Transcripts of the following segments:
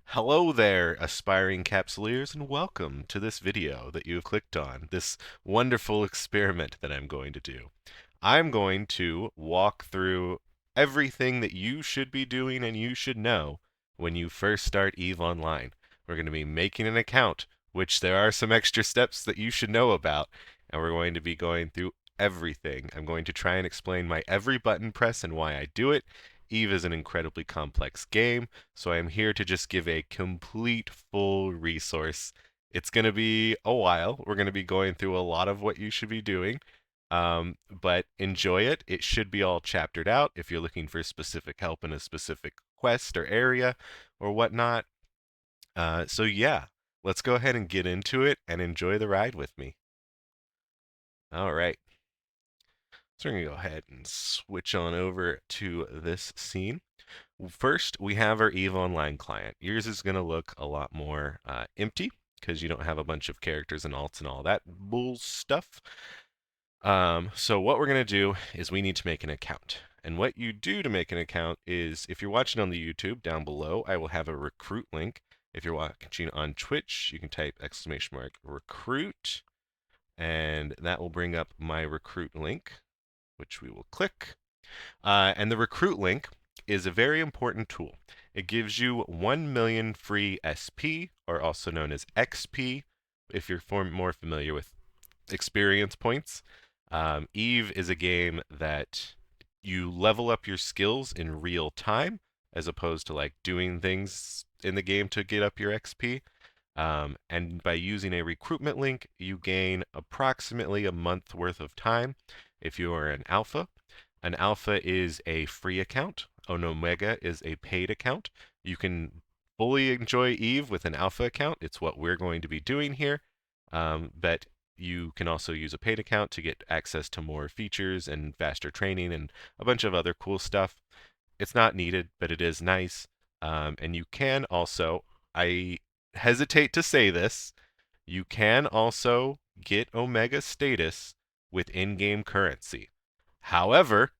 Hello there, aspiring capsuleers, and welcome to this video that you have clicked on, this wonderful experiment that I'm going to do. I'm going to walk through everything that you should be doing and you should know when you first start EVE Online. We're going to be making an account, which there are some extra steps that you should know about, and we're going to be going through everything. I'm going to try and explain my every button press and why I do it. EVE is an incredibly complex game, so I am here to just give a complete full resource. It's going to be a while. We're going to be going through a lot of what you should be doing, but enjoy it. It should be all chaptered out if you're looking for specific help in a specific quest or area or whatnot. So yeah, let's go ahead and get into it and enjoy the ride with me. All right. So we're going to go ahead and switch on over to this scene. First, we have our EVE Online client. Yours is going to look a lot more empty because you don't have a bunch of characters and alts and all that bull stuff. So what we're going to do is we need to make an account. And what you do to make an account is, if you're watching on the YouTube, down below, I will have a recruit link. If you're watching on Twitch, you can type !recruit, and that will bring up my recruit link, which we will click. And the recruit link is a very important tool. It gives you 1 million free SP, or also known as XP, if you're more familiar with experience points. EVE is a game that you level up your skills in real time, as opposed to like doing things in the game to get up your XP. And by using a recruitment link, you gain approximately a month worth of time if you are an alpha. An alpha is a free account. An omega is a paid account. You can fully enjoy EVE with an alpha account. It's what we're going to be doing here. But you can also use a paid account to get access to more features and faster training and a bunch of other cool stuff. It's not needed, but it is nice. And you can also, I hesitate to say this, you can also get Omega status with in-game currency. However,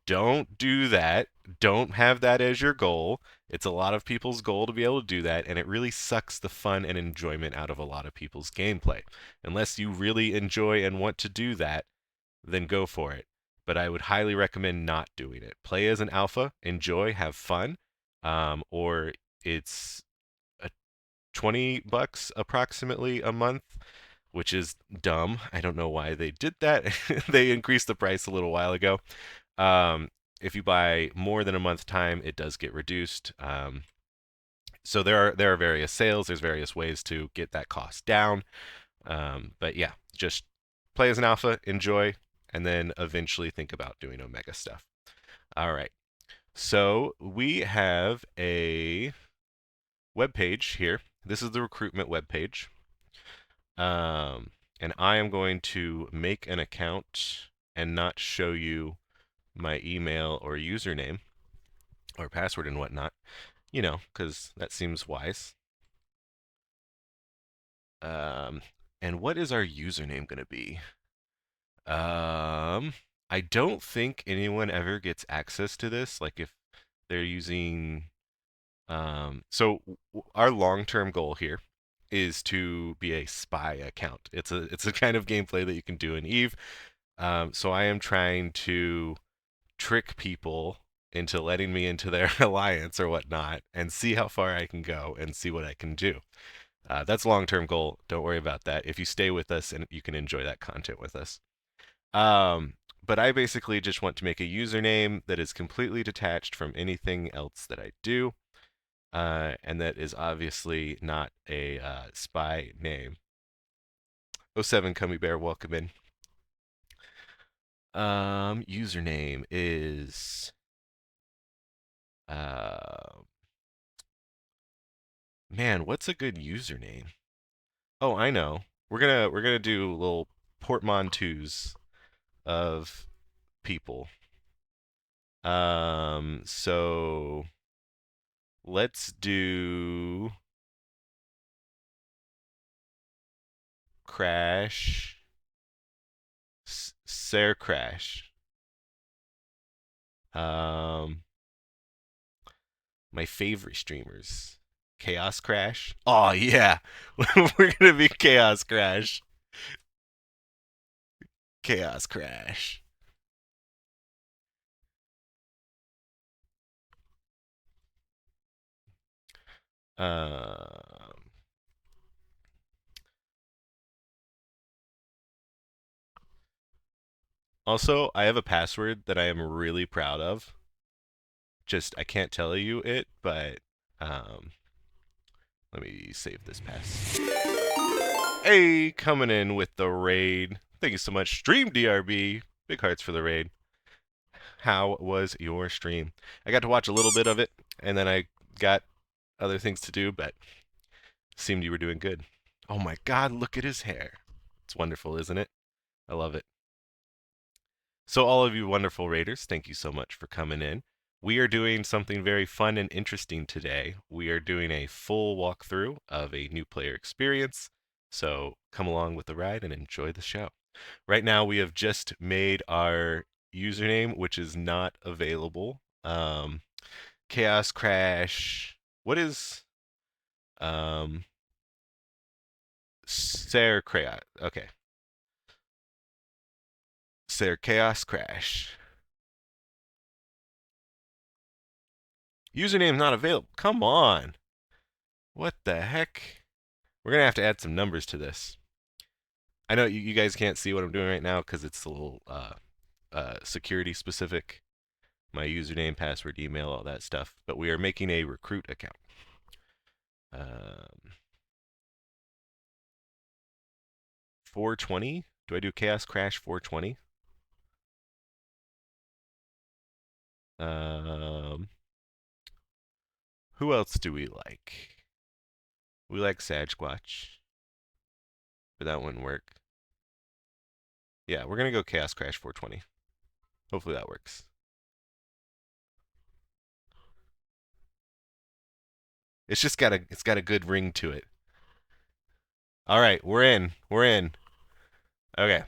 don't do that. Don't have that as your goal. It's a lot of people's goal to be able to do that, and it really sucks the fun and enjoyment out of a lot of people's gameplay. Unless you really enjoy and want to do that, then go for it. But I would highly recommend not doing it. Play as an alpha, enjoy, have fun, or it's a 20 bucks approximately a month, which is dumb. I don't know why they did that. They increased the price a little while ago. Um, if you buy more than a month time, it does get reduced. So there are various sales. There's various ways to get that cost down. But yeah, just play as an alpha, enjoy, and then eventually think about doing Omega stuff. All right. So we have a web page here. This is the recruitment web page. And I am going to make an account and not show you my email or username or password and whatnot, because that seems wise. Um, and what is our username going to be? Um, I don't think anyone ever gets access to this. Like if they're using, our long-term goal here is to be a spy account. It's a kind of gameplay that you can do in EVE. So I am trying to trick people into letting me into their alliance or whatnot and see how far I can go and see what I can do. That's a long-term goal. Don't worry about that. If you stay with us and you can enjoy that content with us. Um, but I basically just want to make a username that is completely detached from anything else that I do. And that is obviously not a spy name. Oh 07 Cummy Bear, welcome in. Username is uh, man, what's a good username? Oh, I know. We're gonna do little portmanteaus of people. So let's do Crash, Sir Crash. Um, my favorite streamers. Chaos Crash. Oh yeah, we're gonna be Chaos Crash. Chaos Crash. Um, Also, I have a password that I am really proud of. Just I can't tell you it, but um, let me save this pass. Hey, coming in with the raid. Thank you so much, Stream DRB. Big hearts for the raid. How was your stream? I got to watch a little bit of it, and then I got other things to do, but seemed you were doing good. Oh my God, look at his hair. It's wonderful, isn't it? I love it. So, all of you wonderful raiders, thank you so much for coming in. We are doing something very fun and interesting today. We are doing a full walkthrough of a new player experience. So, come along with the ride and enjoy the show. Right now, we have just made our username, which is not available. Chaos Crash. What is Ser Chaos? Okay, Ser Chaos Crash. Username not available. Come on. What the heck? We're gonna have to add some numbers to this. I know you guys can't see what I'm doing right now because it's a little security specific. My username, password, email, all that stuff. But we are making a recruit account. 420. Do I do Chaos Crash 420? Who else do we like? We like Sasquatch, but that wouldn't work. Yeah, we're gonna go Chaos Crash 420. Hopefully that works. It's got a good ring to it. All right, we're in. We're in. Okay.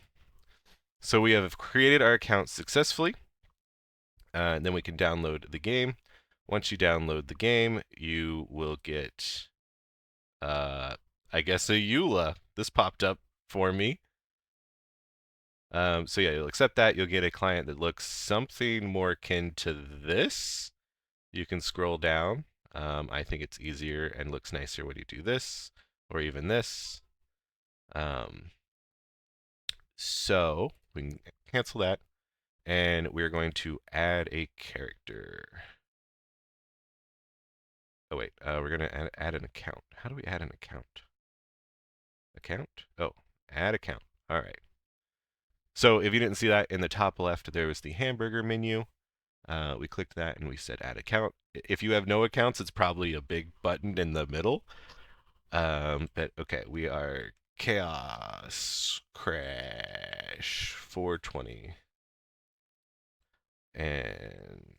So we have created our account successfully. And then we can download the game. Once you download the game, you will get, I guess, a EULA. This popped up for me. So yeah, you'll accept that. You'll get a client that looks something more akin to this. You can scroll down. I think it's easier and looks nicer when you do this, or even this. So we can cancel that, and we're going to add a character. Oh wait, we're gonna add an account. How do we add an account? Account? Oh, add account. All right. So if you didn't see that in the top left, there was the hamburger menu. We clicked that and we said add account. If you have no accounts, it's probably a big button in the middle. But okay, we are Chaos Crash 420. And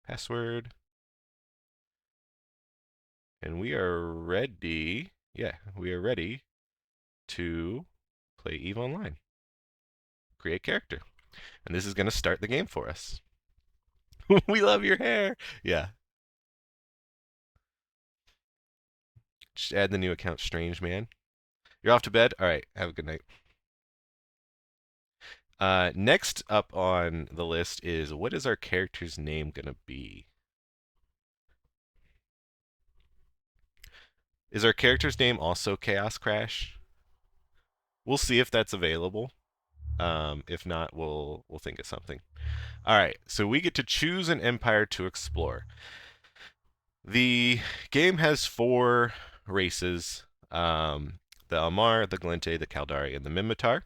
password. And we are ready. Yeah, we are ready to play EVE Online. Create character. And this is going to start the game for us. We love your hair. Yeah. Just add the new account, Strange Man. You're off to bed? All right. Have a good night. Next up on the list is what is our character's name going to be? Is our character's name also Chaos Crash? We'll see if that's available. If not, we'll think of something. All right, so we get to choose an empire to explore. The game has 4 races: the Almar, the Glente, the Caldari, and the Minmatar.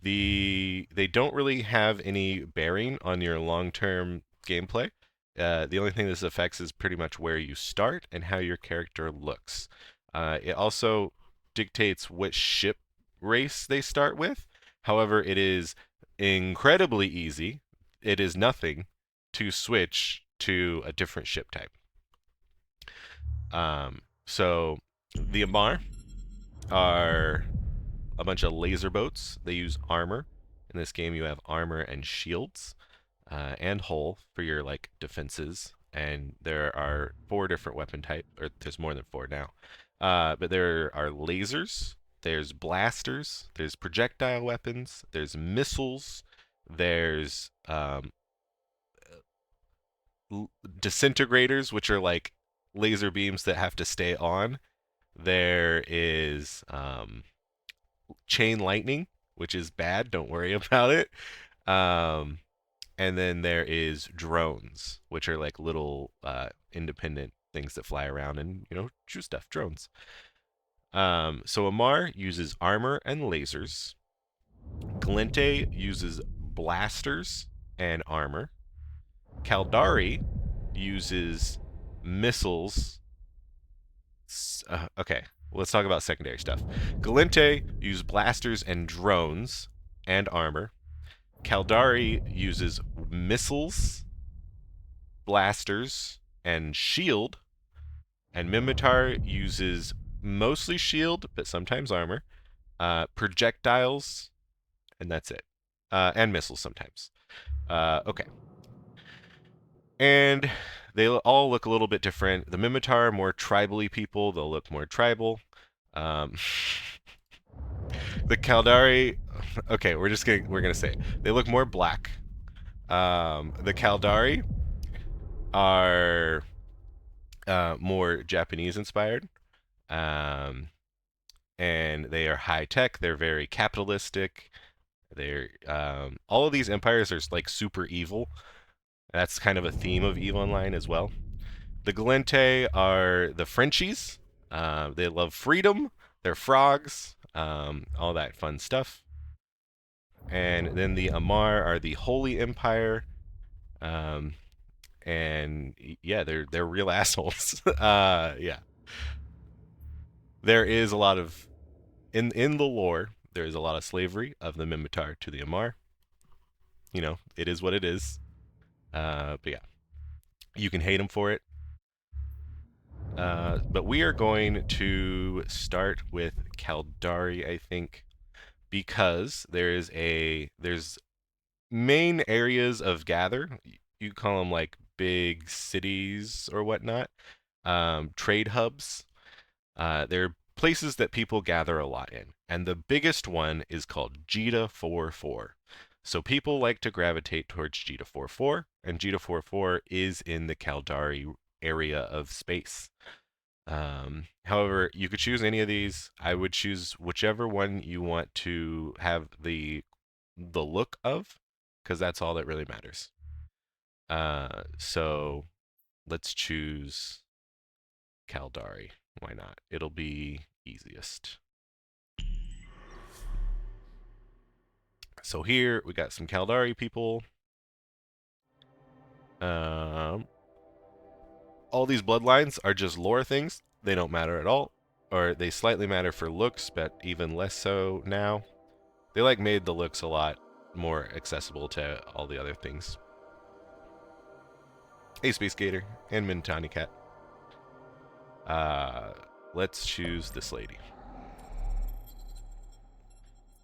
They don't really have any bearing on your long-term gameplay. The only thing this affects is pretty much where you start and how your character looks. It also dictates which ship race they start with. However, it is incredibly easy. It is nothing to switch to a different ship type. So the Amar are a bunch of laser boats. They use armor. In this game, you have armor and shields, and hull for your like defenses. and there are 4 different weapon types, or there's more than 4 now. But there are lasers, there's blasters, there's projectile weapons, there's missiles, there's disintegrators, which are like laser beams that have to stay on. There is chain lightning, which is bad. Don't worry about it. Um, and then there is drones, which are like little independent things that fly around and shoot stuff. Drones. So Amar uses armor and lasers. Glente uses blasters and armor. Caldari uses missiles. Okay, let's talk about secondary stuff. Galente uses blasters and drones and armor. Caldari uses missiles, blasters, and shield. And Mimitar uses mostly shield, but sometimes armor, projectiles, and that's it. And missiles sometimes. Okay. And they all look a little bit different. The Mimitar are more tribally people. They'll look more tribal. Um, the Caldari, okay, we're gonna say it. They look more black. The Caldari are more Japanese inspired, um, and they are high tech. They're very capitalistic. They're all of these empires are like super evil. That's kind of a theme of EVE Online as well. The Galente are the Frenchies. They love freedom. They're frogs. All that fun stuff. And then the Amar are the Holy Empire. Um, and yeah, they're real assholes. Yeah. There is a lot of in the lore. There is a lot of slavery of the Mimitar to the Amar. It is what it is. But yeah, you can hate them for it. But we are going to start with Caldari, I think, because there's main areas of gather. You call them like big cities or whatnot, trade hubs. They're places that people gather a lot in, and the biggest one is called jita.4.4. So people like to gravitate towards jita.4.4, and jita.4.4 is in the Caldari area of space. However, you could choose any of these. I would choose whichever one you want to have the look of, because that's all that really matters. So let's choose Caldari. Why not? It'll be easiest. So here we got some Caldari people. All these bloodlines are just lore things. They don't matter at all, or they slightly matter for looks, but even less so now. They like made the looks a lot more accessible to all the other things. Hey, Space Gator and Mintani Cat. Let's choose this lady.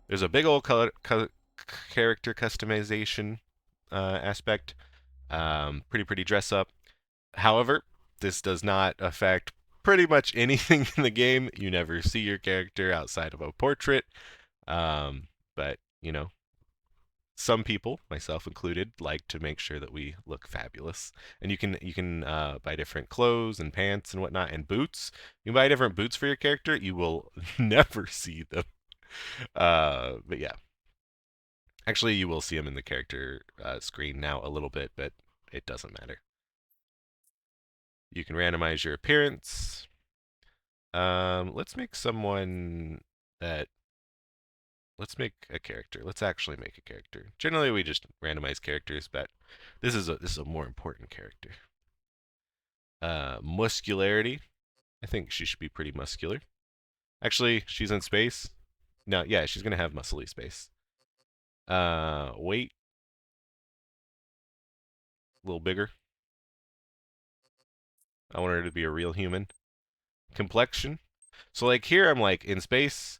There's a big old character customization aspect. Pretty dress up. However, this does not affect pretty much anything in the game. You never see your character outside of a portrait. But some people, myself included, like to make sure that we look fabulous. And you can buy different clothes and pants and whatnot, and boots. You can buy different boots for your character. You will never see them. But yeah, actually, you will see them in the character screen now a little bit, but it doesn't matter. You can randomize your appearance. Let's make someone that. Let's make a character. Let's actually make a character. Generally, we just randomize characters, but this is a more important character. Muscularity. I think she should be pretty muscular. Actually, she's in space. No, yeah, she's gonna have muscly space. Weight. A little bigger. I want her to be a real human. Complexion. So like here, I'm like in space.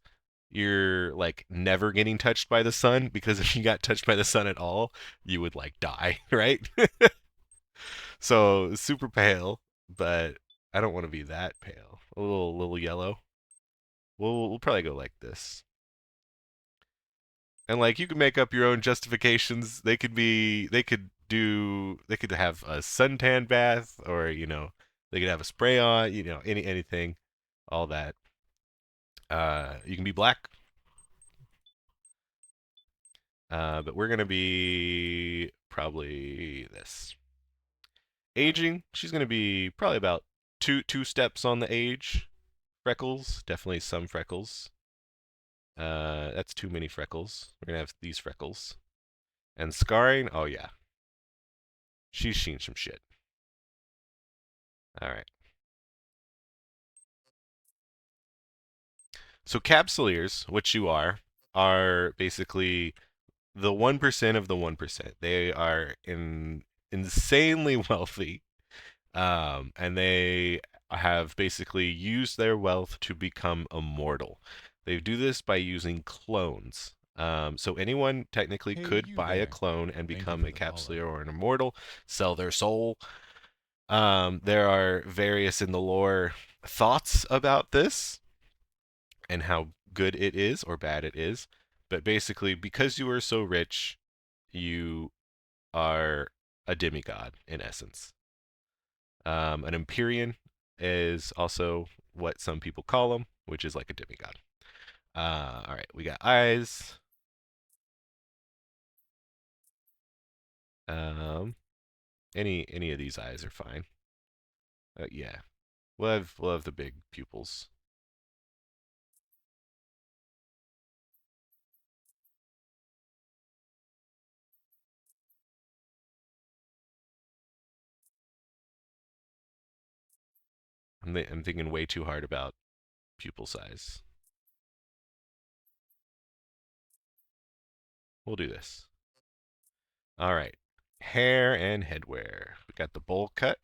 You're like never getting touched by the sun, because if you got touched by the sun at all, you would like die, right? So super pale, but I don't want to be that pale. A little yellow. We'll probably go like this. And like you can make up your own justifications. They could have a suntan bath, or they could have a spray on, anything, all that. You can be black, but we're gonna be probably this. Aging, she's gonna be probably about two steps on the age. Freckles, definitely some freckles. That's too many freckles. We're gonna have these freckles. And scarring, oh yeah, she's seen some shit. All right. So capsuleers, which you are basically the 1% of the 1%. They are insanely wealthy, and they have basically used their wealth to become immortal. They do this by using clones. So anyone technically Hey, could you buy a there. clone and Thank you become for a the follow. capsuleer or an immortal, sell their soul. There are various in the lore thoughts about this and how good it is or bad it is. But basically, because you are so rich, you are a demigod in essence. An Empyrean is also what some people call them, which is like a demigod. All right, we got eyes. Um, any of these eyes are fine. Yeah, we'll have the big pupils. I'm thinking way too hard about pupil size. We'll do this. All right, hair and headwear. We got the bowl cut.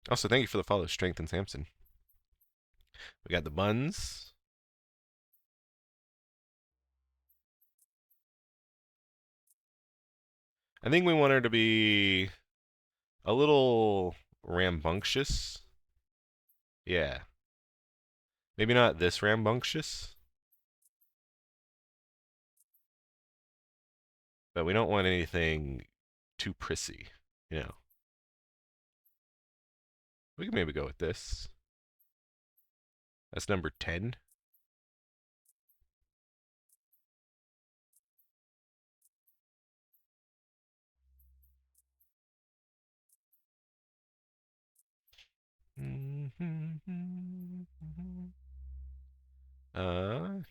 Also, thank you for the follow, Strength and Samson. We got the buns. I think we want her to be a little rambunctious. Yeah. Maybe not this rambunctious, but we don't want anything too prissy, you know. We can maybe go with this. That's number 10.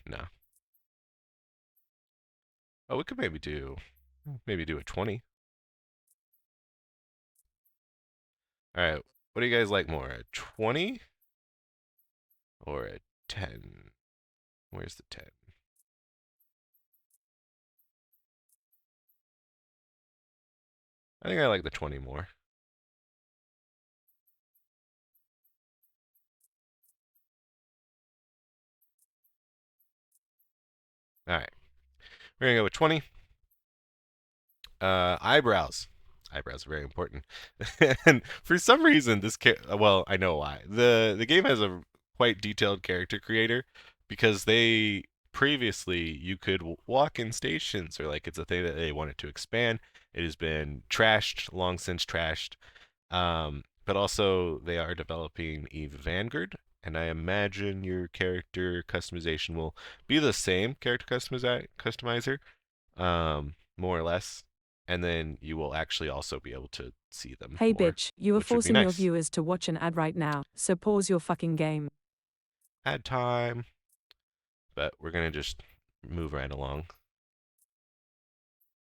No. Oh, we could maybe do a 20. All right. What do you guys like more, a 20 or a 10? Where's the 10? I think I like the 20 more. All right. We're going to go with 20. Eyebrows. Eyebrows are very important. And for some reason, well, I know why. The game has a quite detailed character creator because they previously you could walk in stations, or like it's a thing that they wanted to expand. It has been trashed, long since trashed. But also they are developing Eve Vanguard, and I imagine your character customization will be the same character customizer, more or less, and then you will actually also be able to see them Hey more, bitch, you are which would be forcing your nice. viewers to watch an ad right now, so pause your fucking game. Add time, but we're gonna just move right along.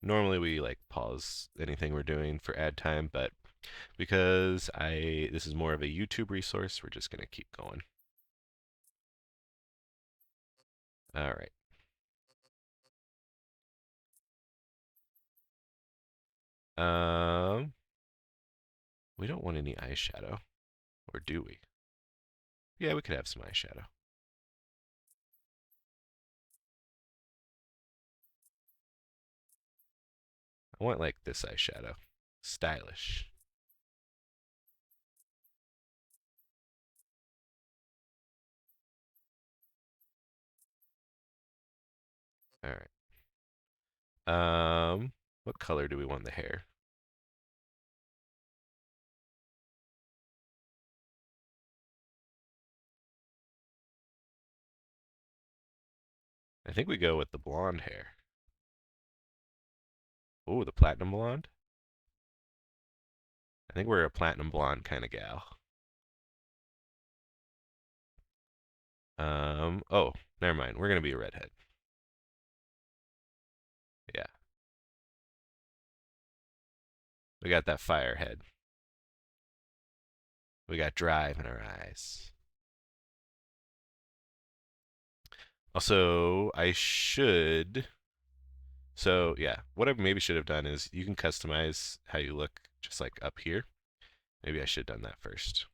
Normally we like pause anything we're doing for ad time, but because this is more of a YouTube resource, we're just gonna keep going. All right. Um, we don't want any eyeshadow, or do we? Yeah, we could have some eyeshadow. I want like this eyeshadow. Stylish. All right. What color do we want the hair? I think we go with the blonde hair. Oh, the platinum blonde? I think we're a platinum blonde kind of gal. Oh, never mind. We're gonna be a redhead. Yeah, we got that fire head. We got drive in our eyes. Also, I should. So, yeah, what I maybe should have done is you can customize how you look just like up here. Maybe I should have done that first.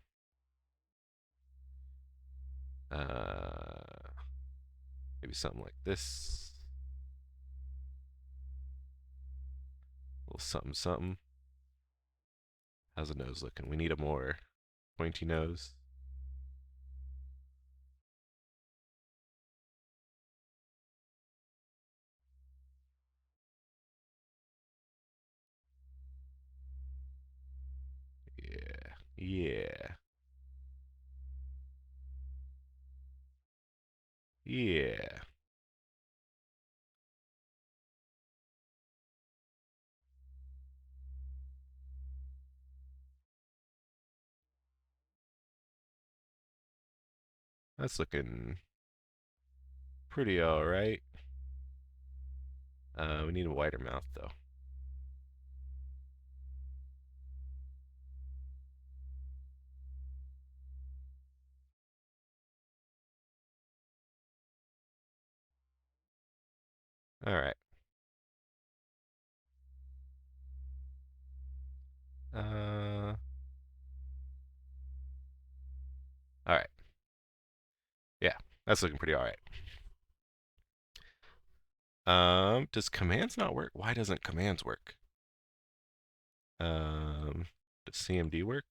Uh, maybe something like this. A little something, something. How's the nose looking? We need a more pointy nose. Yeah, yeah, yeah. That's looking pretty alright. We need a wider mouth though. Alright. Uh, alright. Yeah, that's looking pretty alright. Does commands not work? Why doesn't commands work? Um, does CMD work?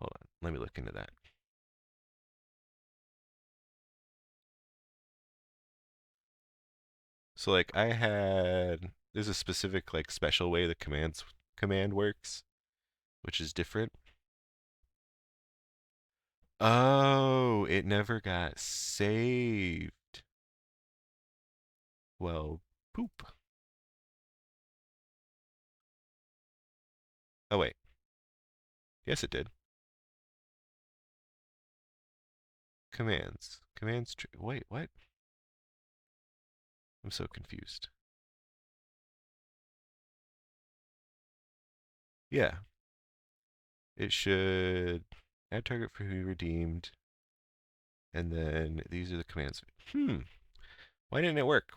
Hold on, let me look into that. So like there's a specific like special way the command works, which is different. Oh, it never got saved. Well, poop. Oh wait, yes it did. Wait, what? I'm so confused. Yeah, it should add target for who redeemed, and then these are the commands. Why didn't it work?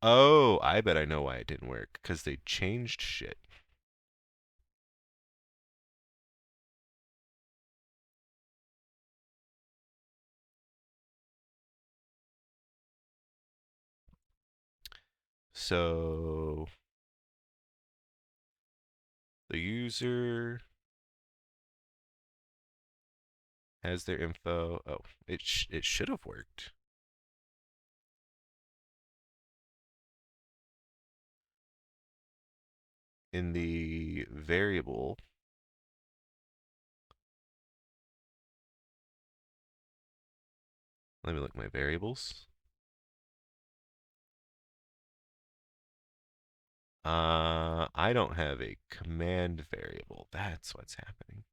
Oh, I bet I know why it didn't work. Because they changed shit. So the user has their info. Oh, it should have worked. In the variable, let me look at my variables. I don't have a command variable. That's what's happening.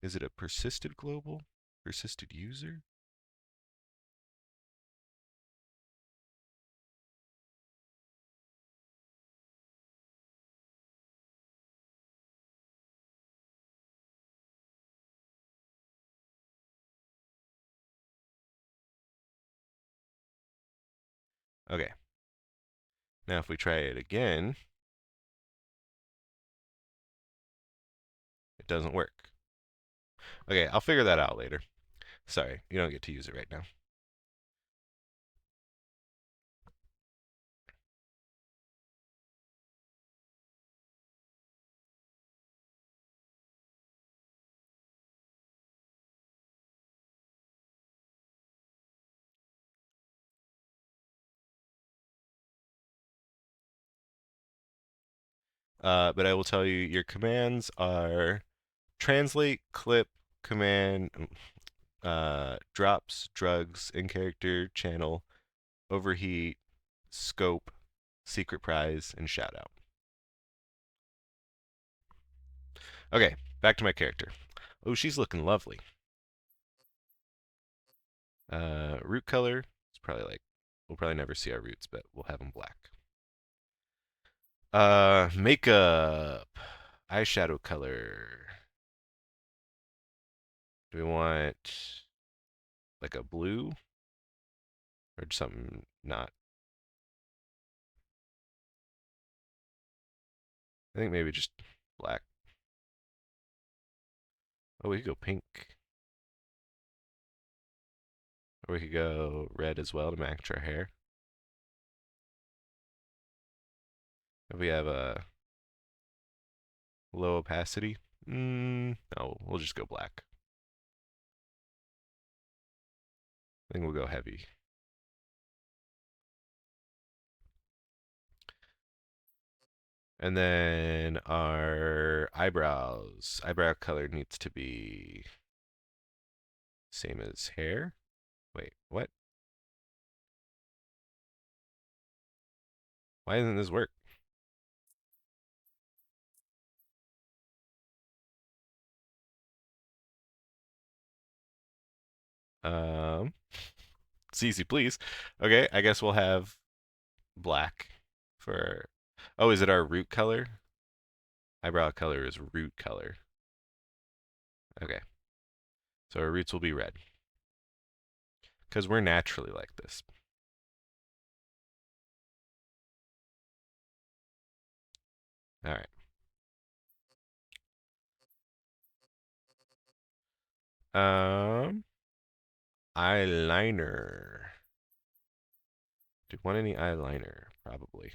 Is it a persisted global? Persisted user? Okay. Now if we try it again, it doesn't work. Okay, I'll figure that out later. Sorry, you don't get to use it right now. But I will tell you, your commands are translate, clip, command, drops, drugs, in character, channel, overheat, scope, secret prize, and shout out. Okay, back to my character. Oh, she's looking lovely. Root color. It's probably like we'll probably never see our roots, but we'll have them black. Makeup, eyeshadow color. Do we want like a blue or something not? I think maybe just black. Oh, we could go pink. Or we could go red as well to match our hair. If we have a low opacity, no, we'll just go black. I think we'll go heavy. And then our eyebrows. Eyebrow color needs to be same as hair. Wait, what? Why doesn't this work? Um, it's easy, please. Okay, I guess we'll have black for. Oh, is it our root color? Eyebrow color is root color. Okay, so our roots will be red because we're naturally like this. All right. Um, eyeliner. Do you want any eyeliner? Probably.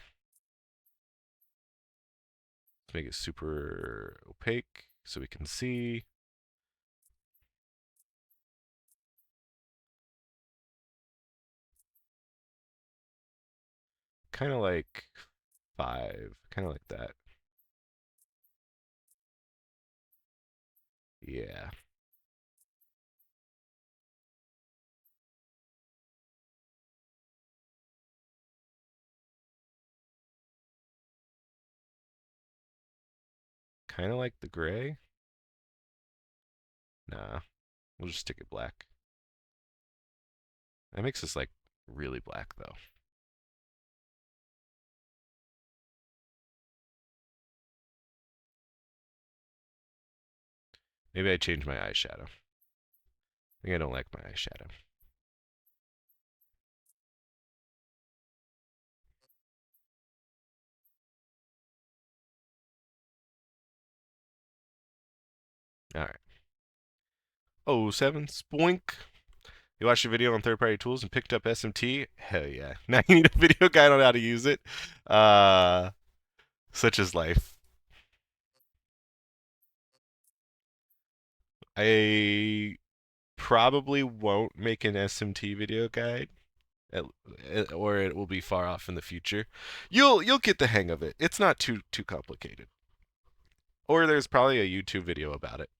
Let's make it super opaque so we can see. Kind of like 5. Kind of like that. Yeah. Kind of like the gray. Nah, we'll just stick it black. That makes us like really black though. Maybe I changed my eyeshadow. I think I don't like my eyeshadow. All right. Oh, 7 spoink. You watched a video on third-party tools and picked up SMT? Hell yeah. Now you need a video guide on how to use it. Uh, Such is life. I probably won't make an SMT video guide, or it will be far off in the future. You'll get the hang of it. It's not too complicated. Or there's probably a YouTube video about it.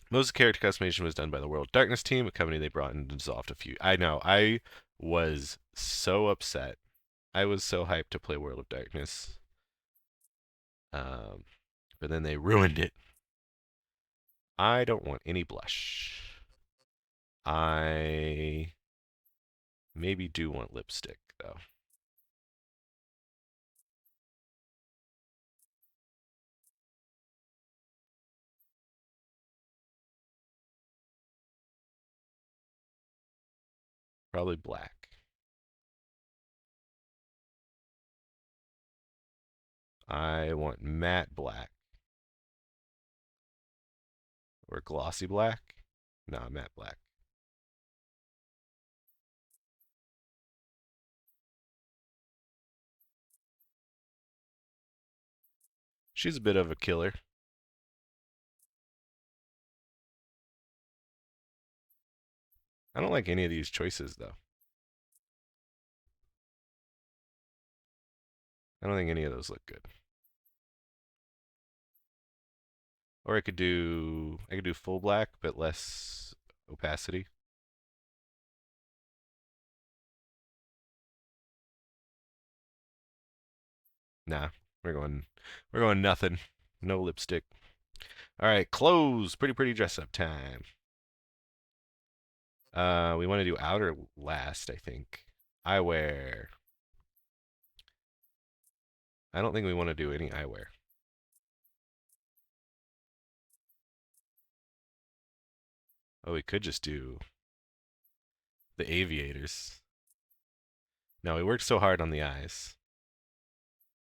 Most character customization was done by the World Darkness team, a company they brought in and dissolved a few. I know. I was so upset. I was so hyped to play World of Darkness. Um, but then they ruined it. I don't want any blush. I maybe do want lipstick, though. Probably black. I want matte black or glossy black. No, matte black. She's a bit of a killer. I don't like any of these choices, though. I don't think any of those look good. Or I could do full black, but less opacity. Nah, we're going nothing. No lipstick. All right, clothes. Pretty dress up time. We want to do outer last, I think. Eyewear. I don't think we want to do any eyewear. Oh, we could just do the aviators. No, we worked so hard on the eyes.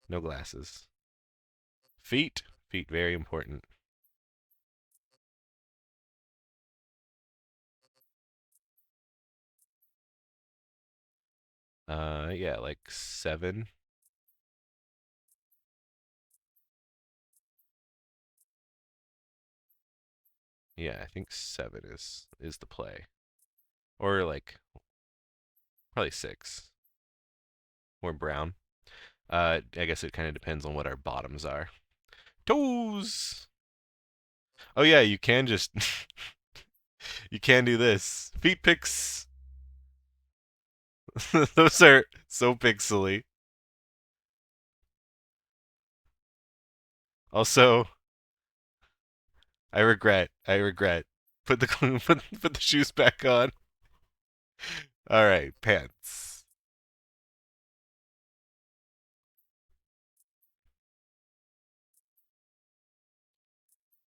No glasses. Feet. Feet, very important. Yeah, like 7. Yeah, I think 7 is the play. Or like probably 6. Or brown. I guess it kind of depends on what our bottoms are. Toes. Oh yeah, you can just you can do this. Feet pics. Those are so pixely. Also, I regret. I regret. Put the put the shoes back on. All right, pants.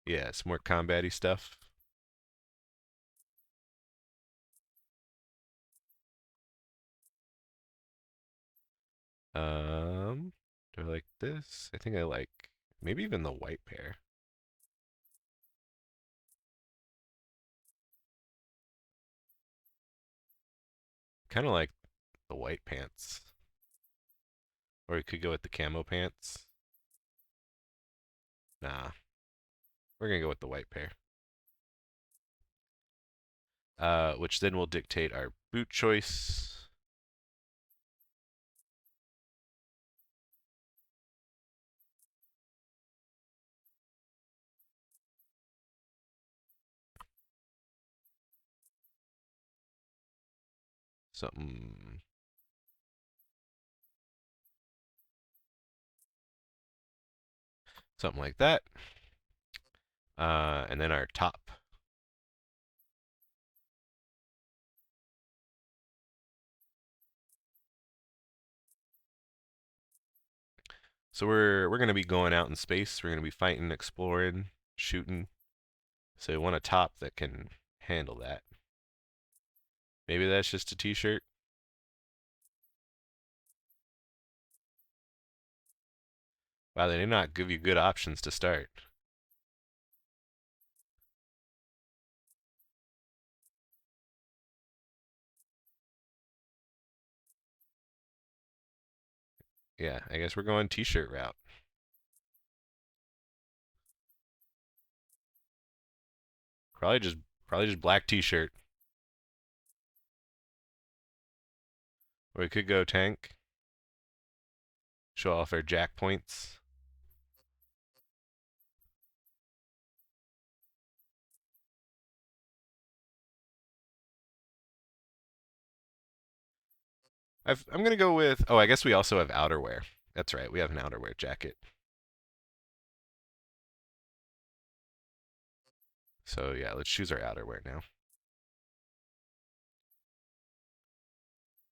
Yeah, some more combat-y stuff. Do I like this? I think I like maybe even the white pair. Kind of like the white pants. Or we could go with the camo pants. Nah, we're gonna go with the white pair. Which then will dictate our boot choice. Something something like that. And then our top. So we're gonna be going out in space. We're gonna be fighting, exploring, shooting. So we want a top that can handle that. Maybe that's just a t-shirt. Wow, they did not give you good options to start. Yeah, I guess we're going t-shirt route. Probably just probably just black t-shirt. Or we could go tank. Show off our jack points. I'm gonna go with. Oh, I guess we also have outerwear. That's right. We have an outerwear jacket. So yeah, let's choose our outerwear now.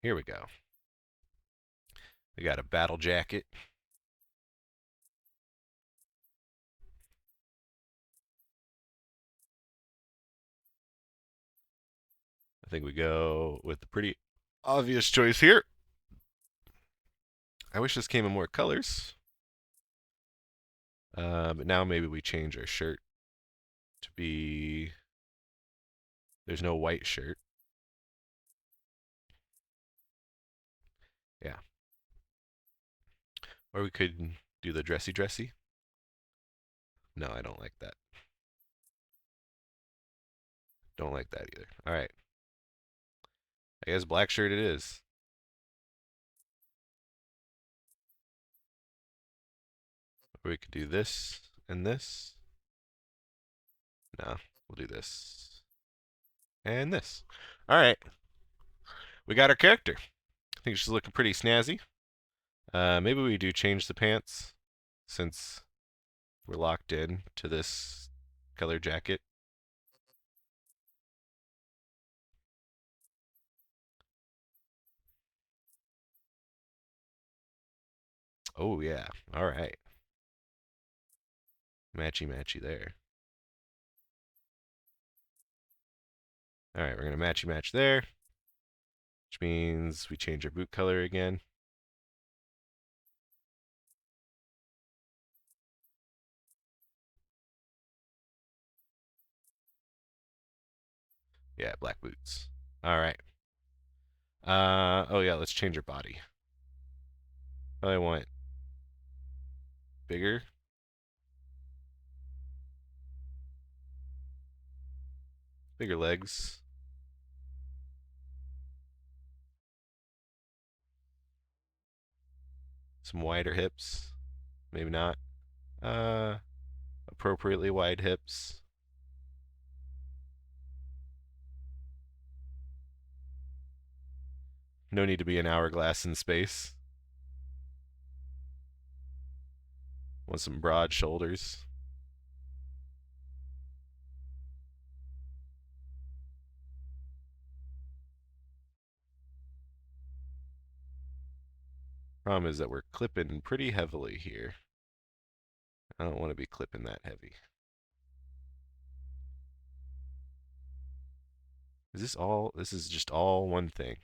Here we go. We got a battle jacket. I think we go with the pretty obvious choice here. I wish this came in more colors. But now maybe we change our shirt to be There's no white shirt. Yeah. Or we could do the dressy dressy. No, I don't like that. Don't like that either. All right. I guess black shirt it is. Or we could do this and this. No, we'll do this and this. All right. We got our character. I think she's looking pretty snazzy. Maybe we do change the pants since we're locked in to this color jacket. Oh yeah. All right. Matchy matchy there. All right, we're gonna matchy match there, which means we change our boot color again. Yeah, black boots. All right. Oh yeah, let's change our body. I want bigger. Bigger legs. Some wider hips. Maybe not. Uh, Appropriately wide hips. No need to be an hourglass in space. Want some broad shoulders. Problem is that we're clipping pretty heavily here. I don't want to be clipping that heavy. Is this all? This is just all one thing.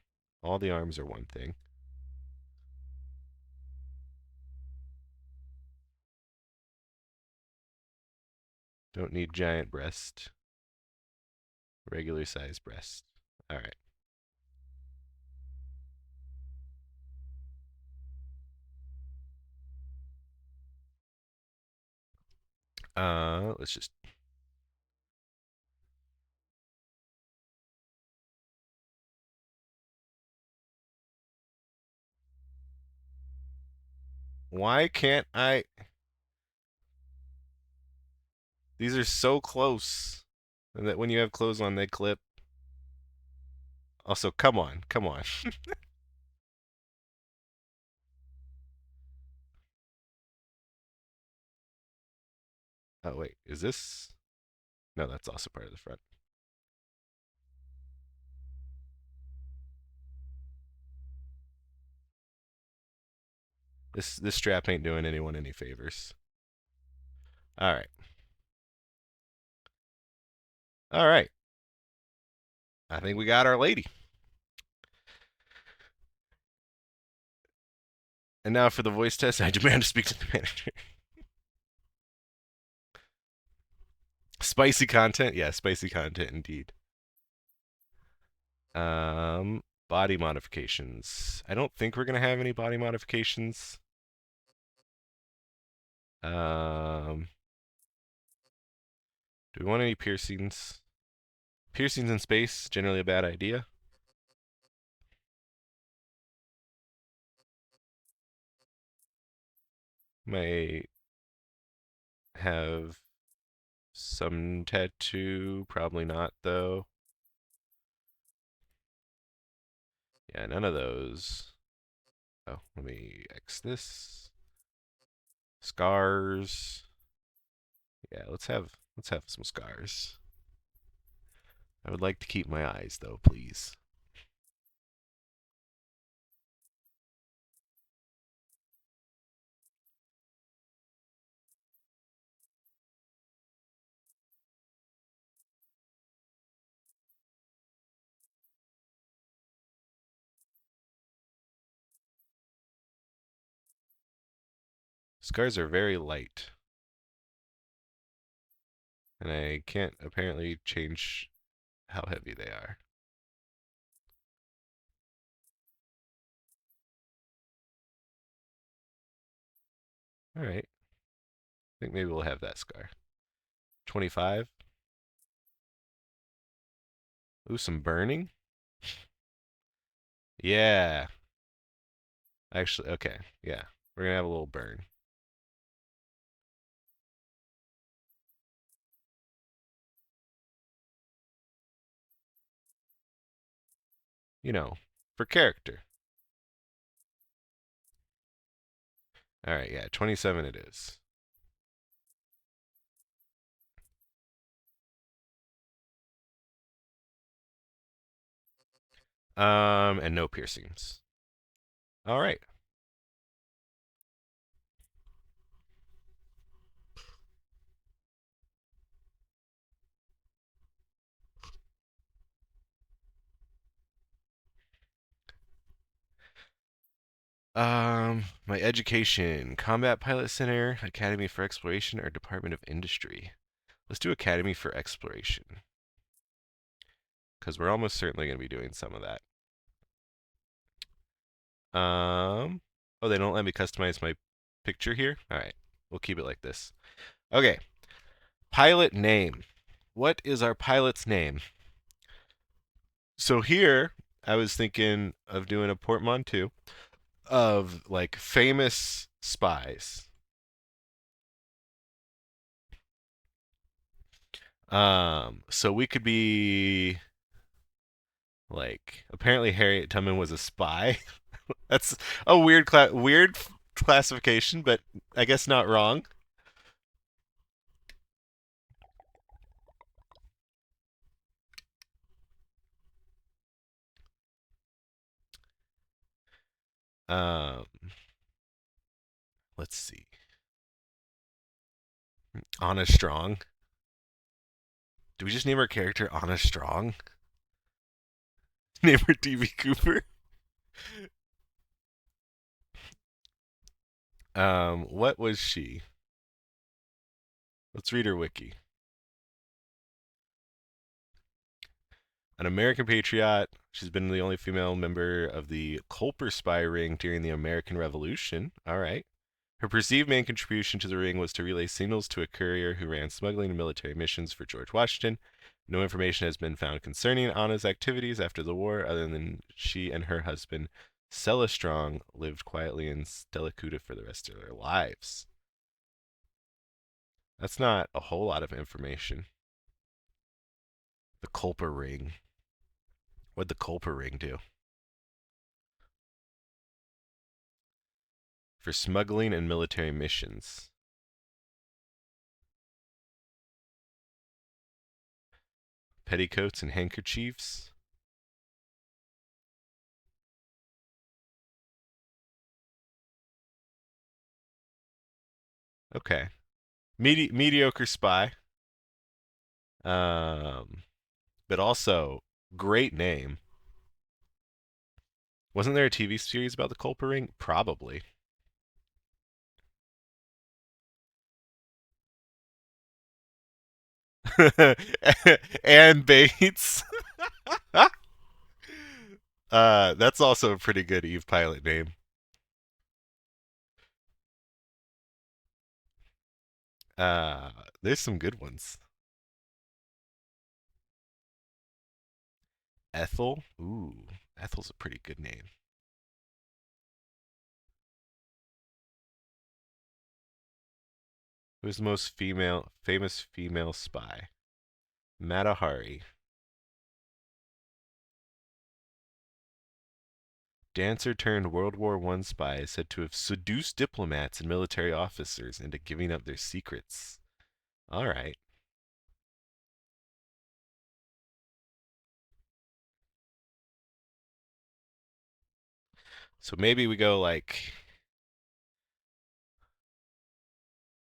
All the arms are one thing. Don't need giant breast. Regular size breast. All right. Let's just. Why can't I? These are so close. And that when you have clothes on, they clip. Also, come on, come on. Oh wait, is this? No, that's also part of the front. This strap ain't doing anyone any favors. All right. All right. I think we got our lady. And now for the voice test, I demand to speak to the manager. Spicy content? Yeah, spicy content indeed. Body modifications. I don't think we're gonna have any body modifications. Um, do we want any piercings? Piercings in space, generally a bad idea. May have some tattoo, probably not though. Yeah, none of those. Oh, let me X this. Scars. Yeah, let's have some scars. I would like to keep my eyes though, please. Scars are very light. And I can't apparently change how heavy they are. All right. I think maybe we'll have that scar. 25. Ooh, some burning. Yeah. Actually, okay. Yeah. We're going to have a little burn. You know, for character. All right, yeah, 27 it is. And no piercings. All right. My education, Combat Pilot Center, Academy for Exploration, or Department of Industry. Let's do Academy for Exploration. Because we're almost certainly going to be doing some of that. Oh, they don't let me customize my picture here? All right, we'll keep it like this. Okay, pilot name. What is our pilot's name? So here, I was thinking of doing a portmanteau of like famous spies. So we could be like apparently Harriet Tubman was a spy. That's a weird classification, but I guess not wrong. Um, let's see. Anna Strong. Do we just name our character Anna Strong? Name her DB Cooper. What was she? Let's read her wiki. An American patriot, she's been the only female member of the Culper spy ring during the American Revolution. All right. Her perceived main contribution to the ring was to relay signals to a courier who ran smuggling and military missions for George Washington. No information has been found concerning Anna's activities after the war, other than she and her husband, Sella Strong, lived quietly in Stelacuta for the rest of their lives. That's not a whole lot of information. The Culper ring. What'd the Culper ring do? For smuggling and military missions. Petticoats and handkerchiefs. Okay. Mediocre spy. Um, but also great name. Wasn't there a TV series about the Culper ring? Probably. And Bates. That's also a pretty good Eve pilot name. Uh, there's some good ones. Ethel. Ooh, Ethel's a pretty good name. Who's the most famous female spy? Matahari. Dancer turned World War I spy is said to have seduced diplomats and military officers into giving up their secrets. All right. So maybe we go like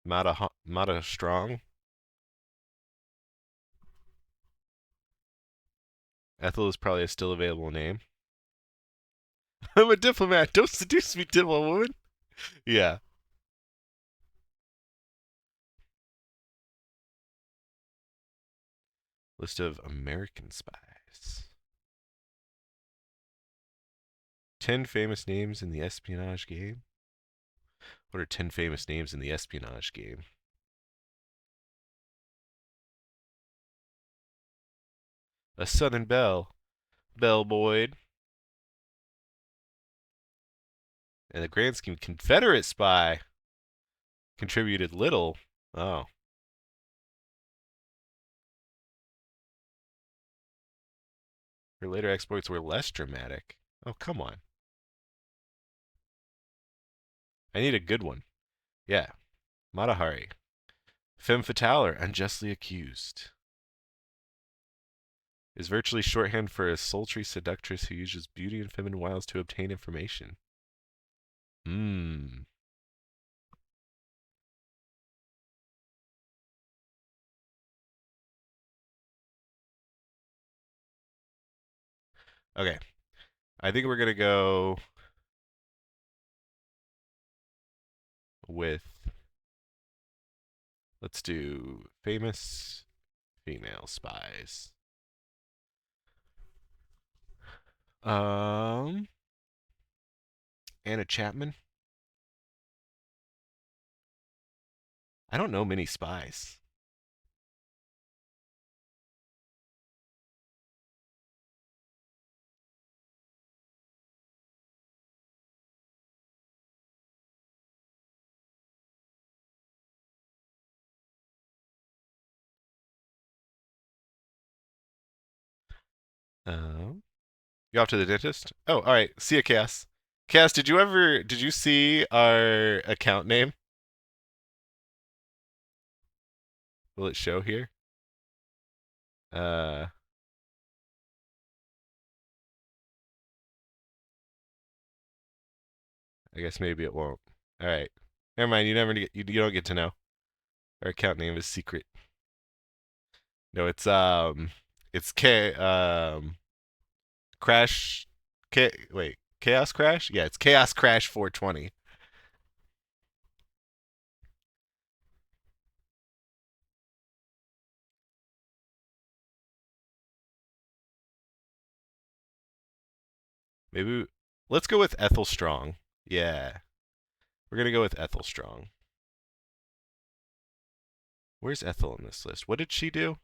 Mata Strong. Ethel is probably a still available name. I'm a diplomat. Don't seduce me, diplomat woman. Yeah. List of American spies. 10 famous names in the espionage game. What are 10 famous names in the espionage game? A Southern Belle, Belle Boyd, and the grand scheme Confederate spy. Contributed little. Oh. Her later exploits were less dramatic. Oh, come on. I need a good one. Yeah. Matahari. Femme fatale or unjustly accused. Is virtually shorthand for a sultry seductress who uses beauty and feminine wiles to obtain information. Hmm. Okay. I think we're going to go with, let's do famous female spies. Anna Chapman. I don't know many spies. You off to the dentist? Oh, all right. See ya, Cass. Cass, did you see our account name? Will it show here? Uh, I guess maybe it won't. All right. Never mind. You don't get to know. Our account name is secret. No, it's Crash wait, Chaos Crash? Yeah, it's Chaos Crash 420. Maybe let's go with Ethel Strong. Yeah. We're going to go with Ethel Strong. Where's Ethel in this list? What did she do?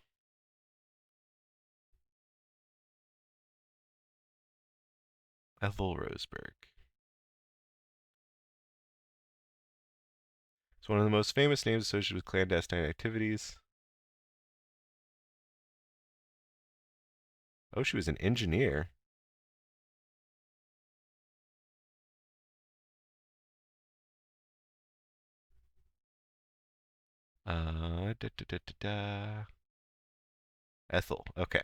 Ethel Roseberg. It's one of the most famous names associated with clandestine activities. Oh, she was an engineer. Da, da, da, da, da. Ethel. Okay.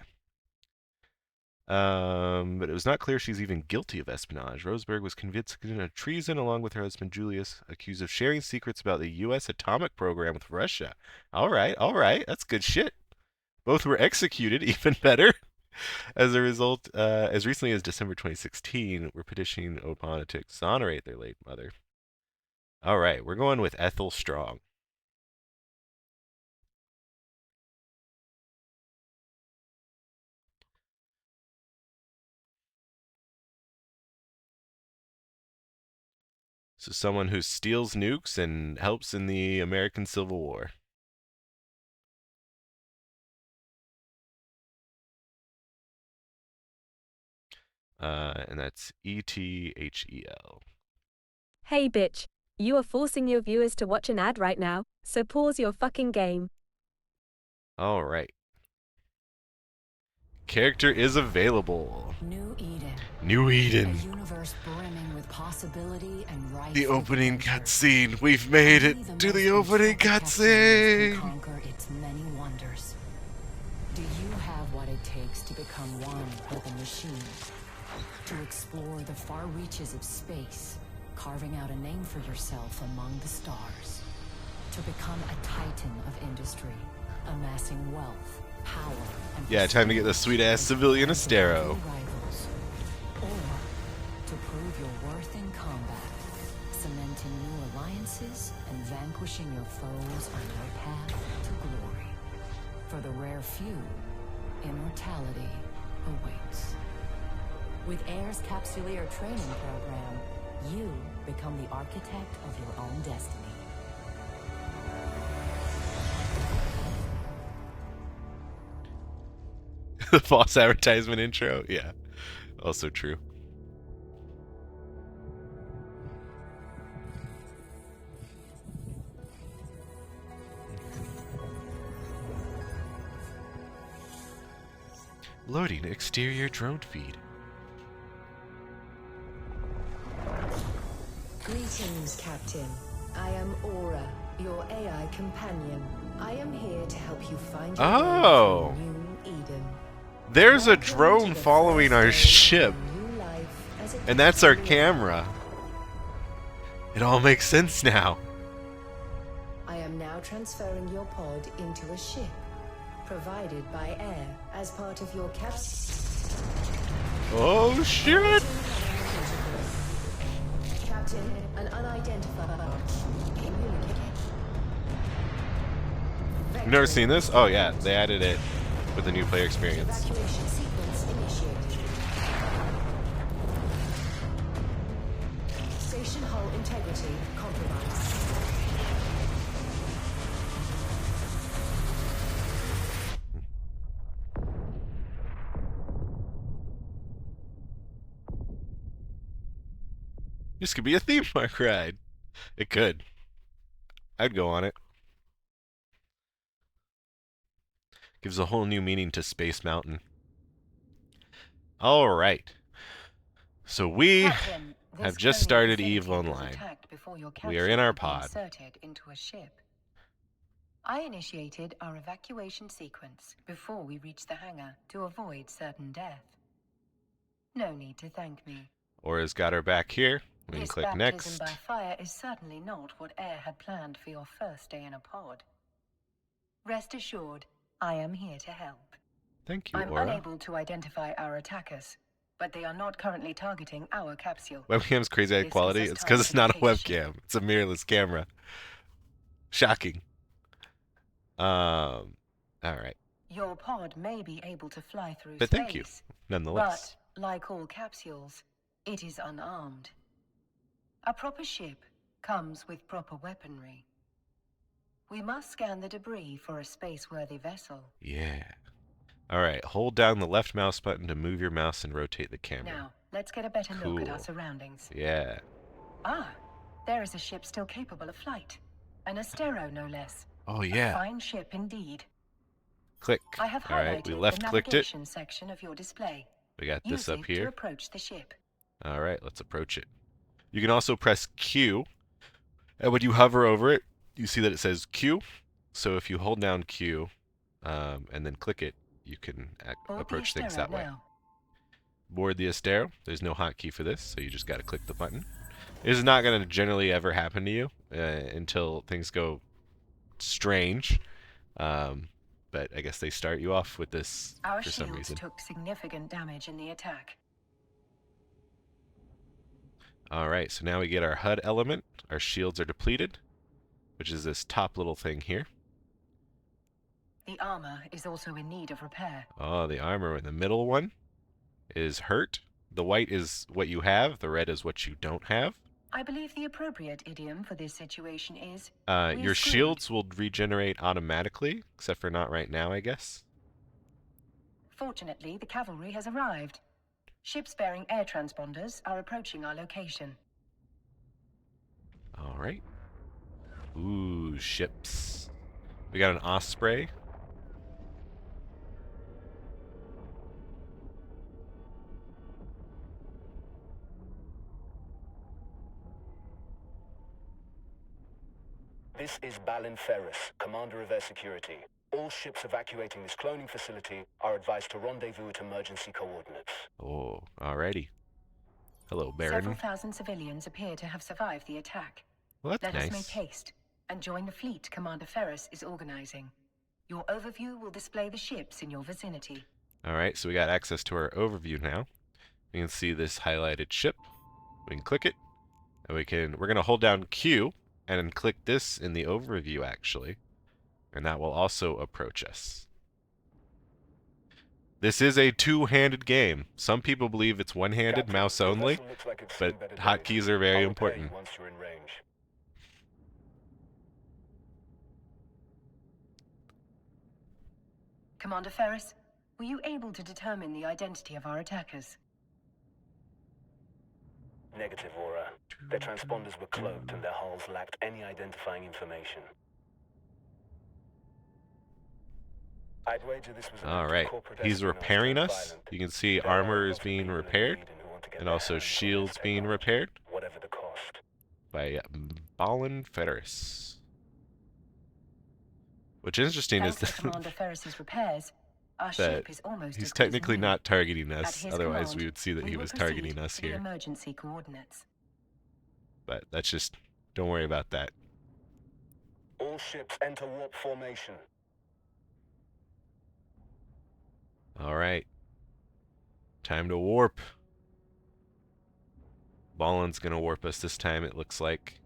But it was not clear she's even guilty of espionage. Roseberg was convicted of treason along with her husband Julius, accused of sharing secrets about the U.S. atomic program with Russia. All right, that's good shit. Both were executed, even better. As a result, as recently as December 2016, we're petitioning Obama to exonerate their late mother. All right, we're going with Ethel Strong. So someone who steals nukes and helps in the American Civil War. And that's ETHEL. Hey bitch, you are forcing your viewers to watch an ad right now, so pause your fucking game. All right. Character is available. New Eden. New Eden. A universe brimming with possibility and rife The opening adventure. cutscene. We've made it to the opening cutscene. Conquer its many wonders. Do you have what it takes to become one with the machine? To explore the far reaches of space, carving out a name for yourself among the stars. To become a titan of industry, amassing wealth, power, and Yeah, time to get the sweet-ass civilian Astero. rivals. Or to prove your worth in combat, cementing new alliances and vanquishing your foes on your path to glory. For the rare few, immortality awaits. With Air's Capsuleer training program, you become the architect of your own destiny. The false advertisement intro? Yeah. Also true. Loading exterior drone feed. Greetings, Captain. I am Aura, your AI companion. I am here to help you find your way to New Eden. There's a drone following our ship. And that's our camera. It all makes sense now. I am now transferring your pod into a ship, provided by Air, as part of your capsule. Oh shit! Captain, an unidentified communicator. You've never seen this? Oh yeah, they added it with the new player experience. Evacuation sequence initiated. Station hull integrity compromised. This could be a theme park ride. It could. I'd go on it. Gives a whole new meaning to Space Mountain. Alright. So we have just started EVE Online. We are in our pod. Into a ship. I initiated our evacuation sequence before we reached the hangar to avoid certain death. No need to thank me. Aura's got her back here. We can click next. This baptism by fire is certainly not what Air had planned for your first day in a pod. Rest assured, I am here to help. Thank you, I'm Aura. unable to identify our attackers, but they are not currently targeting our capsule. Webcam's crazy high quality. It's because it's not a webcam. It's a mirrorless camera. Shocking. Alright. Your pod may be able to fly through But space, thank you, nonetheless. But, like all capsules, it is unarmed. A proper ship comes with proper weaponry. We must scan the debris for a space-worthy vessel. Yeah. Alright, hold down the left mouse button to move your mouse and rotate the camera. Now, let's get a better look at our surroundings. Yeah. Ah, there is a ship still capable of flight. An Astero, no less. Oh yeah. A fine ship indeed. Click. I have Alright, we highlighted left the clicked it. navigation section of your display. We got this Use up it here. to approach the ship. Alright, let's approach it. You can also press Q, and when you hover over it, you see that it says Q. So if you hold down Q, and then click it, you can approach things that way. Board the Astero. There's no hotkey for this, so you just got to click the button. This is not going to generally ever happen to you until things go strange. But I guess they start you off with this for some reason. Our shields took significant damage in the attack. Alright, so now we get our HUD element. Our shields are depleted, which is this top little thing here. The armor is also in need of repair. Oh, the armor in the middle one is hurt. The white is what you have, the red is what you don't have. I believe the appropriate idiom for this situation is... your shields will regenerate automatically, except for not right now, I guess. Fortunately, the cavalry has arrived. Ships bearing air transponders are approaching our location. Alright. Ooh, ships. We got an Osprey. This is Balin Ferris, Commander of Air Security. All ships evacuating this cloning facility are advised to rendezvous at emergency coordinates. Oh, alrighty. Hello, Baron. Several thousand civilians appear to have survived the attack. Well, that's Let us nice. make haste and join the fleet Commander Ferris is organizing. Your overview will display the ships in your vicinity. Alright, so we got access to our overview now. We can see this highlighted ship. We can click it, and we're gonna hold down Q and then click this in the overview actually. And that will also approach us. This is a two-handed game. Some people believe it's one-handed, Captain, mouse your only, vessel looks like it's but seen better days. hotkeys are very I'll repair you important. once you're in range. Commander Ferris, were you able to determine the identity of our attackers? Negative, Aura. Their transponders were cloaked and their hulls lacked any identifying information. I'd wager this was an All act of right, corporate he's espionage repairing turned us. violent. You can see There are armor a is lot of being people in repaired, need and who want to get and their also hands on this shields being technology, repaired whatever the cost. by Ballin Ferris. What's interesting is Thanks to Commander Ferris's repairs, our that ship is almost he's as good as technically new. not targeting At us, his otherwise command, we would see that we he will was proceed targeting us to the here. emergency coordinates. But that's just, don't worry about that. All ships enter warp formation. All right, time to warp. Ballin's gonna warp us this time, it looks like.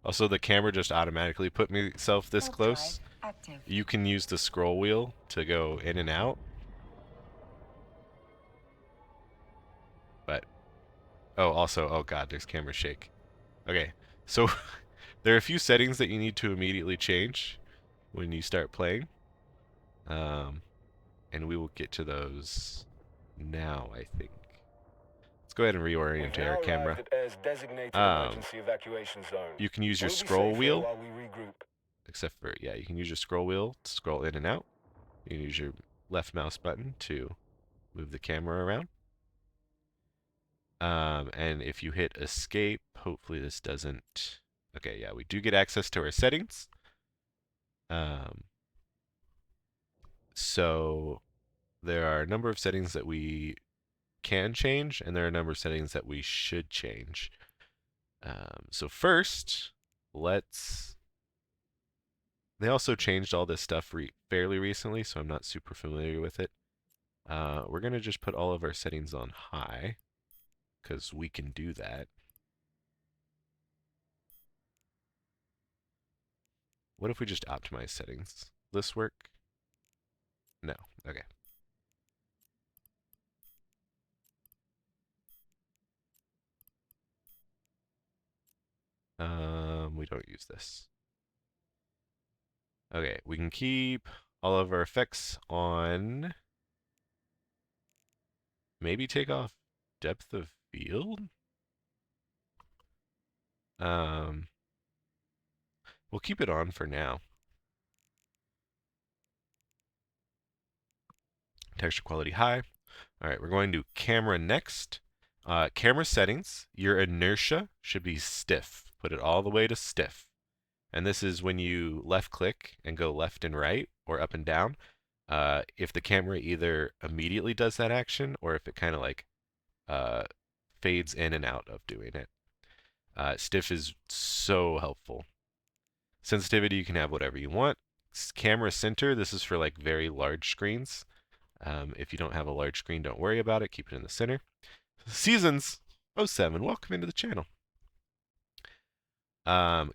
Also, the camera just automatically put myself this Warp close. drive active. You can use the scroll wheel to go in and out. But, oh, also, oh god, there's camera shake. Okay, so there are a few settings that you need to immediately change when you start playing. And we will get to those now, I think. Let's go ahead and reorient our camera. Emergency evacuation zone. You can use your We'll be scroll safe here wheel, while we regroup. except for, yeah, you can use your scroll wheel to scroll in and out. You can use your left mouse button to move the camera around. And if you hit escape, hopefully this doesn't... Okay, yeah, we do get access to our settings. So there are a number of settings that we can change, and there are a number of settings that we should change. So first, let's... They also changed all this stuff fairly recently, so I'm not super familiar with it. We're going to just put all of our settings on high, because we can do that. What if we just optimize settings? Will this work? No. Okay. We don't use this. Okay, we can keep all of our effects on. Maybe take off depth of field? We'll keep it on for now. Texture quality high. All right, we're going to camera next. Camera settings, your inertia should be stiff. Put it all the way to stiff. And this is when you left click and go left and right or up and down. If the camera either immediately does that action or if it kind of like fades in and out of doing it. Stiff is so helpful. Sensitivity, you can have whatever you want. Camera center, this is for like very large screens. If you don't have a large screen, don't worry about it. Keep it in the center. Seasons 07, welcome into the channel.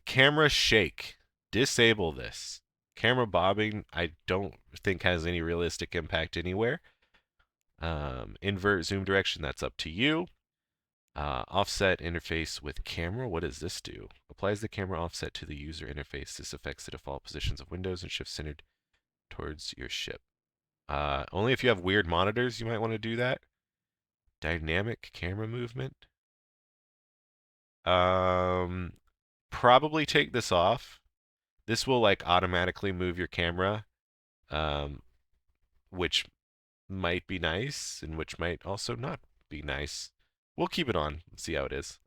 Camera shake, disable this. Camera bobbing, I don't think has any realistic impact anywhere. Invert zoom direction, that's up to you. Offset interface with camera, what does this do? Applies the camera offset to the user interface. This affects the default positions of windows and shifts centered towards your ship. Only if you have weird monitors, you might want to do that. Dynamic camera movement. Probably take this off. This will like automatically move your camera, which might be nice and which might also not be nice. We'll keep it on and see how it is.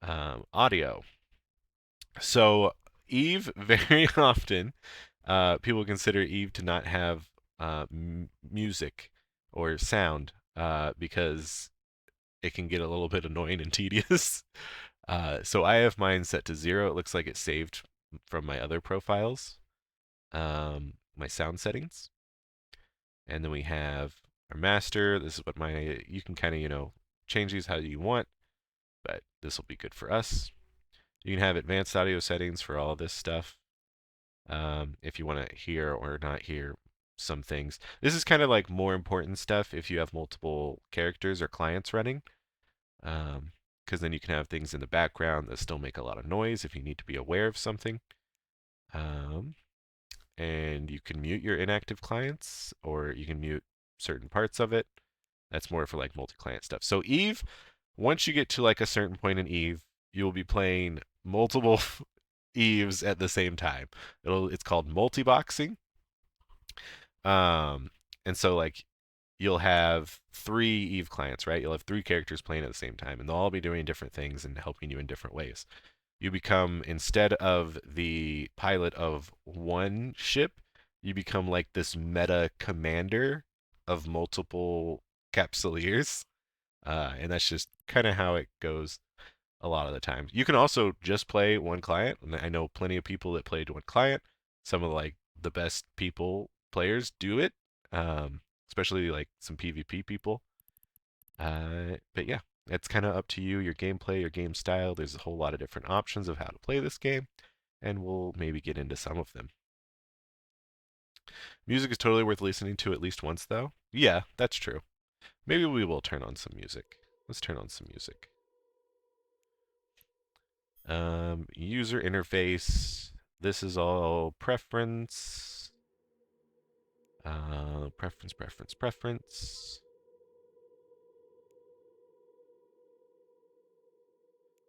Audio. So Eve, very often, people consider Eve to not have music or sound because it can get a little bit annoying and tedious. So I have mine set to 0. It looks like it's saved from my other profiles, my sound settings. And then we have our master. This is what you can kind of, change these how you want, but this will be good for us. You can have advanced audio settings for all of this stuff. if you want to hear or not hear some things. This is kind of like more important stuff if you have multiple characters or clients running, because then you can have things in the background that still make a lot of noise if you need to be aware of something. And you can mute your inactive clients, or you can mute certain parts of it. That's more for like multi-client stuff. So Eve, once you get to like a certain point in Eve, you'll be playing multiple Eves at the same time. It's called multi-boxing. Um, and so like you'll have 3 Eve clients, right? You'll have 3 characters playing at the same time, and they'll all be doing different things and helping you in different ways. You become, instead of the pilot of one ship, you become like this meta commander of multiple capsuleers. And that's just kind of how it goes a lot of the time. You can also just play one client, and I know plenty of people that played one client. Some of like the best players do it, especially like some PvP people. But yeah, it's kind of up to you, your gameplay, your game style. There's a whole lot of different options of how to play this game, and we'll maybe get into some of them. Music is totally worth listening to at least once, though. Yeah, that's true. Maybe we will turn on some music. Let's turn on some music. User interface. This is all preference. Preference.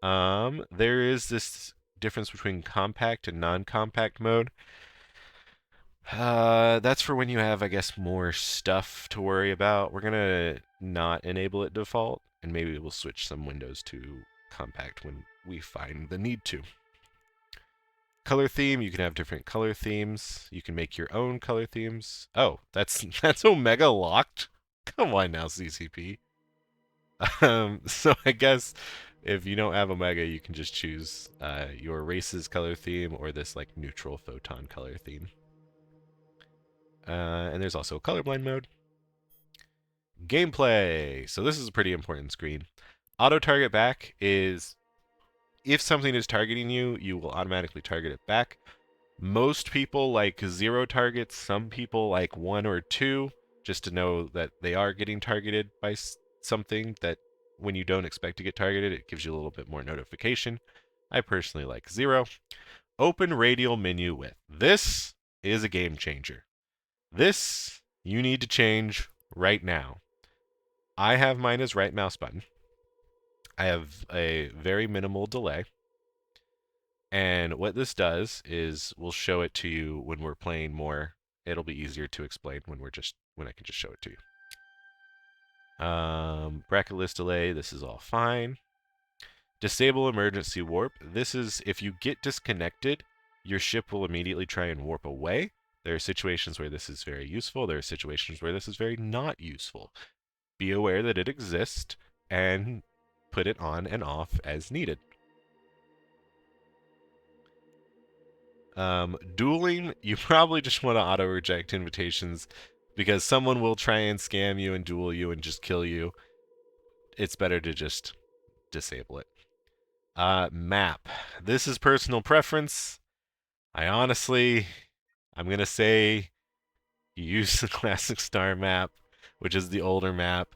There is this difference between compact and non-compact mode. That's for when you have, I guess, more stuff to worry about. We're gonna not enable it default, and maybe we'll switch some windows to compact when we find the need to. Color theme, you can have different color themes. You can make your own color themes. Oh, that's Omega locked? Come on now, CCP. So I guess if you don't have Omega, you can just choose your race's color theme or this like neutral photon color theme. And there's also a colorblind mode. Gameplay. So this is a pretty important screen. Auto target back is if something is targeting you, you will automatically target it back. Most people like 0 targets, some people like 1 or 2, just to know that they are getting targeted by something that when you don't expect to get targeted, it gives you a little bit more notification. I personally like 0. Open radial menu with. This is a game changer. This you need to change right now. I have mine as right mouse button. I have a very minimal delay. And what this does is we'll show it to you when we're playing more. It'll be easier to explain when I can just show it to you. Bracketless delay, this is all fine. Disable emergency warp. This is if you get disconnected, your ship will immediately try and warp away. There are situations where this is very useful. There are situations where this is very not useful. Be aware that it exists and put it on and off as needed. Dueling, you probably just want to auto-reject invitations because someone will try and scam you and duel you and just kill you. It's better to just disable it. Map. This is personal preference. I'm going to say use the classic star map, which is the older map.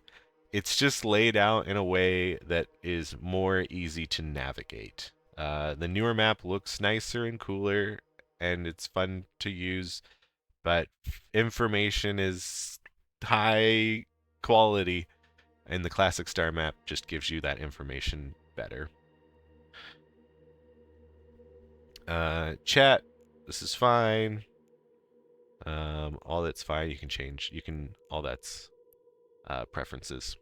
It's just laid out in a way that is more easy to navigate. The newer map looks nicer and cooler, and it's fun to use, but information is high quality, and the classic star map just gives you that information better. Chat, this is fine. All that's fine. You can change. All that's preferences.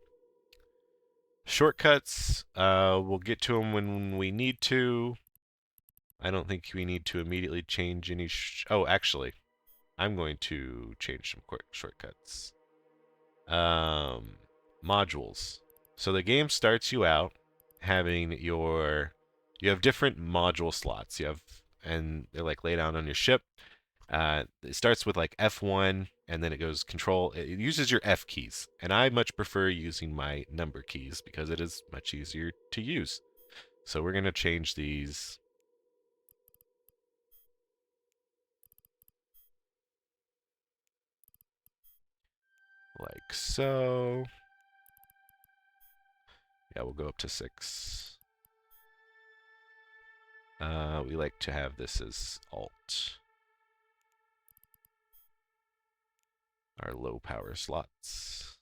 Shortcuts, we'll get to them when we need to. I don't think we need to immediately change any. Oh, actually, I'm going to change some quick shortcuts. Modules. So the game starts you out having you have different module slots. And they're like laid out on your ship. It starts with like F1, and then it goes control. It uses your F keys, and I much prefer using my number keys because it is much easier to use. So we're going to change these. like so. Yeah, we'll go up to 6. We like to have this as alt. Our low power slots.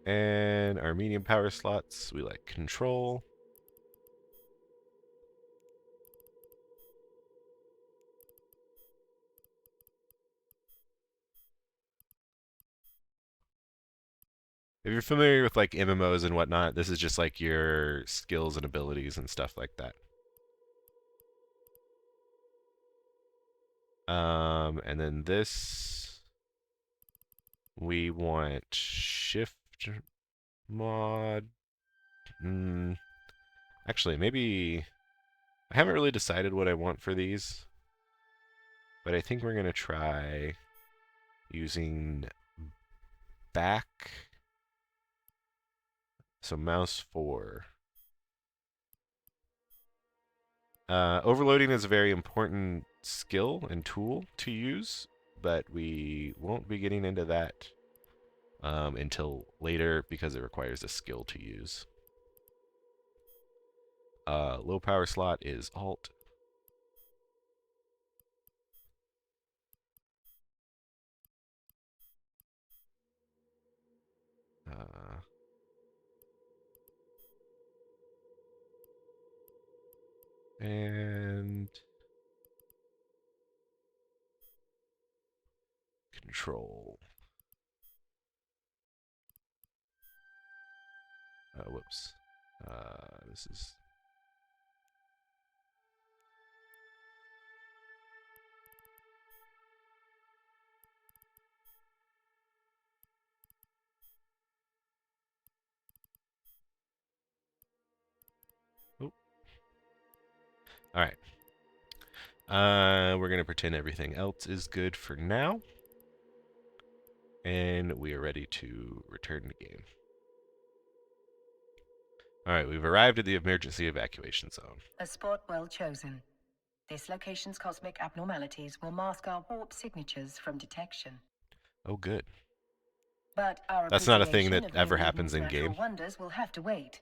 And our medium power slots, we like control. If you're familiar with like MMOs and whatnot, this is just like your skills and abilities and stuff like that. And then this, we want shift mod. Actually, maybe I haven't really decided what I want for these, but I think we're gonna try using back. So mouse 4. Overloading is a very important skill and tool to use, but we won't be getting into that until later because it requires a skill to use. Low power slot is alt. And control. Whoops. This is... Oh. All right. We're going to pretend everything else is good for now. And we are ready to return to game. Alright, we've arrived at the emergency evacuation zone. A spot well chosen. This location's cosmic abnormalities will mask our warp signatures from detection. Oh, good. But our That's not a thing appreciation that of ever New happens Eden's in natural game. wonders will have to wait.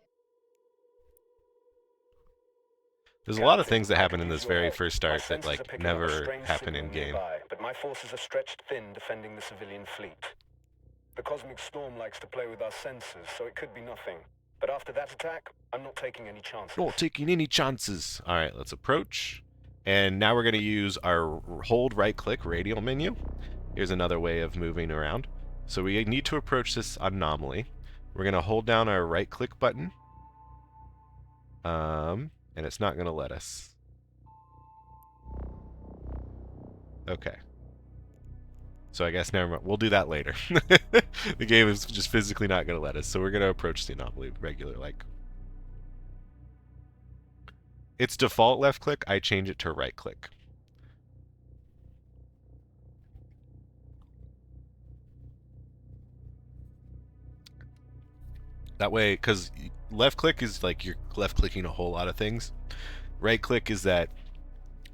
There's a lot of things that happen in this very first start that, like, never happen in game. But my forces are stretched thin defending the civilian fleet. The cosmic storm likes to play with our sensors, so it could be nothing. But after that attack, I'm not taking any chances. Not taking any chances. Alright, let's approach. And now we're going to use our hold right-click radial menu. Here's another way of moving around. So we need to approach this anomaly. We're going to hold down our right-click button. And it's not going to let us. Okay. So I guess never mind. We'll do that later. The game is just physically not going to let us. So we're going to approach the anomaly regular like. Its default left click, I change it to right click. That way, because left click is like you're left clicking a whole lot of things. Right click is that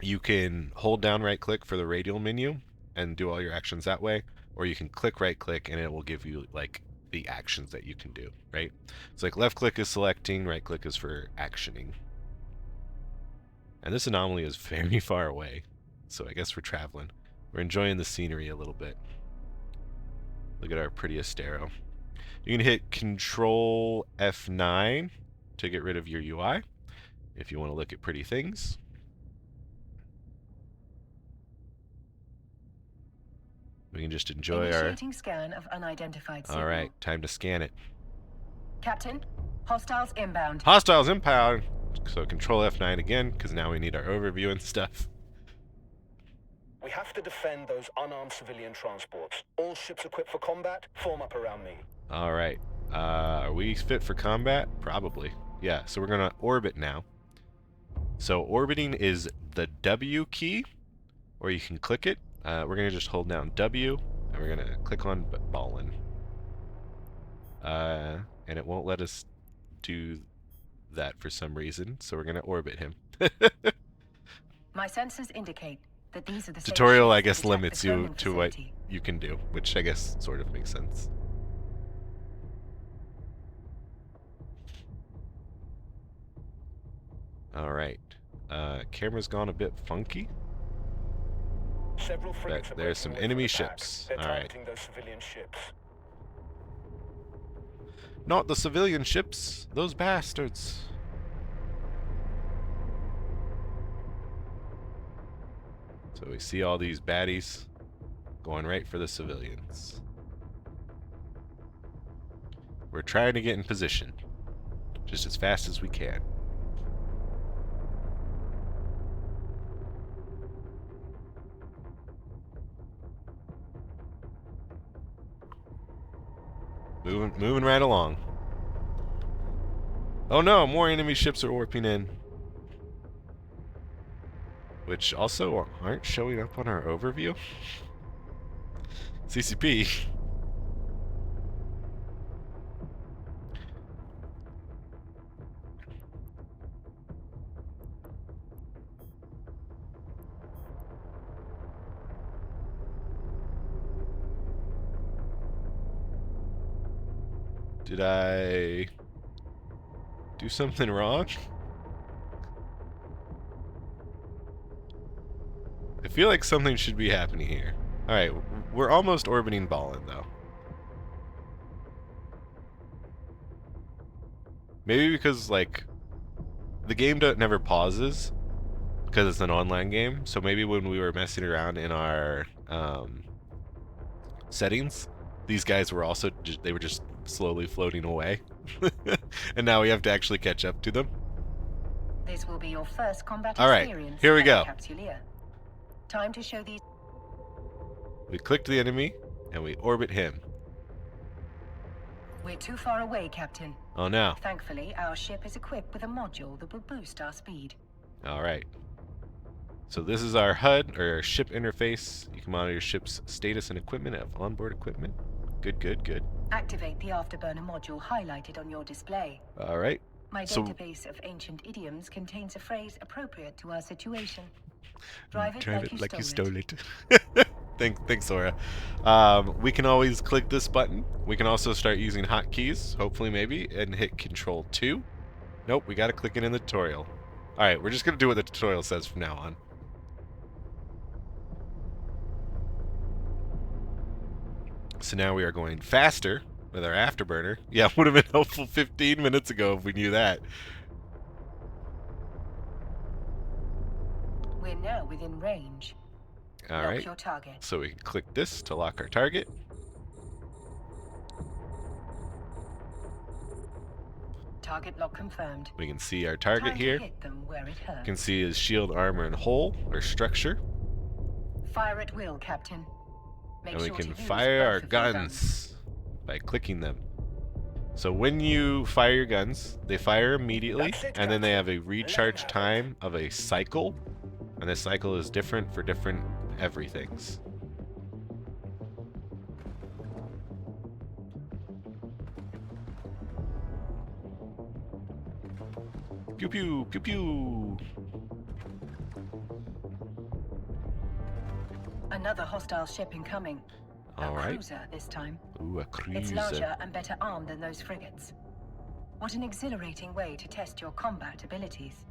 you can hold down right click for the radial menu and do all your actions that way, or you can click right click and it will give you like the actions that you can do, right? So like left click is selecting, right click is for actioning. And this anomaly is very far away, so I guess we're traveling. We're enjoying the scenery a little bit. Look at our pretty Astero. You can hit Control F9 to get rid of your UI if you want to look at pretty things. We can just enjoy Initiating scan of unidentified signal. All right, time to scan it. Captain, hostiles inbound. Hostiles inbound. So Control F9 again, because now we need our overview and stuff. We have to defend those unarmed civilian transports. All ships equipped for combat, form up around me. All right. Are we fit for combat? Probably. Yeah, so we're going to orbit now. So orbiting is the W key, or you can click it. We're going to just hold down W, and we're going to click on ballin. And it won't let us do that for some reason, so we're going to orbit him. My sensors indicate that these are the same Tutorial, ships I that guess, attacked limits the you cloning to what facility. you can do, which I guess sort of makes sense. Alright. Camera's gone a bit funky. Several frigates But are there's breaking some away from enemy the pack. ships. They're Alright. targeting those civilian ships. Not the civilian ships! Those bastards! So we see all these baddies going right for the civilians. We're trying to get in position, just as fast as we can. Moving right along. Oh no, more enemy ships are warping in. Which also aren't showing up on our overview. CCP. Did I do something wrong? I feel like something should be happening here. Alright, we're almost orbiting Ballin, though. Maybe because, like, the game never pauses, because it's an online game, so maybe when we were messing around in our settings, these guys were also, they were just slowly floating away. And now we have to actually catch up to them. This will be your first combat All right, experience here we as go. a Capsuleer. Time to show these. We click the enemy, and we orbit him. We're too far away, Captain. Oh no. Thankfully, our ship is equipped with a module that will boost our speed. Alright. So this is our HUD, or our ship interface. You can monitor your ship's status and equipment of onboard equipment. Good, good, good. Activate the afterburner module highlighted on your display. Alright. My So- database of ancient idioms contains a phrase appropriate to our situation. Drive it Drive like you stole stole it. Thanks, Sora. We can always click this button. We can also start using hotkeys, hopefully maybe, and hit Control 2. Nope, we gotta click it in the tutorial. Alright, we're just gonna do what the tutorial says from now on. So now we are going faster with our afterburner. Yeah, would have been helpful 15 minutes ago if we knew that. We're now within range. Lock Alright, your target. so we can click this to lock our target. Target lock confirmed. We can see our target Time here. to hit them where it hurts. You can see his shield, armor, and hull, or structure. Fire at will, Captain. Make And we sure can to use fire both our of your guns by clicking them. So when you fire your guns, they fire immediately, That's it, and then they have Captain. a recharge time of a cycle, and this cycle is different for different everythings. Pew pew pew pew. Another hostile ship incoming. All A right. cruiser this time. Ooh, a It's cruiser. larger and better armed than those frigates. What an exhilarating way to test your combat abilities.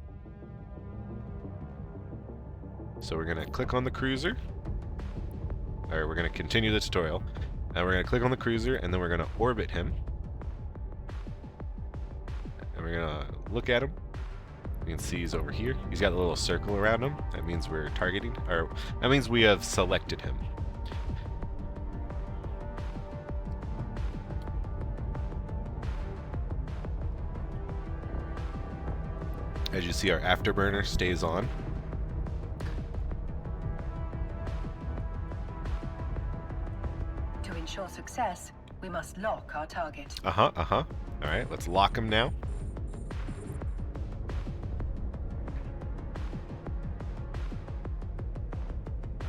So we're gonna click on the cruiser, or we're gonna continue the tutorial, and we're gonna click on the cruiser, and then we're gonna orbit him, and we're gonna look at him. You can see he's over here. He's got a little circle around him. That means we're targeting, or that means we have selected him. As you see, our afterburner stays on. To ensure success, we must lock our target. All right, let's lock him now.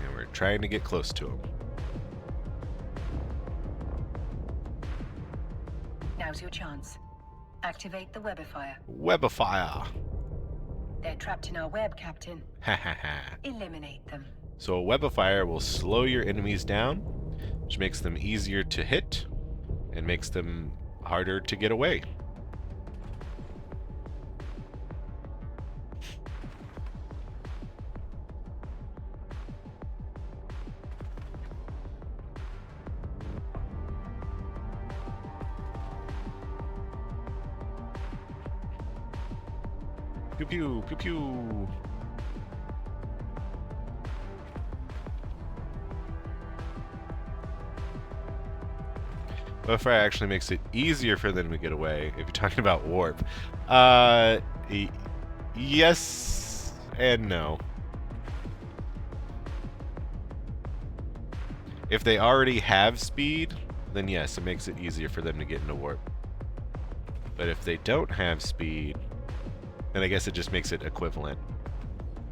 And we're trying to get close to him. Now's your chance. Activate the webifier. Webifier. They're trapped in our web, Captain. Ha ha ha. Eliminate them. So a webifier will slow your enemies down, which makes them easier to hit and makes them harder to get away. Pew pew, pew pew. Webifier actually makes it easier for them to get away, if you're talking about warp. Yes and no. If they already have speed, then yes, it makes it easier for them to get into warp. But if they don't have speed, then I guess it just makes it equivalent.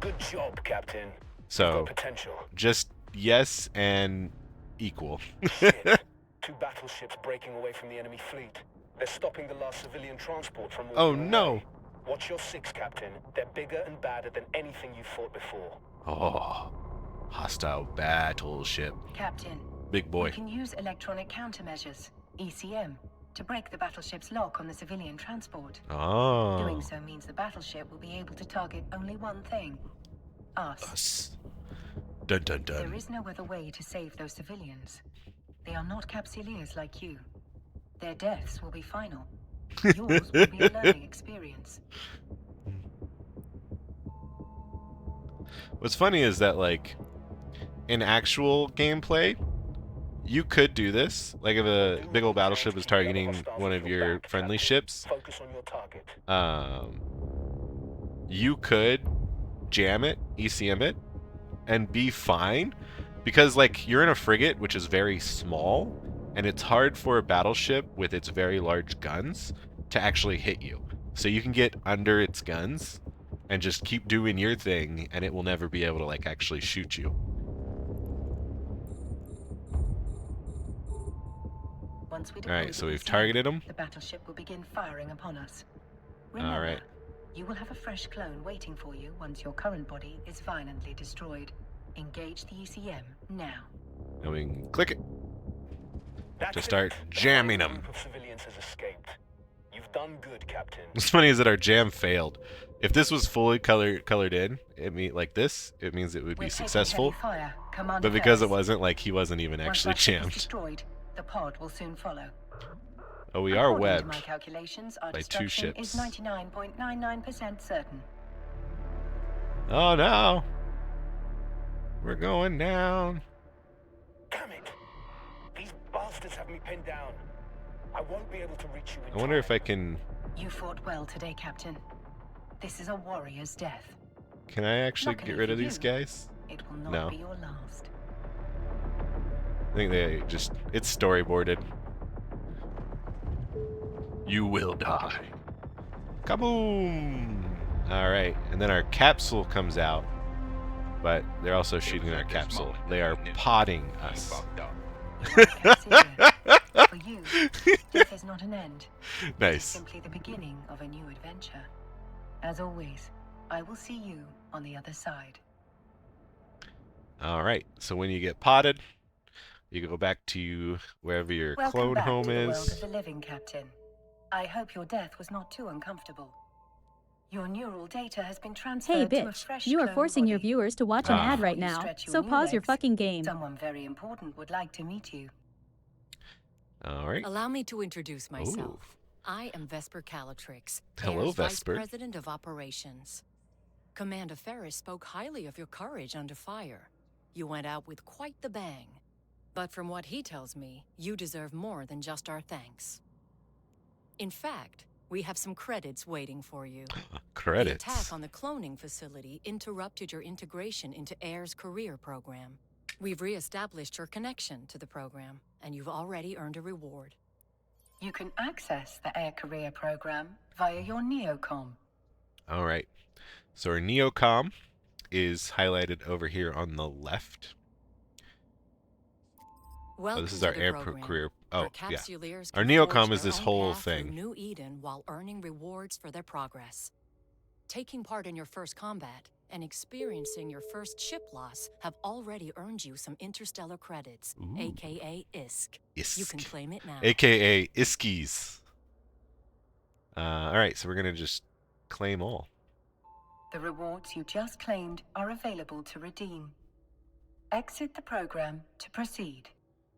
Good job, Captain. So, You've got potential. just yes and equal. Shit. 2 battleships breaking away from the enemy fleet. They're stopping the last civilian transport from moving Oh away. no! Watch your 6, Captain. They're bigger and badder than anything you've fought before. Oh, hostile battleship. Captain, Big boy. you can use electronic countermeasures, ECM, to break the battleship's lock on the civilian transport. Oh. Doing so means the battleship will be able to target only one thing. Us. Us. Dun dun There dun. is no other way to save those civilians. They are not capsuleers like you. Their deaths will be final. Yours will be a learning experience. What's funny is that, like, in actual gameplay, you could do this. Like, if a big old battleship is targeting one of your friendly ships, Focus on your target. you could jam it, ECM it, and be fine. Because, like, you're in a frigate, which is very small, and it's hard for a battleship with its very large guns to actually hit you. So you can get under its guns and just keep doing your thing, and it will never be able to, like, actually shoot you. Once we Alright, deploy so the we've ECM, targeted them. the battleship will begin firing upon us. All Remember, right. you will have a fresh clone waiting for you once your current body is violently destroyed. Engage the ECM now. And we can click it. That's To start it. jamming The 'em. group of civilians has escaped. You've done good, Captain. What's funny is that our jam failed. If this was fully colored in, it mean like this, it means it would We're be taking successful. heavy fire. Command But because it affairs. wasn't, like, he wasn't even Once actually that ship is jammed. destroyed, the pod will soon follow. Oh, we are According to webbed my calculations, our by 2 destruction ships. is 99.99% certain. Oh no! We're going down. Damn it! These bastards have me pinned down. I won't be able to reach you in I wonder if time. I can... You fought well today, Captain. This is a warrior's death. Can I actually Luckily get rid for of these you, guys? It will not No. be your last. I think they just... It's storyboarded. You will die. Kaboom! Alright, and then our capsule comes out. But they're also shooting our capsule. They are potting us. You are Capsilia. For you, death is not an end. It is Nice. simply the beginning of a new adventure. As always, I will see you on the other side. Alright, so when you get potted, you go back to wherever your Welcome clone back home to the world is. of the living, Captain. I hope your death was not too uncomfortable. Your neural data has been transferred Hey to a bitch, fresh you are clone forcing your body. viewers to watch an Ah. ad right Before you now, stretch your so new pause your legs, fucking game. Someone very important would like to meet you. Alright. Allow me to introduce myself. Ooh. I am Vesper Calatrix, Hello, Air's Vesper. Vice President of Operations. Commander Ferris spoke highly of your courage under fire. You went out with quite the bang. But from what he tells me, you deserve more than just our thanks. In fact, we have some credits waiting for you. Credits. The attack on the cloning facility interrupted your integration into Air's career program. We've re-established your connection to the program, and you've already earned a reward. You can access the Air Career program via your Neocom. Alright. So our Neocom is highlighted over here on the left. Oh, this Welcome is to our the air program. career. Our Oh, yeah. capsuleers Our can forge neocom is their this own whole path through thing. New Eden while earning rewards for their progress. Taking part in your first combat and experiencing your first ship loss have already earned you some interstellar credits, Ooh. aka ISK. You can Isk. claim it now. AKA Iskies. Alright, so we're gonna just claim all. The rewards you just claimed are available to redeem. Exit the program to proceed.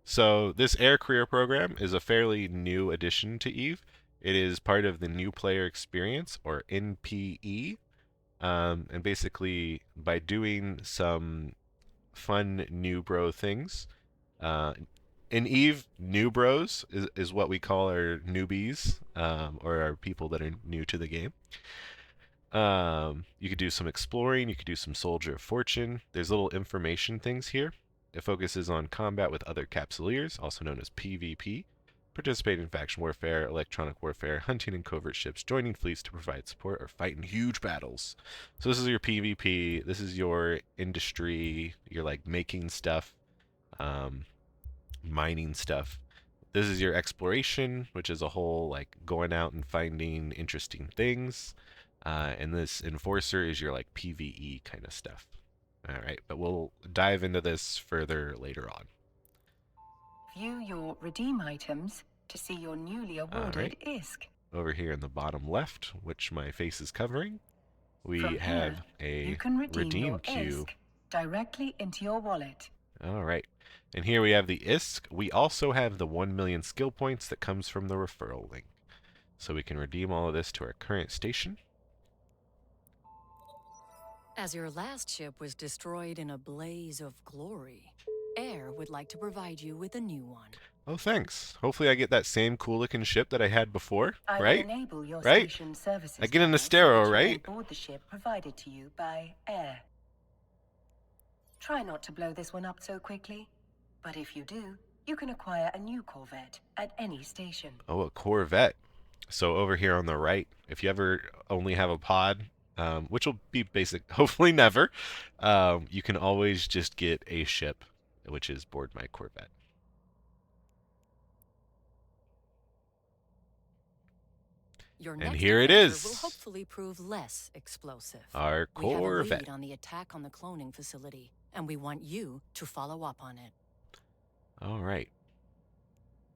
So this air career program is a fairly new addition to EVE. It is part of the new player experience, or NPE. And basically, by doing some fun new bro things, in EVE, new bros is what we call our newbies, or our people that are new to the game. You could do some exploring, you could do some Soldier of Fortune. There's little information things here. It focuses on combat with other capsuleers, also known as PvP. Participate in faction warfare, electronic warfare, hunting in covert ships, joining fleets to provide support, or fight in huge battles. So this is your PvP. This is your industry. You're like making stuff, mining stuff. This is your exploration, which is a whole like going out and finding interesting things. And this enforcer is your like PvE kind of stuff. All right, but we'll dive into this further later on. View your redeem items to see your newly awarded ISK. Over here in the bottom left, which my face is covering, we From have here, you a can redeem your queue. ISK directly into your wallet. All right. And here we have the ISK. We also have the 1 million skill points that comes from the referral link. So we can redeem all of this to our current station. As your last ship was destroyed in a blaze of glory, Air would like to provide you with a new one. Oh, thanks. Hopefully I get that same cool looking ship that I had before, I right? will enable your Right? station services I get an channel so Astero, that you right? can board the ship provided to you by Air. Try not to blow this one up so quickly, but if you do, you can acquire a new Corvette at any station. Oh, a Corvette. So over here on the right, if you ever only have a pod, which will be basic, hopefully never, you can always just get a ship, which is board my Corvette. Your And next here it adventure is. will hopefully prove less explosive. Our We have a Corvette. lead on the attack on the cloning facility, and we want you to follow up on it. All right.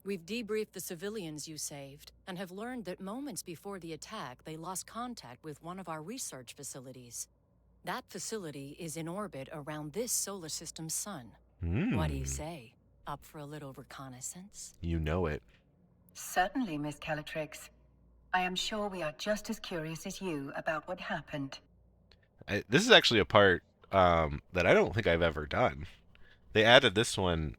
We've debriefed the civilians you saved, and have learned that moments before the attack, they lost contact with one of our research facilities. That facility is in orbit around this solar system's sun. What do you say? Up for a little reconnaissance? You know it. Certainly, Miss Calatrix. I am sure we are just as curious as you about what happened. This is actually a part that I don't think I've ever done. They added this one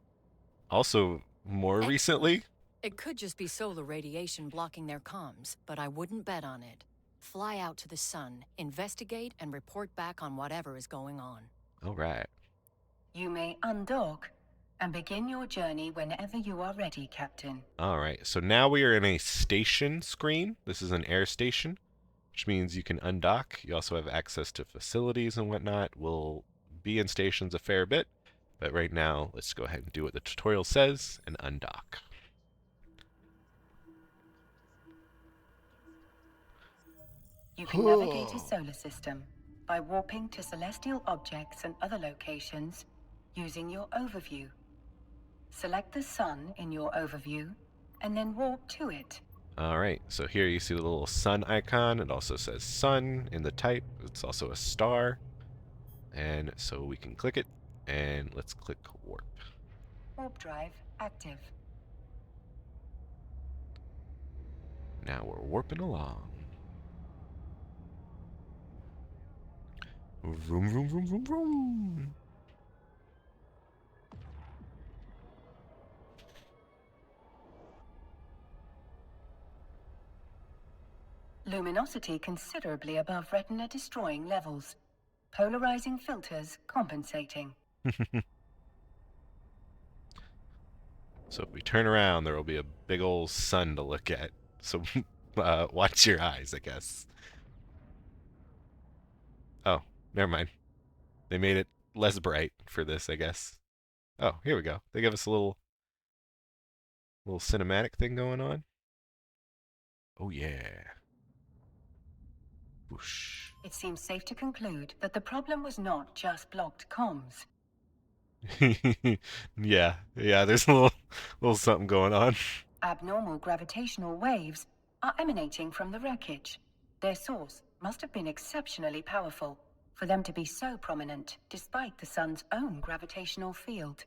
also more Excellent. recently. It could just be solar radiation blocking their comms, but I wouldn't bet on it. Fly out to the sun, investigate, and report back on whatever is going on. All right. You may undock and begin your journey whenever you are ready, Captain. All right. So now we are in a station screen. This is an air station, which means you can undock. You also have access to facilities and whatnot. We'll be in stations a fair bit, but right now, let's go ahead and do what the tutorial says and undock. You can navigate a solar system by warping to celestial objects and other locations using your overview. Select the sun in your overview and then warp to it. All right, so here you see the little sun icon. It also says sun in the type. It's also a star. And so we can click it, and let's click warp. Warp drive active. Now we're warping along. Vroom, vroom, vroom, vroom, vroom. Luminosity considerably above retina destroying levels. Polarizing filters compensating. So if we turn around, there will be a big old sun to look at. So watch your eyes, I guess. Oh, never mind. They made it less bright for this, I guess. Oh, here we go. They give us a little Little cinematic thing going on. Oh yeah. Whoosh. It seems safe to conclude that the problem was not just blocked comms. Yeah, there's a little something going on. Abnormal gravitational waves are emanating from the wreckage. Their source must have been exceptionally powerful for them to be so prominent despite the sun's own gravitational field.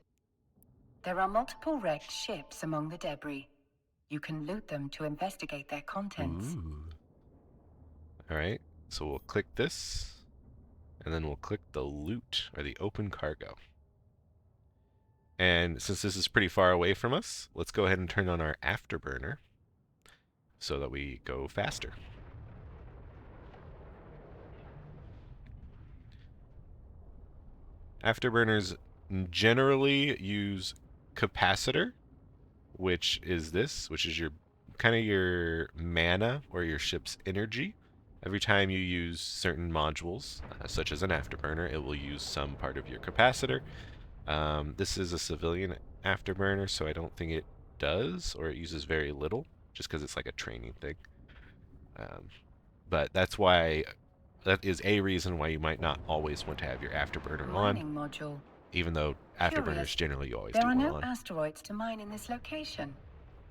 There are multiple wrecked ships among the debris. You can loot them to investigate their contents. Ooh. Alright, so we'll click this, and then we'll click the loot, or the open cargo. And since this is pretty far away from us, let's go ahead and turn on our afterburner so that we go faster. Afterburners generally use capacitor, which is your kind of your mana or your ship's energy. Every time you use certain modules, such as an afterburner, it will use some part of your capacitor. This is a civilian afterburner, so I don't think it does, or it uses very little, just because it's like a training thing. But that is a reason why you might not always want to have your afterburner on, Module. even though afterburners generally you always There do are want no on. asteroids to mine in this location.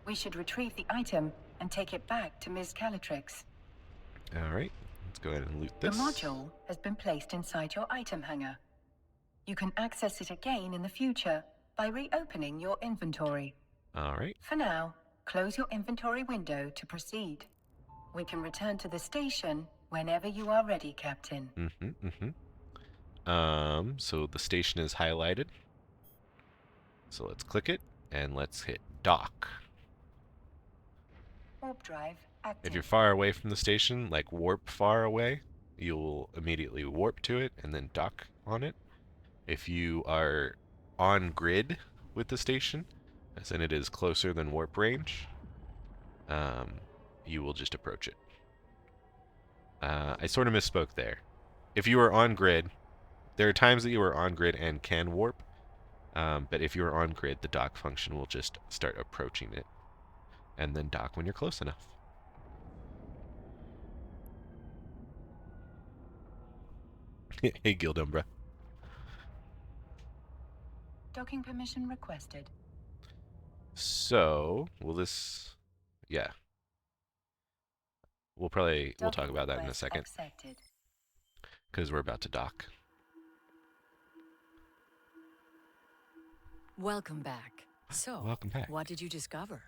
We should retrieve the item and take it back to Ms. Calatrix. Alright, let's go ahead and loot this. The module has been placed inside your item hangar. You can access it again in the future by reopening your inventory. Alright. For now, close your inventory window to proceed. We can return to the station whenever you are ready, Captain. So the station is highlighted. So let's click it, and let's hit dock. Warp drive active. If you're far away from the station, like warp far away, you'll immediately warp to it and then dock on it. If you are on grid with the station, as in it is closer than warp range, you will just approach it. I sort of misspoke there. If you are on grid, there are times that you are on grid and can warp, but if you're on grid, the dock function will just start approaching it, and then dock when you're close enough. Hey, Gildumbra. Docking permission requested. So, will this... Yeah. We'll talk about that in a second, Accepted. because we're about to dock. Welcome back. So, Welcome back. what did you discover?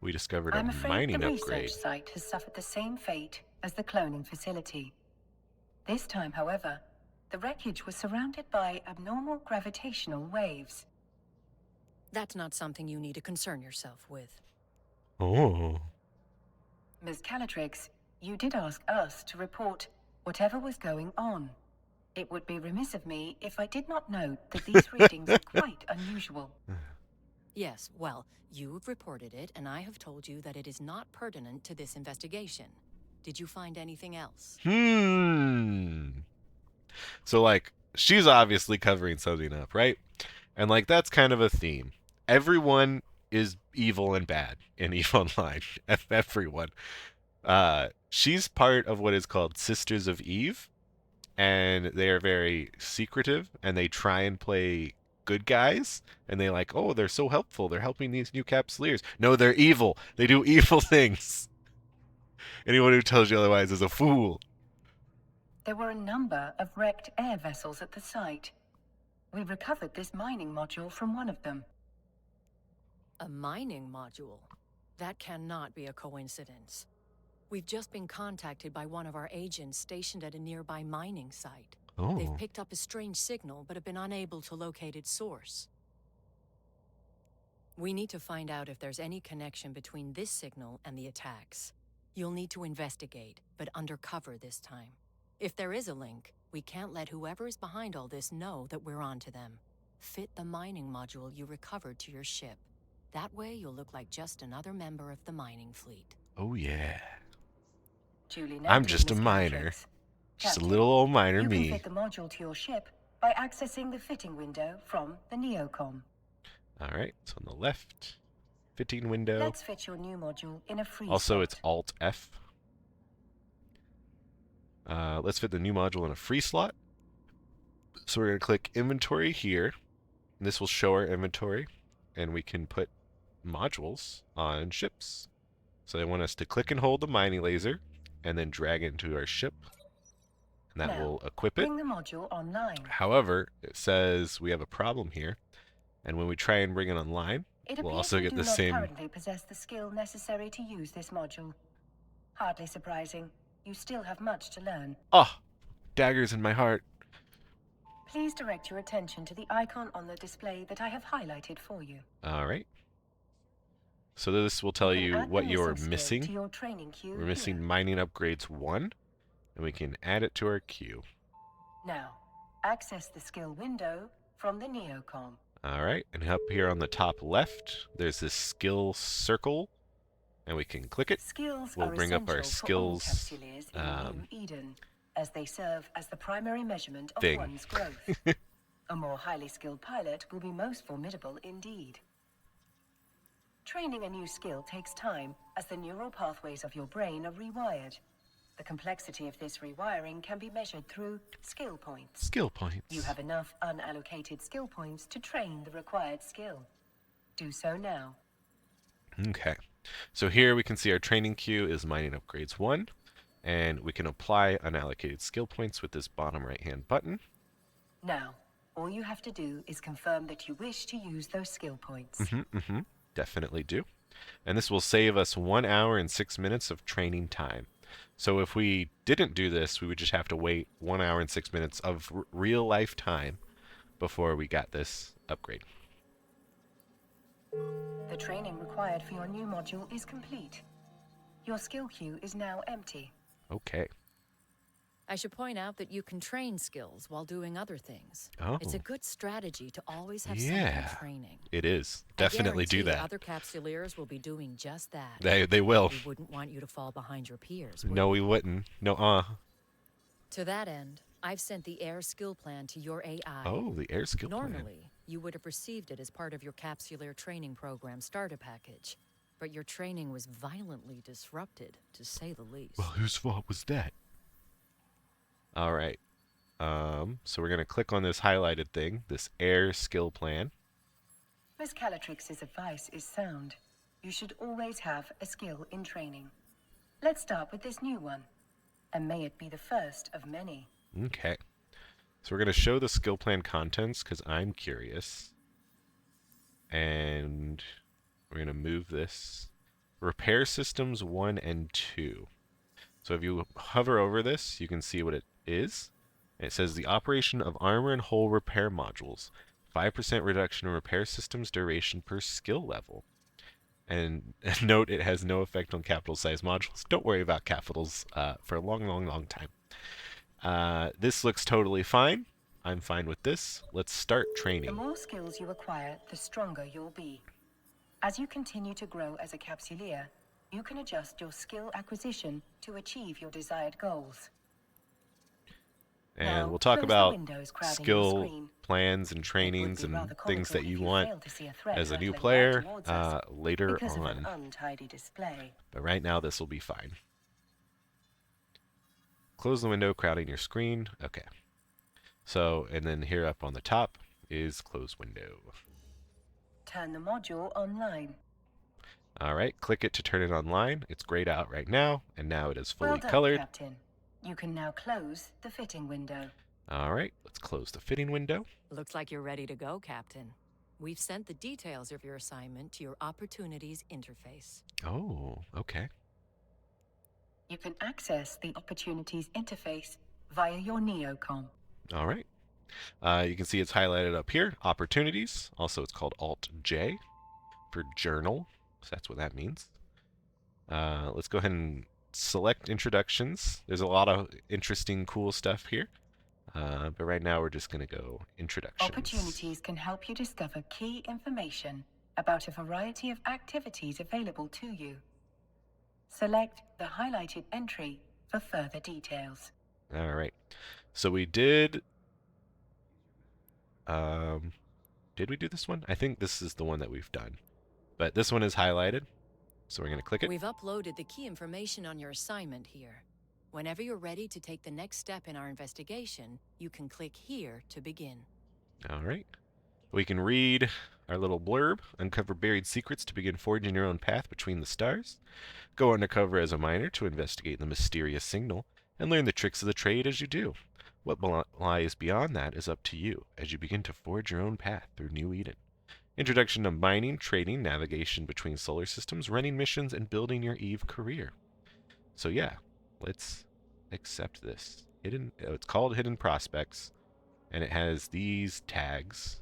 We discovered I'm a afraid mining the upgrade. research site has suffered the same fate as the cloning facility. This time, however, the wreckage was surrounded by abnormal gravitational waves. That's not something you need to concern yourself with. Oh. Ms. Calatrix, you did ask us to report whatever was going on. It would be remiss of me if I did not note that these readings are quite unusual. Yes, well, you've reported it, and I have told you that it is not pertinent to this investigation. Did you find anything else? So, like, she's obviously covering something up, right? And, like, that's kind of a theme. Everyone is evil and bad in EVE Online. Everyone. She's part of what is called Sisters of Eve, and they are very secretive, and they try and play good guys, and they like, oh, they're so helpful. They're helping these new Capsuleers. No, they're evil. They do evil things. Anyone who tells you otherwise is a fool. There were a number of wrecked air vessels at the site. We recovered this mining module from one of them. A mining module? That cannot be a coincidence. We've just been contacted by one of our agents stationed at a nearby mining site. Oh. They've picked up a strange signal, but have been unable to locate its source. We need to find out if there's any connection between this signal and the attacks. You'll need to investigate, but undercover this time. If there is a link, we can't let whoever is behind all this know that we're onto them. Fit the mining module you recovered to your ship. That way you'll look like just another member of the mining fleet. Oh, yeah. Duly noted, I'm just a Ms. miner. Calatrix. Just a Captain, little old miner you me. can fit the module to your ship by accessing the fitting window from the neocom. All right, so on the left, fitting window. Let's fit your new module in a free Also, it's slot. Alt F. Let's fit the new module in a free slot. So we're going to click inventory here. And this will show our inventory. And we can put modules on ships. So they want us to click and hold the mining laser and then drag into our ship. And that Now, will equip it. bring the module online. However, it says we have a problem here. And when we try and bring it online, It we'll appears also you get do the not same... currently possess the skill necessary to use this module. Hardly surprising. You still have much to learn. Oh, daggers in my heart. Please direct your attention to the icon on the display that I have highlighted for you. All right. So this will tell you add the what you're skill missing. to your training queue We're missing here. mining upgrades 1, and we can add it to our queue. Now, access the skill window from the Neocom. All right, and up here on the top left, there's this skill circle, and we can click it. Skills We'll are bring up our essential for all skills capsuleers in New Eden, as they serve as the primary measurement of thing. one's growth. A more highly skilled pilot will be most formidable indeed. Training a new skill takes time, as the neural pathways of your brain are rewired. The complexity of this rewiring can be measured through skill points. Skill points. You have enough unallocated skill points to train the required skill. Do so now. Okay. So here we can see our training queue is mining upgrades 1, and we can apply unallocated skill points with this bottom right-hand button. Now, all you have to do is confirm that you wish to use those skill points. Definitely do. And this will save us 1 hour and 6 minutes of training time. So if we didn't do this, we would just have to wait 1 hour and 6 minutes of real life time before we got this upgrade. The training required for your new module is complete. Your skill queue is now empty. Okay. I should point out that you can train skills while doing other things. Oh. It's a good strategy to always have Yeah. something training. It is. Definitely do I guarantee that. Other capsuleers will be doing just that. They will. We wouldn't want you to fall behind your peers, would No, we? we wouldn't. No, To that end, I've sent the air skill plan to your AI. Oh, the air skill plan. Normally, you would have received it as part of your capsuleer training program starter package, but your training was violently disrupted, to say the least. Well, whose fault was that? All right. So we're going to click on this highlighted thing, this air skill plan. Miss Calatrix's advice is sound. You should always have a skill in training. Let's start with this new one, and may it be the first of many. Okay. So we're going to show the skill plan contents because I'm curious. And we're going to move this. Repair systems 1 and 2. So if you hover over this, you can see what it is. It says the operation of armor and hull repair modules. 5% reduction in repair systems duration per skill level. And note, it has no effect on capital size modules. Don't worry about capitals for a long time. This looks totally fine. I'm fine with this. Let's start The training. more skills you acquire, the stronger you'll be. As you continue to grow as a capsuleer, you can adjust your skill acquisition to achieve your desired goals. And Now, we'll talk close the about windows crowding your skill screen. plans and It would trainings be and rather things that comical you if want failed to see a threat as a new hurtling right player towards us later because of on. an untidy display. But right now, this will be fine. Close the window, crowding your screen. Okay. So, and then here up on the top is close window. Turn the module online. All right, click it to turn it online. It's grayed out right now, and now it is fully Well done, colored. Captain. You can now close the fitting window. All right, let's close the fitting window. Looks like you're ready to go, Captain. We've sent the details of your assignment to your Opportunities interface. Oh, okay. You can access the Opportunities interface via your Neocom. All right. You can see it's highlighted up here, Opportunities. Also, it's called Alt-J for Journal. So that's what that means. Let's go ahead and select Introductions. There's a lot of interesting, cool stuff here. But right now, we're just going to go Introductions. Opportunities can help you discover key information about a variety of activities available to you. Select the highlighted entry for further details. All right. So we did we do this one? I think this is the one that we've done. But this one is highlighted, so we're going to click it. We've uploaded the key information on your assignment here. Whenever you're ready to take the next step in our investigation, you can click here to begin. All right. We can read our little blurb, uncover buried secrets to begin forging your own path between the stars, go undercover as a miner to investigate the mysterious signal, and learn the tricks of the trade as you do. What lies beyond that is up to you as you begin to forge your own path through New Eden. Introduction to mining, trading, navigation between solar systems, running missions, and building your Eve career. So yeah, let's accept this. It's called Hidden Prospects, and it has these tags,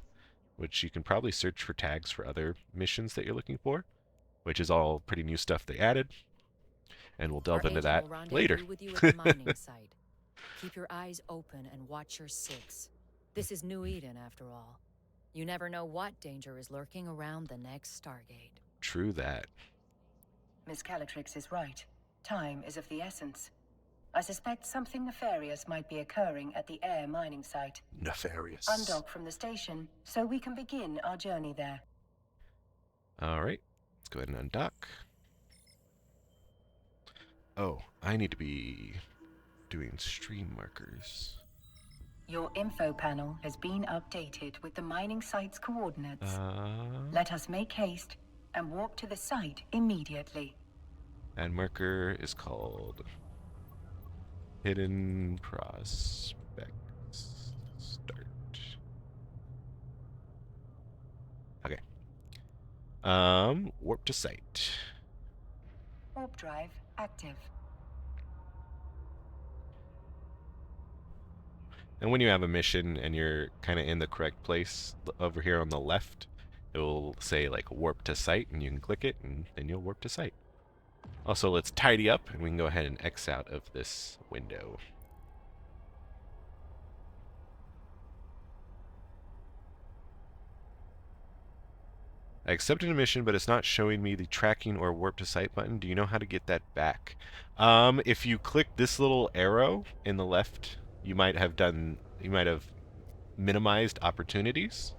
which you can probably search for tags for other missions that you're looking for, which is all pretty new stuff they added, and we'll delve into that later. With you at the mining site. Keep your eyes open and watch your six. This is New Eden, after all. You never know what danger is lurking around the next Stargate. True that. Miss Calatrix is right. Time is of the essence. I suspect something nefarious might be occurring at the air mining site. Nefarious. Undock from the station so we can begin our journey there. All right, let's go ahead and undock. Oh, I need to be doing stream markers. Your info panel has been updated with the mining site's coordinates. Let us make haste and walk to the site immediately. And marker is called Hidden Prospects. Start. Okay. Warp to site. Warp drive active. And when you have a mission and you're kind of in the correct place over here on the left, it will say like warp to site, and you can click it and then you'll warp to site. Also, let's tidy up and we can go ahead and X out of this window. I accepted a mission, but it's not showing me the tracking or warp to site button. Do you know how to get that back? If you click this little arrow in the left, you might have minimized opportunities.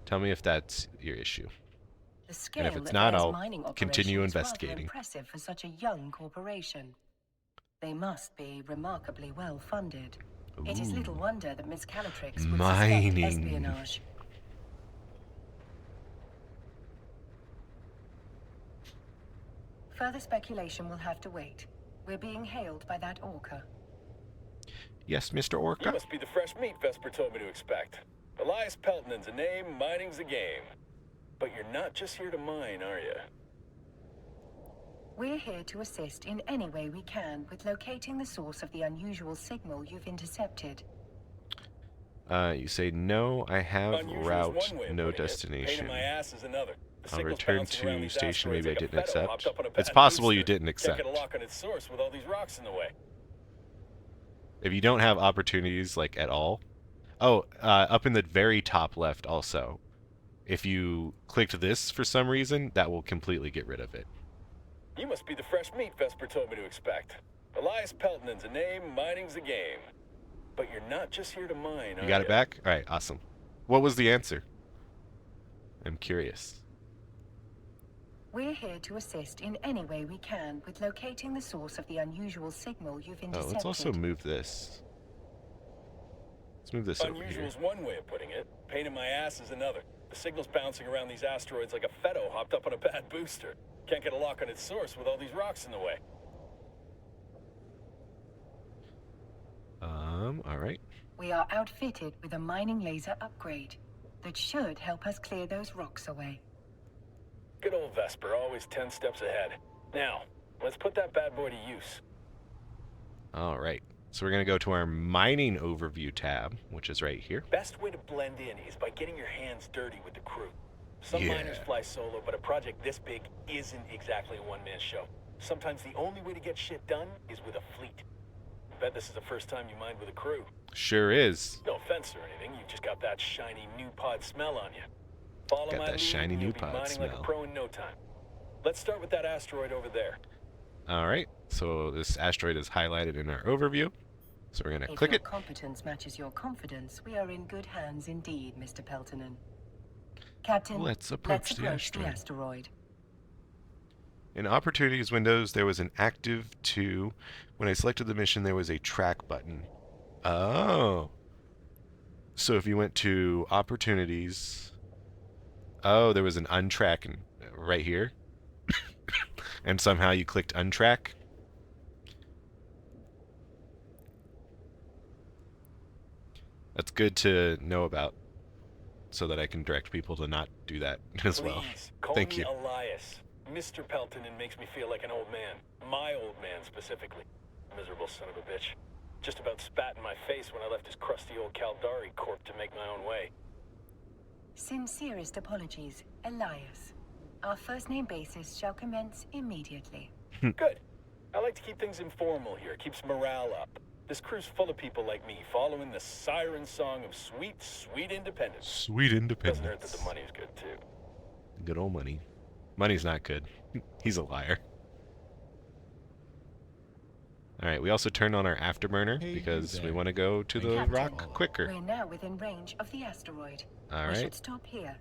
Tell me if that's your issue. The scale And if it's not, I'll mining continue operation is rather investigating. Impressive for such a young corporation. They must be remarkably well funded. It is little wonder that Miss Calatrix would Mining. suspect espionage. Further speculation will have to wait. We're being hailed by that orca. Yes, Mr. You Orca? must be the fresh meat Vesper told me to expect. Elias Pelton's a name, mining's a game. But you're not just here to mine, are you? We're here to assist in any way we can with locating the source of the unusual signal you've intercepted. You say, no, I have Unusual is route, one way of no putting it. Pain destination. in my ass is another. The I'll signal's return bouncing around to these station. asteroids Maybe I like a didn't feather accept. hopped up on a It's bad possible you booster. didn't Can't get accept. a lock on its source with all these rocks in the way. If you don't have opportunities, like, at all. Oh, up in the very top left also. If you clicked this for some reason, that will completely get rid of it. You must be the fresh meat Vesper told me to expect. Elias Pelton's a name, mining's a game. But you're not just here to mine, are You got it back? All right, awesome. What was the answer? I'm curious. We're here to assist in any way we can with locating the source of the unusual signal you've Oh, intercepted. let's also move this. Let's move this over Unusual here. is one way of putting it. Pain in my ass is another. The signal's bouncing around these asteroids like a feto hopped up on a bad booster. Can't get a lock on its source with all these rocks in the way. All right. We are outfitted with a mining laser upgrade that should help us clear those rocks away. Good old Vesper, always 10 steps ahead. Now, let's put that bad boy to use. All right. So we're going to go to our mining overview tab, which is right here. Best way to blend in is by getting your hands dirty with the crew. Some Yeah. miners fly solo, but a project this big isn't exactly a one-man show. Sometimes the only way to get shit done is with a fleet. I bet this is the first time you mined with a crew. Sure is. No offense or anything, you've just got that shiny new pod smell on you. Follow Got my that lead, shiny and new you'll be pod mining like smell. a pro in no time. Let's start with that asteroid over there. All right. So this asteroid is highlighted in our overview. So we're going to If click your it. competence matches your confidence, we are in good hands indeed, Mr. Peltonen. Captain, Let's approach the asteroid. asteroid. In Opportunities windows, there was an active 2. When I selected the mission, there was a track button. Oh. So if you went to Opportunities... Oh, there was an untrack right here. And somehow you clicked untrack. That's good to know about, so that I can direct people to not do that as well. Please, call Thank me you. Elias. Mr. Peltonen makes me feel like an old man. My old man, specifically. Miserable son of a bitch. Just about spat in my face when I left his crusty old Caldari corp to make my own way. Sincerest apologies, Elias. Our first name basis shall commence immediately. Good. I like to keep things informal here. Keeps morale up. This crew's full of people like me, following the siren song of sweet, sweet independence. Sweet independence. Doesn't hurt that the money's good, too. Good old money. Money's not good. He's a liar. Alright, we also turned on our afterburner because we want to go to the Captain, rock quicker. We're now within range of the asteroid. We Alright. should stop here.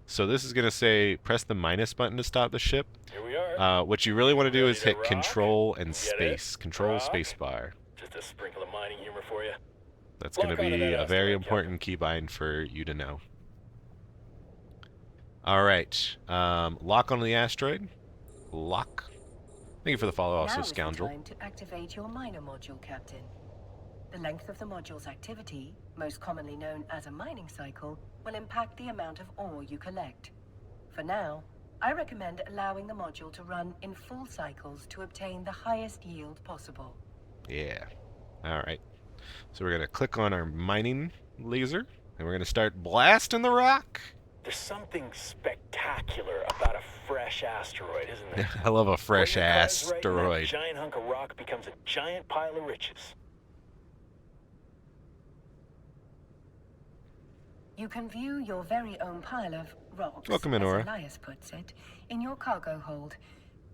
So this is going to say press the minus button to stop the ship. Here we are. What you really want to do is Ready to hit rock? control and Get it? space. Control Rock? space bar. Just a sprinkle of mining humor for you. That's going to Lock onto be that a very asteroid, important keybind for you to know. Alright. Lock onto the asteroid. Lock. Thank you for the follow also, Now is the scoundrel. time to activate your miner module, Captain. The length of the module's activity, most commonly known as a mining cycle, will impact the amount of ore you collect. For now, I recommend allowing the module to run in full cycles to obtain the highest yield possible. Yeah. Alright. So we're going to click on our mining laser, and we're going to start blasting the rock. There's something spectacular about a fresh asteroid, isn't there? I love a fresh When your car's right and that asteroid. giant hunk of rock becomes a giant pile of riches. You can view your very own pile of rocks, Welcome in, as Aura. Elias puts it, in your cargo hold.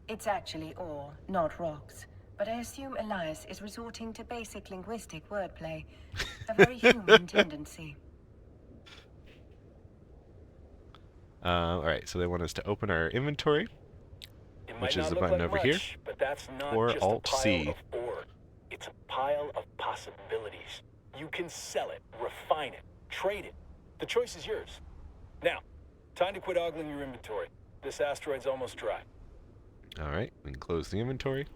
It's actually ore, not rocks. But I assume Elias is resorting to basic linguistic wordplay. A very human tendency. Alright, so they want us to open our inventory, It which might is not the look button like over much, here, but that's not or just Alt a pile C. of ore. It's a pile of possibilities. You can sell it, refine it, trade it. The choice is yours. Now, time to quit ogling your inventory. This asteroid's almost dry. Alright, we can close the inventory.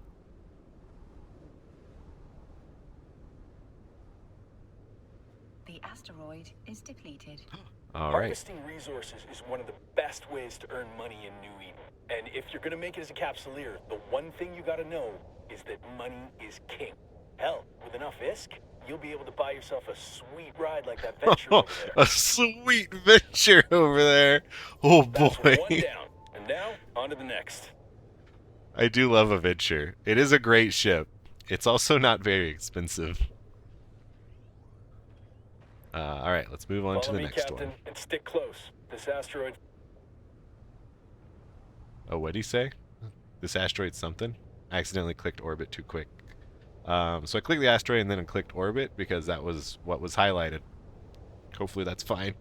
The asteroid is depleted. Alright. Harvesting resources is one of the best ways to earn money in New Eden. And if you're gonna make it as a capsuleer, the one thing you gotta know is that money is king. Hell, with enough ISK, you'll be able to buy yourself a sweet ride like that venture over there. A sweet venture over there. Oh That's boy. one down. And now, on to the next. I do love a venture. It is a great ship. It's also not very expensive. Alright, let's move on to Follow the me, next Captain, one. and stick close. This asteroid... Oh, what'd he say? This asteroid's something? I accidentally clicked orbit too quick. So I clicked the asteroid and then I clicked orbit because that was what was highlighted. Hopefully that's fine.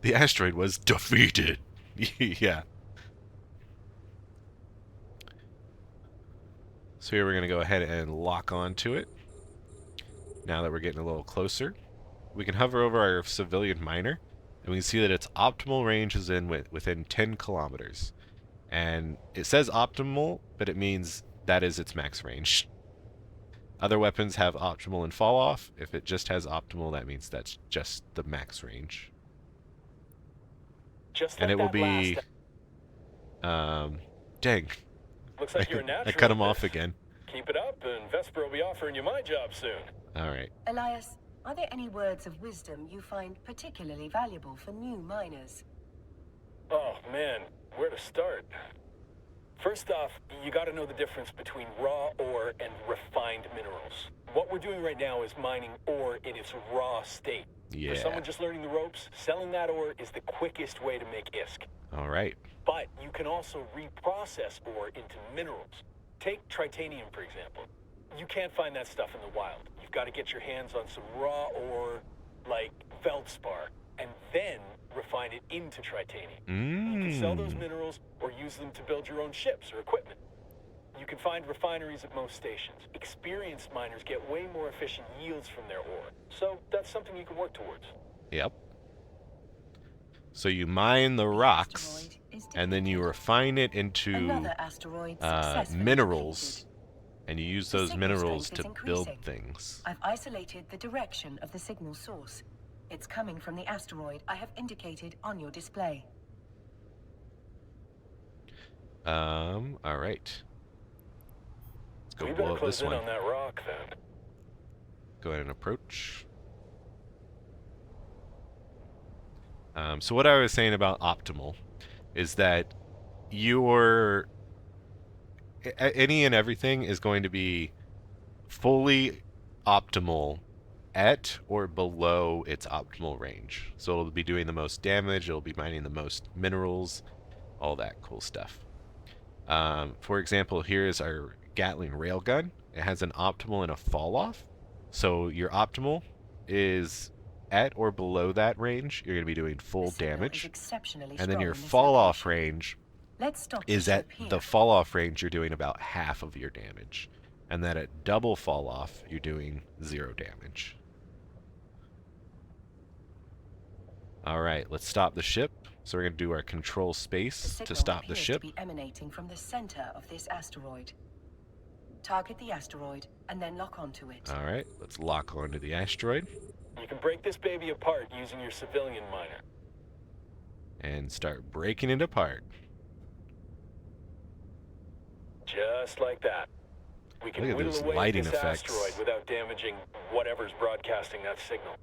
The asteroid was defeated. Yeah. So here we're going to go ahead and lock onto it. Now that we're getting a little closer, we can hover over our civilian miner, and we can see that its optimal range is within 10 kilometers. And it says optimal, but it means that is its max range. Other weapons have optimal and fall off. If it just has optimal, that means that's just the max range. Just And like it will that be... last... Dang. Looks like you're a natural I cut at him off this. again. Keep it up, and Vesper will be offering you my job soon. Alright. Elias, are there any words of wisdom you find particularly valuable for new miners? Oh, man, where to start? First off, you gotta know the difference between raw ore and refined minerals. What we're doing right now is mining ore in its raw state. Yeah. For someone just learning the ropes, selling that ore is the quickest way to make ISK. Alright. But you can also reprocess ore into minerals. Take tritanium, for example. You can't find that stuff in the wild. You've got to get your hands on some raw ore, like feldspar. and then refine it into tritanium. You can sell those minerals or use them to build your own ships or equipment. You can find refineries at most stations. Experienced miners get way more efficient yields from their ore, so that's something you can work towards. Yep. So you mine the rocks, and then you refine it into Another asteroid successfully minerals, depleted. and you use The those signal minerals strength to is build increasing. things. I've isolated the direction of the signal source. It's coming from the asteroid I have indicated on your display. All right. Let's go We blow better up close this in one. on that rock, then. Go ahead and approach. So what I was saying about optimal is that any and everything is going to be fully optimal at or below its optimal range. So it'll be doing the most damage, it'll be mining the most minerals, all that cool stuff. For example, here is our Gatling railgun. It has an optimal and a fall off. So your optimal is at or below that range, you're going to be doing full The signal is damage. exceptionally And then strong your in this fall off location. range Let's stop is the at ship here. the fall off range, you're doing about half of your damage. And then at double fall off, you're doing 0 damage. Alright, let's stop the ship. So we're going to do our control The space signal to stop the appears ship. to be emanating from the center of this asteroid. Target the asteroid and then lock onto it. Alright, let's lock onto the asteroid You can break this baby apart using your civilian miner. and start breaking it apart. Just like that. We can Look at whittle those away at lighting this effects. asteroid without damaging whatever's broadcasting that signal.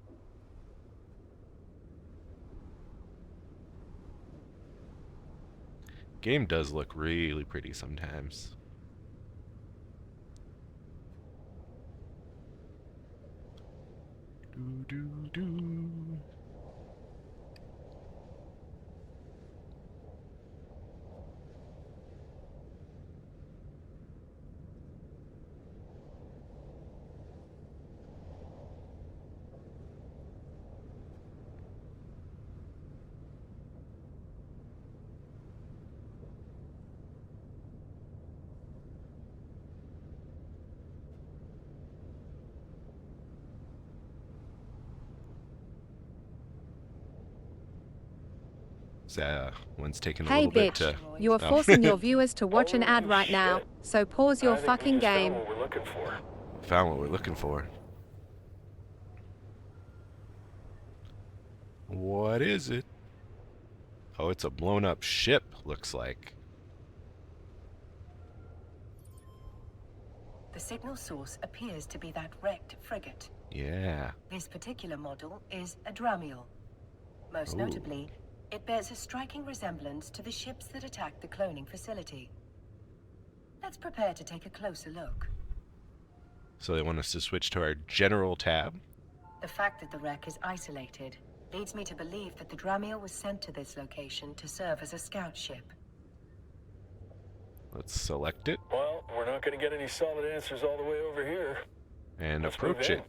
Game does look really pretty sometimes. Do. One's taking a Hey little bit bitch, to... you are Oh. forcing your viewers to watch an ad Holy right now, shit. so pause your I think we fucking just found game. what we're looking for. Found what we're looking for. What is it? Oh, it's a blown up ship, looks like. The signal source appears to be that wrecked frigate. Yeah. This particular model is a Dramiel. Most Ooh. notably, it bears a striking resemblance to the ships that attacked the cloning facility. Let's prepare to take a closer look. So they want us to switch to our general tab. The fact that the wreck is isolated leads me to believe that the Dramiel was sent to this location to serve as a scout ship. Let's select it Well, we're not going to get any solid answers all the way over here. and Let's move approach in. it.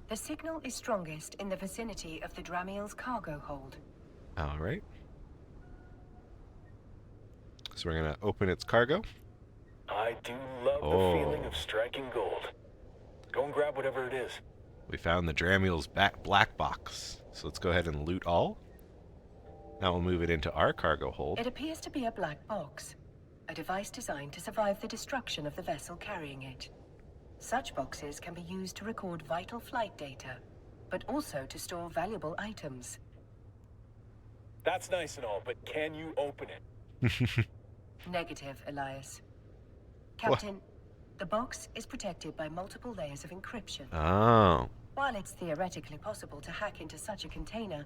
The signal is strongest in the vicinity of the Dramiel's cargo hold. All right. So we're going to open its cargo. I do love the feeling of striking gold. Go and grab whatever it is. We found the Dramiel's black box. So let's go ahead and loot all. Now we'll move it into our cargo hold. It appears to be a black box, a device designed to survive the destruction of the vessel carrying it. Such boxes can be used to record vital flight data, but also to store valuable items. That's nice and all, but can you open it? Negative, Elias. Captain, the box is protected by multiple layers of encryption. Oh. While it's theoretically possible to hack into such a container,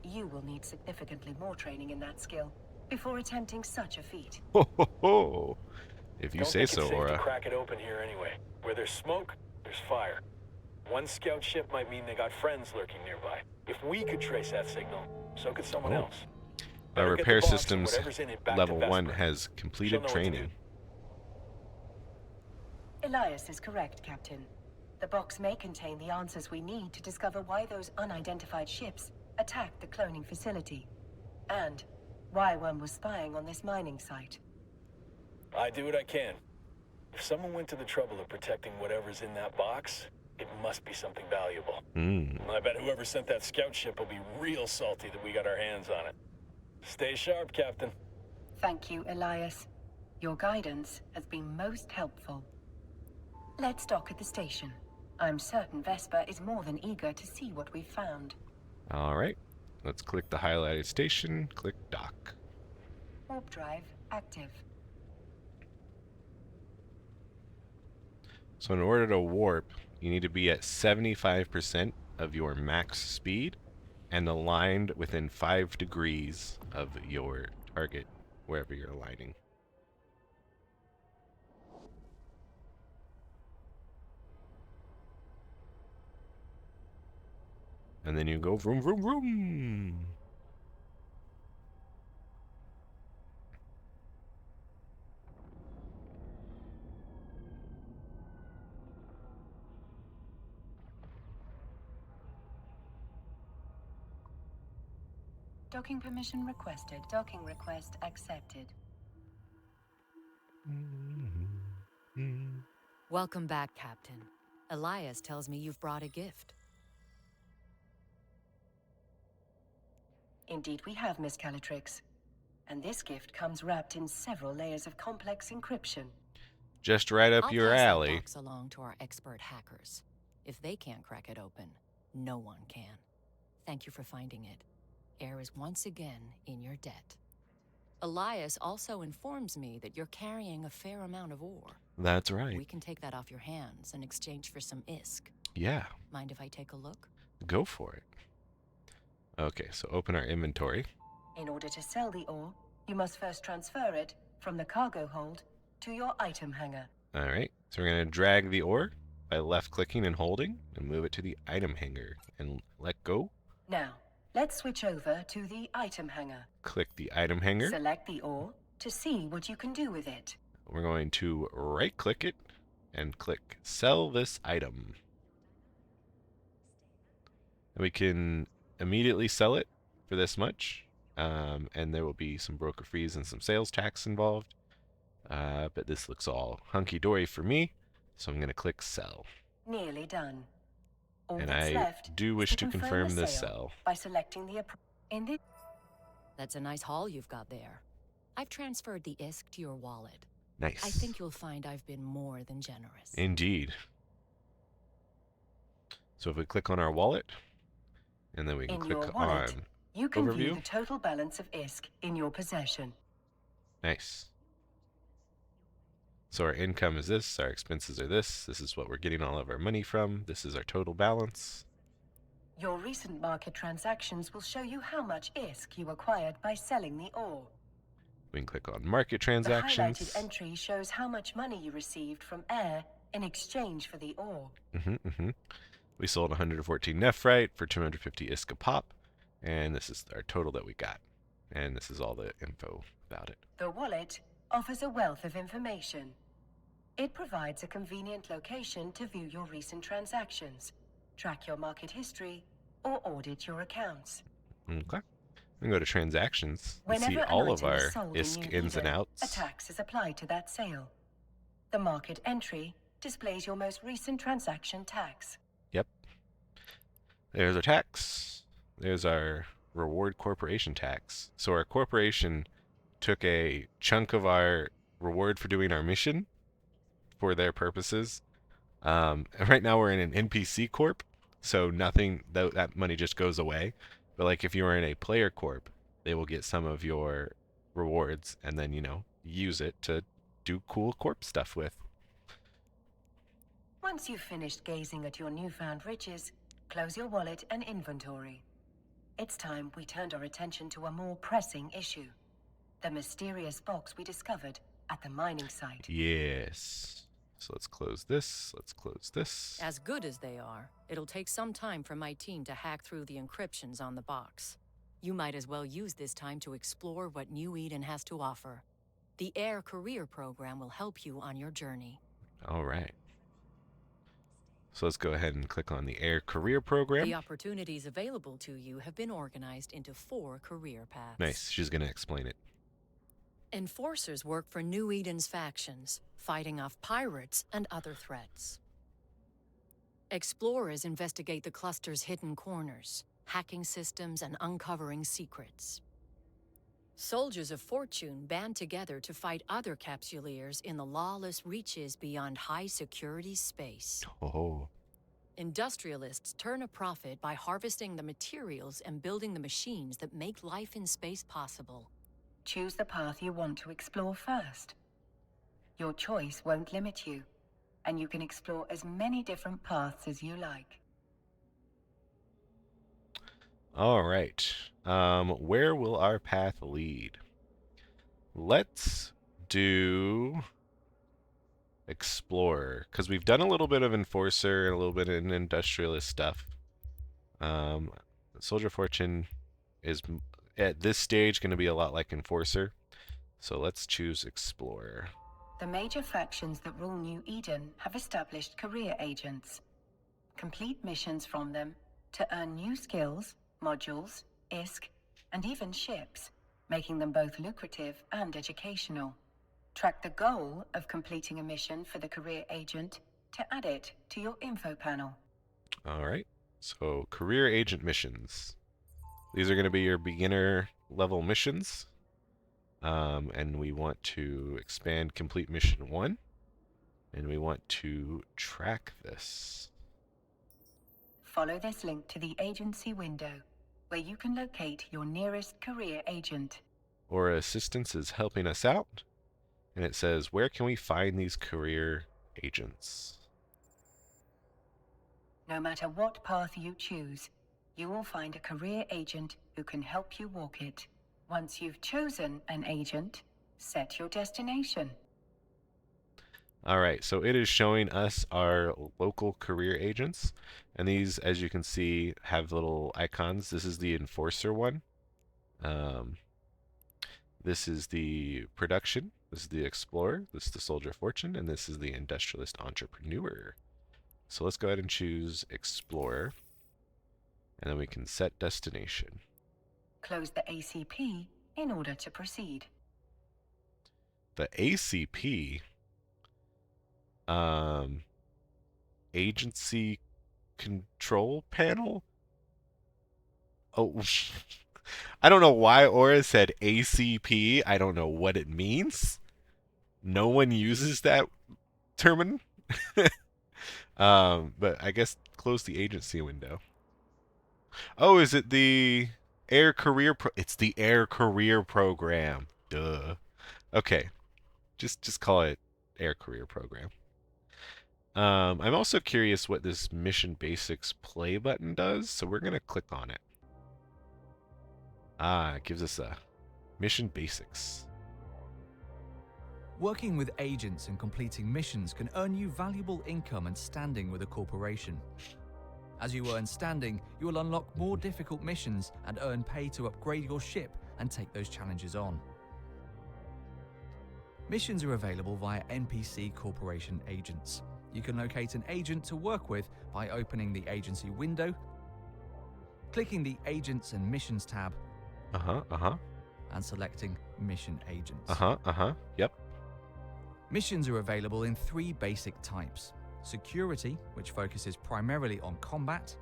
you will need significantly more training in that skill before attempting such a feat. Ho, ho, ho. If you Don't say think so, it's safe to Aura. crack it open here anyway. Where there's smoke, there's fire. One scout ship might mean they got friends lurking nearby. If we could trace that signal, so could someone Oh. else. Our Better get the repair box and systems whatever's in it back level to 1 Vesper. has She'll completed know what to do. training. Elias is correct, Captain. The box may contain the answers we need to discover why those unidentified ships attacked the cloning facility, and why one was spying on this mining site. I do what I can. If someone went to the trouble of protecting whatever's in that box, it must be something valuable. I bet whoever sent that scout ship will be real salty that we got our hands on it. Stay sharp, Captain. Thank you, Elias. Your guidance has been most helpful. Let's dock at the station. I'm certain Vesper is more than eager to see what we've found. Alright, let's click the highlighted station, click dock. Warp drive active. So in order to warp, you need to be at 75% of your max speed and aligned within 5 degrees of your target, wherever you're aligning. And then you go vroom, vroom, vroom. Docking permission requested. Docking request accepted. Welcome back, Captain. Elias tells me you've brought a gift. Indeed we have, Miss Calatrix. And this gift comes wrapped in several layers of complex encryption. Just right up I'll your pass alley. that box along to our expert hackers. If they can't crack it open, no one can. Thank you for finding it. Air is once again in your debt. Elias also informs me that you're carrying a fair amount of ore. That's right. We can take that off your hands in exchange for some ISK. Yeah, Mind if I take a look? go for it. Okay, so open our inventory. In order to sell the ore, you must first transfer it from the cargo hold to your item hanger. Alright, so we're going to drag the ore by left-clicking and holding, and move it to the item hanger, and let go. Now, let's switch over to the item hanger. Click the item hanger. Select the ore to see what you can do with it. We're going to right-click it, and click Sell this item. And we can immediately sell it for this much, and there will be some broker fees and some sales tax involved. But this looks all hunky-dory for me, so I'm going to click Sell. Nearly done. All And that's I left do is wish to confirm the this sell. by selecting the in this. That's a nice haul you've got there. I've transferred the ISK to your wallet. Nice. I think you'll find I've been more than generous. Indeed. So if we click on our wallet, and then we can In your click wallet, on you can view Overview. the total balance of ISK in your possession. Nice. So our income is this, our expenses are this, this is what we're getting all of our money from, this is our total balance. Your recent market transactions will show you how much ISK you acquired by selling the ore. We can click on market The transactions. highlighted entry shows how much money you received from Air in exchange for the ore. We sold 114 nephrite for 250 ISK a pop, and this is our total that we got. And this is all the info about it. The wallet offers a wealth of information. It provides a convenient location to view your recent transactions, track your market history, or audit your accounts. Okay. We can go to transactions and see Whenever an all of item our is sold in ISK New ins and Eden, outs. a tax is applied to that sale. The market entry displays your most recent transaction tax. Yep. There's our tax. There's our reward corporation tax. So our corporation took a chunk of our reward for doing our mission for their purposes. And right now we're in an NPC corp, so nothing, that money just goes away. But like if you were in a player corp, they will get some of your rewards and then, use it to do cool corp stuff with. Once you've finished gazing at your newfound riches, close your wallet and inventory. It's time we turned our attention to a more pressing issue. The mysterious box we discovered at the mining site. Yes. So let's close this. Let's close this. As good as they are, it'll take some time for my team to hack through the encryptions on the box. You might as well use this time to explore what New Eden has to offer. The Air Career Program will help you on your journey. All right. So let's go ahead and click on the Air Career Program. The opportunities available to you have been organized into 4 career paths. Nice. She's going to explain it. Enforcers work for New Eden's factions, fighting off pirates and other threats. Explorers investigate the cluster's hidden corners, hacking systems and uncovering secrets. Soldiers of Fortune band together to fight other capsuleers in the lawless reaches beyond high-security space. Oh. Industrialists turn a profit by harvesting the materials and building the machines that make life in space possible. Choose the path you want to explore first. Your choice won't limit you, and you can explore as many different paths as you like. All right. Where will our path lead? Let's do Explorer, because we've done a little bit of Enforcer and a little bit in Industrialist stuff. Soldier Fortune is, at this stage, going to be a lot like Enforcer. So let's choose Explorer. The major factions that rule New Eden have established career agents. Complete missions from them to earn new skills, modules, ISK, and even ships, making them both lucrative and educational. Track the goal of completing a mission for the career agent to add it to your info panel. All right. So career agent missions. These are going to be your beginner level missions. And we want to expand complete mission 1. And we want to track this. Follow this link to the agency window, where you can locate your nearest career agent. Aura Assistance is helping us out. And it says, where can we find these career agents? No matter what path you choose, you will find a career agent who can help you walk it. Once you've chosen an agent, set your destination. All right, so it is showing us our local career agents. And these, as you can see, have little icons. This is the Enforcer one. This is the Production. This is the Explorer. This is the Soldier of Fortune. And this is the Industrialist Entrepreneur. So let's go ahead and choose Explorer. And then we can set destination. Close the ACP in order to proceed. The ACP, Agency Control Panel? Oh, I don't know why Aura said ACP. I don't know what it means. No one uses that term. But I guess close the agency window. Oh, is it the Air Career It's the Air Career Program. Duh. Okay. Just call it Air Career Program. I'm also curious what this Mission Basics play button does, so we're going to click on it. It gives us a Mission Basics. Working with agents and completing missions can earn you valuable income and standing with a corporation. As you earn standing, you will unlock more difficult missions and earn pay to upgrade your ship and take those challenges on. Missions are available via NPC corporation agents. You can locate an agent to work with by opening the agency window, clicking the Agents and Missions tab, and selecting Mission Agents. Yep. Missions are available in 3 basic types: Security, which focuses primarily on combat;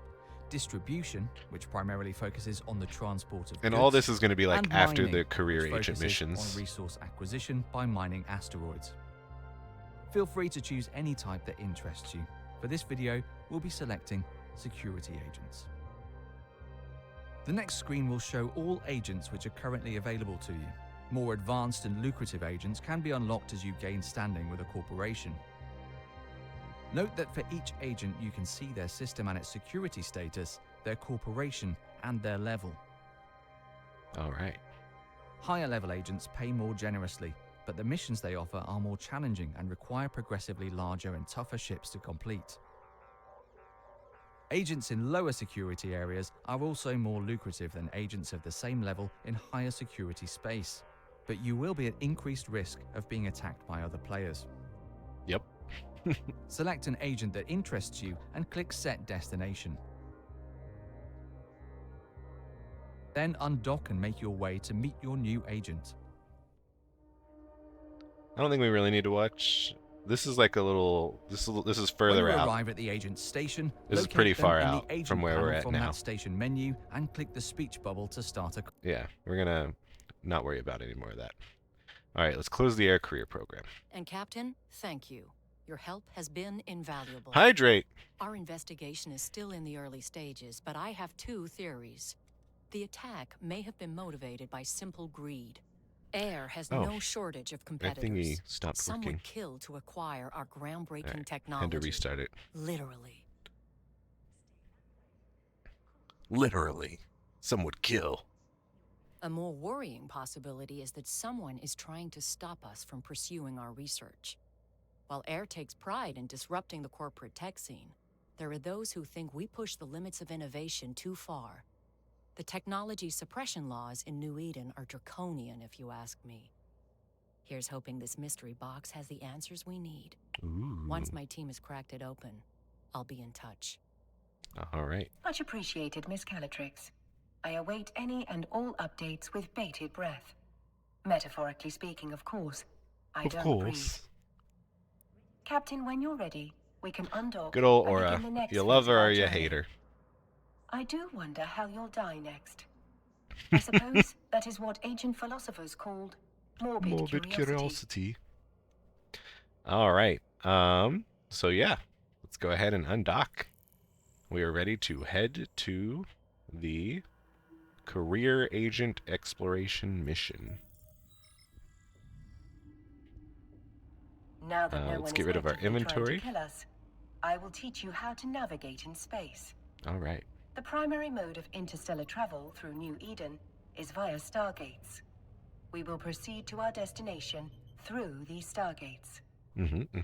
Distribution, which primarily focuses on the transport of And goods; all this is going to be like and after mining, the career which agent focuses missions. on resource acquisition by mining asteroids. Feel free to choose any type that interests you. For this video, we'll be selecting Security Agents. The next screen will show all agents which are currently available to you. More advanced and lucrative agents can be unlocked as you gain standing with a corporation. Note that for each agent you can see their system and its security status, their corporation, and their level. All right. Higher level agents pay more generously, but the missions they offer are more challenging and require progressively larger and tougher ships to complete. Agents in lower security areas are also more lucrative than agents of the same level in higher security space, but you will be at increased risk of being attacked by other players. Yep. Select an agent that interests you and click Set Destination. Then undock and make your way to meet your new agent. I don't think we really need to watch. This is like a little. This is further When you out. arrive at the agent's station, This is locate pretty them far in the out agent from where we're panel at from now. that station menu and click the speech bubble to start a. Yeah, we're gonna not worry about any more of that. All right, let's close the air career program. And Captain, thank you. Your help has been invaluable. Hydrate. Our investigation is still in the early stages, but I have two theories. The attack may have been motivated by simple greed. Air has no shortage of competitors. My thingy stopped Some working. would kill to acquire our groundbreaking Right, technology. had to restart it. Literally. Literally, some would kill. A more worrying possibility is that someone is trying to stop us from pursuing our research. While Air takes pride in disrupting the corporate tech scene, there are those who think we push the limits of innovation too far. The technology suppression laws in New Eden are draconian, if you ask me. Here's hoping this mystery box has the answers we need. Ooh. Once my team has cracked it open, I'll be in touch. All right. Much appreciated, Miss Calatrix. I await any and all updates with bated breath. Metaphorically speaking, of course. I don't breathe. Captain, when you're ready, we can undock. Good old and Aura. begin the next You love phase of her our or you journey. hate her. I do wonder how you'll die next. I suppose that is what ancient philosophers called morbid curiosity. All right. So yeah, let's go ahead and undock. We are ready to head to the career agent exploration mission. Now that no Let's one get is rid of our actively trying inventory. to kill us, I will teach you how to navigate in space. All right. The primary mode of interstellar travel through New Eden is via stargates. We will proceed to our destination through these stargates.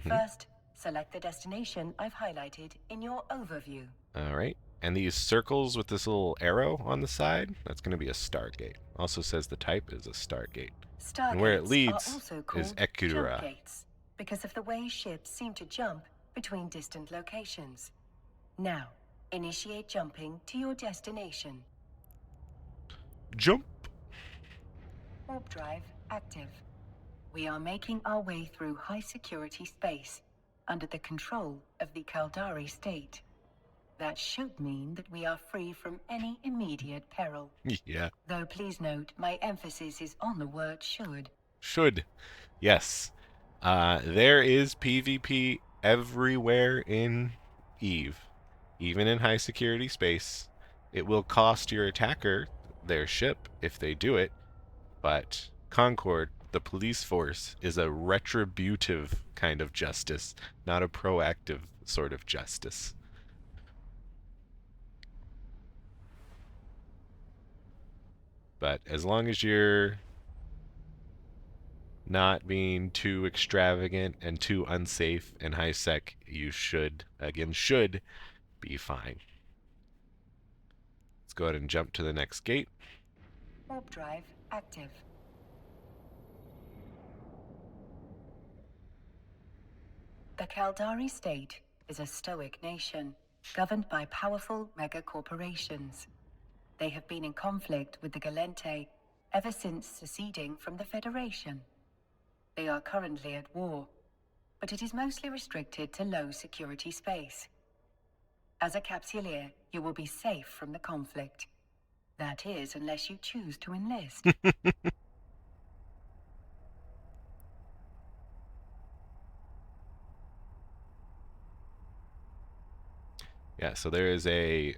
First, select the destination I've highlighted in your overview. All right. And these circles with this little arrow on the side, that's going to be a stargate. Also says the type is a stargate. Stargates And where it are leads also is called Ekura. jump gates because of the way ships seem to jump between distant locations. Now, initiate jumping to your destination. Jump. Warp drive active. We are making our way through high security space under the control of the Caldari state. That should mean that we are free from any immediate peril. Yeah. Though please note, my emphasis is on the word should. Should. Yes. There is PvP everywhere in Eve. Even in high security space. It will cost your attacker their ship if they do it. But Concord, the police force, is a retributive kind of justice, not a proactive sort of justice. But as long as you're not being too extravagant and too unsafe and high sec, you should be fine. Let's go ahead and jump to the next gate. Warp drive active. The Caldari state is a stoic nation, governed by powerful megacorporations. They have been in conflict with the Galente ever since seceding from the Federation. They are currently at war, but it is mostly restricted to low security space. As a capsuleer, you will be safe from the conflict. That is, unless you choose to enlist. Yeah, so there is a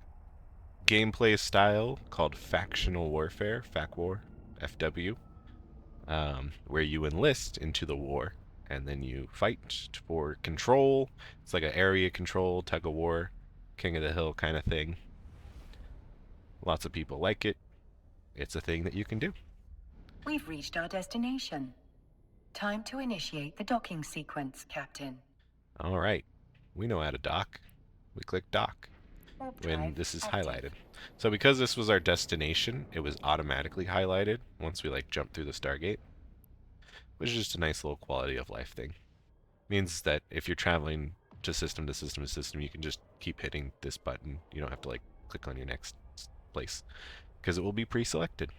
gameplay style called factional warfare, FAC War, FW, where you enlist into the war and then you fight for control. It's like an area control, tug of war, king of the hill kind of thing. Lots of people like it. It's a thing that you can do. We've reached our destination. Time to initiate the docking sequence, Captain. All right. We know how to dock. We click dock Warp when drive this is active. highlighted. So because this was our destination, it was automatically highlighted once we like jumped through the Stargate, which is just a nice little quality of life thing. Means that if you're traveling to system to system to system, you can just keep hitting this button. You don't have to like click on your next place because it will be pre-selected.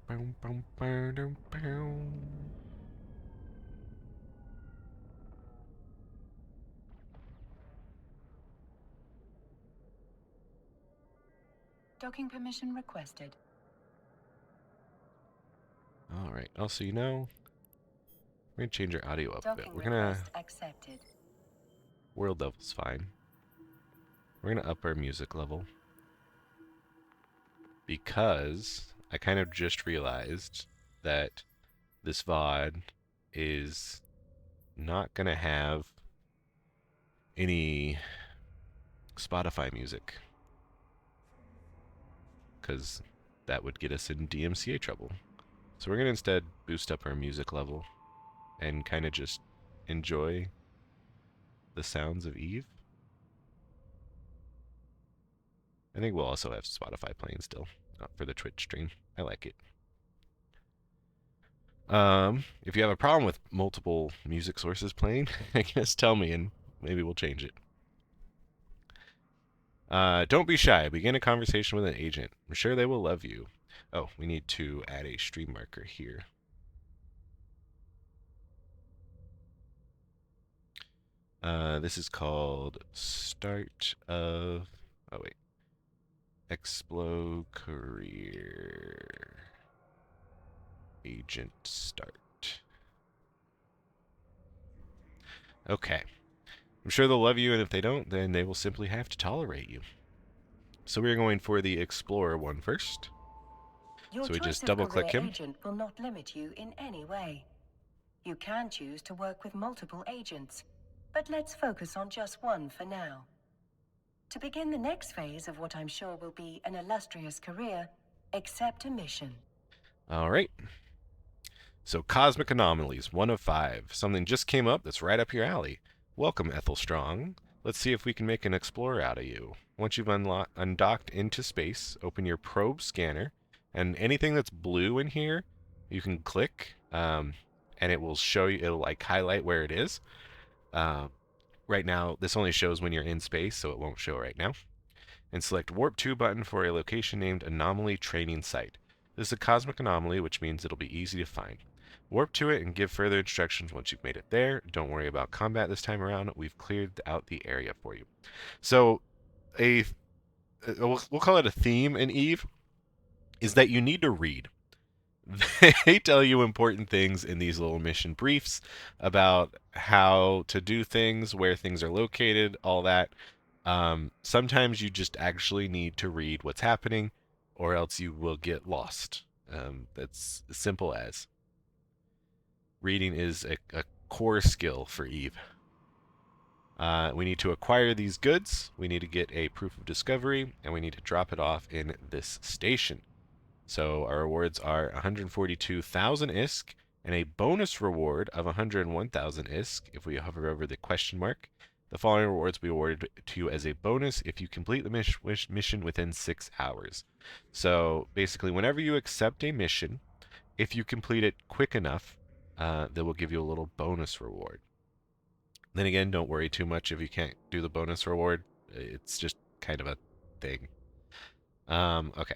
Boom, boom, boom, boom. Docking permission requested. All right. Also, you know, we're gonna change our audio up a bit. Docking We're gonna request accepted. world level's fine. We're gonna up our music level because I kind of just realized that this VOD is not gonna have any Spotify music because that would get us in DMCA trouble. So we're gonna instead boost up our music level and kind of just enjoy the sounds of Eve. I think we'll also have Spotify playing still for the Twitch stream. I like it. If you have a problem with multiple music sources playing, I guess tell me and maybe we'll change it. Don't be shy. Begin a conversation with an agent. I'm sure they will love you. Oh, we need to add a stream marker here. This is called Start of... Oh, wait. Explo Career. Agent Start. Okay. I'm sure they'll love you, and if they don't, then they will simply have to tolerate you. So we're going for the Explorer one first. Your So we choice just of double-click career him. agent will not limit you in any way. You can choose to work with multiple agents, but let's focus on just one for now. To begin the next phase of what I'm sure will be an illustrious career, accept a mission. All right. So Cosmic Anomalies, 1 of 5. Something just came up that's right up your alley. Welcome, Ethel Strong. Let's see if we can make an explorer out of you. Once you've undocked into space, open your probe scanner, and anything that's blue in here, you can click, and it will show you, it'll like highlight where it is. Right now, this only shows when you're in space, so it won't show right now. And select Warp 2 button for a location named Anomaly Training Site. This is a cosmic anomaly, which means it'll be easy to find. Warp to it and give further instructions once you've made it there. Don't worry about combat this time around. We've cleared out the area for you. So, we'll call it a theme in Eve, is that you need to read. They tell you important things in these little mission briefs about how to do things, where things are located, all that. Sometimes you just actually need to read what's happening, or else you will get lost. That's as simple as. Reading is a core skill for Eve. We need to acquire these goods, we need to get a proof of discovery, and we need to drop it off in this station. So our rewards are 142,000 ISK and a bonus reward of 101,000 ISK if we hover over the question mark. The following rewards will be awarded to you as a bonus if you complete the mission within 6 hours. So basically, whenever you accept a mission, if you complete it quick enough, they will give you a little bonus reward. Then again, don't worry too much if you can't do the bonus reward. It's just kind of a thing. Okay.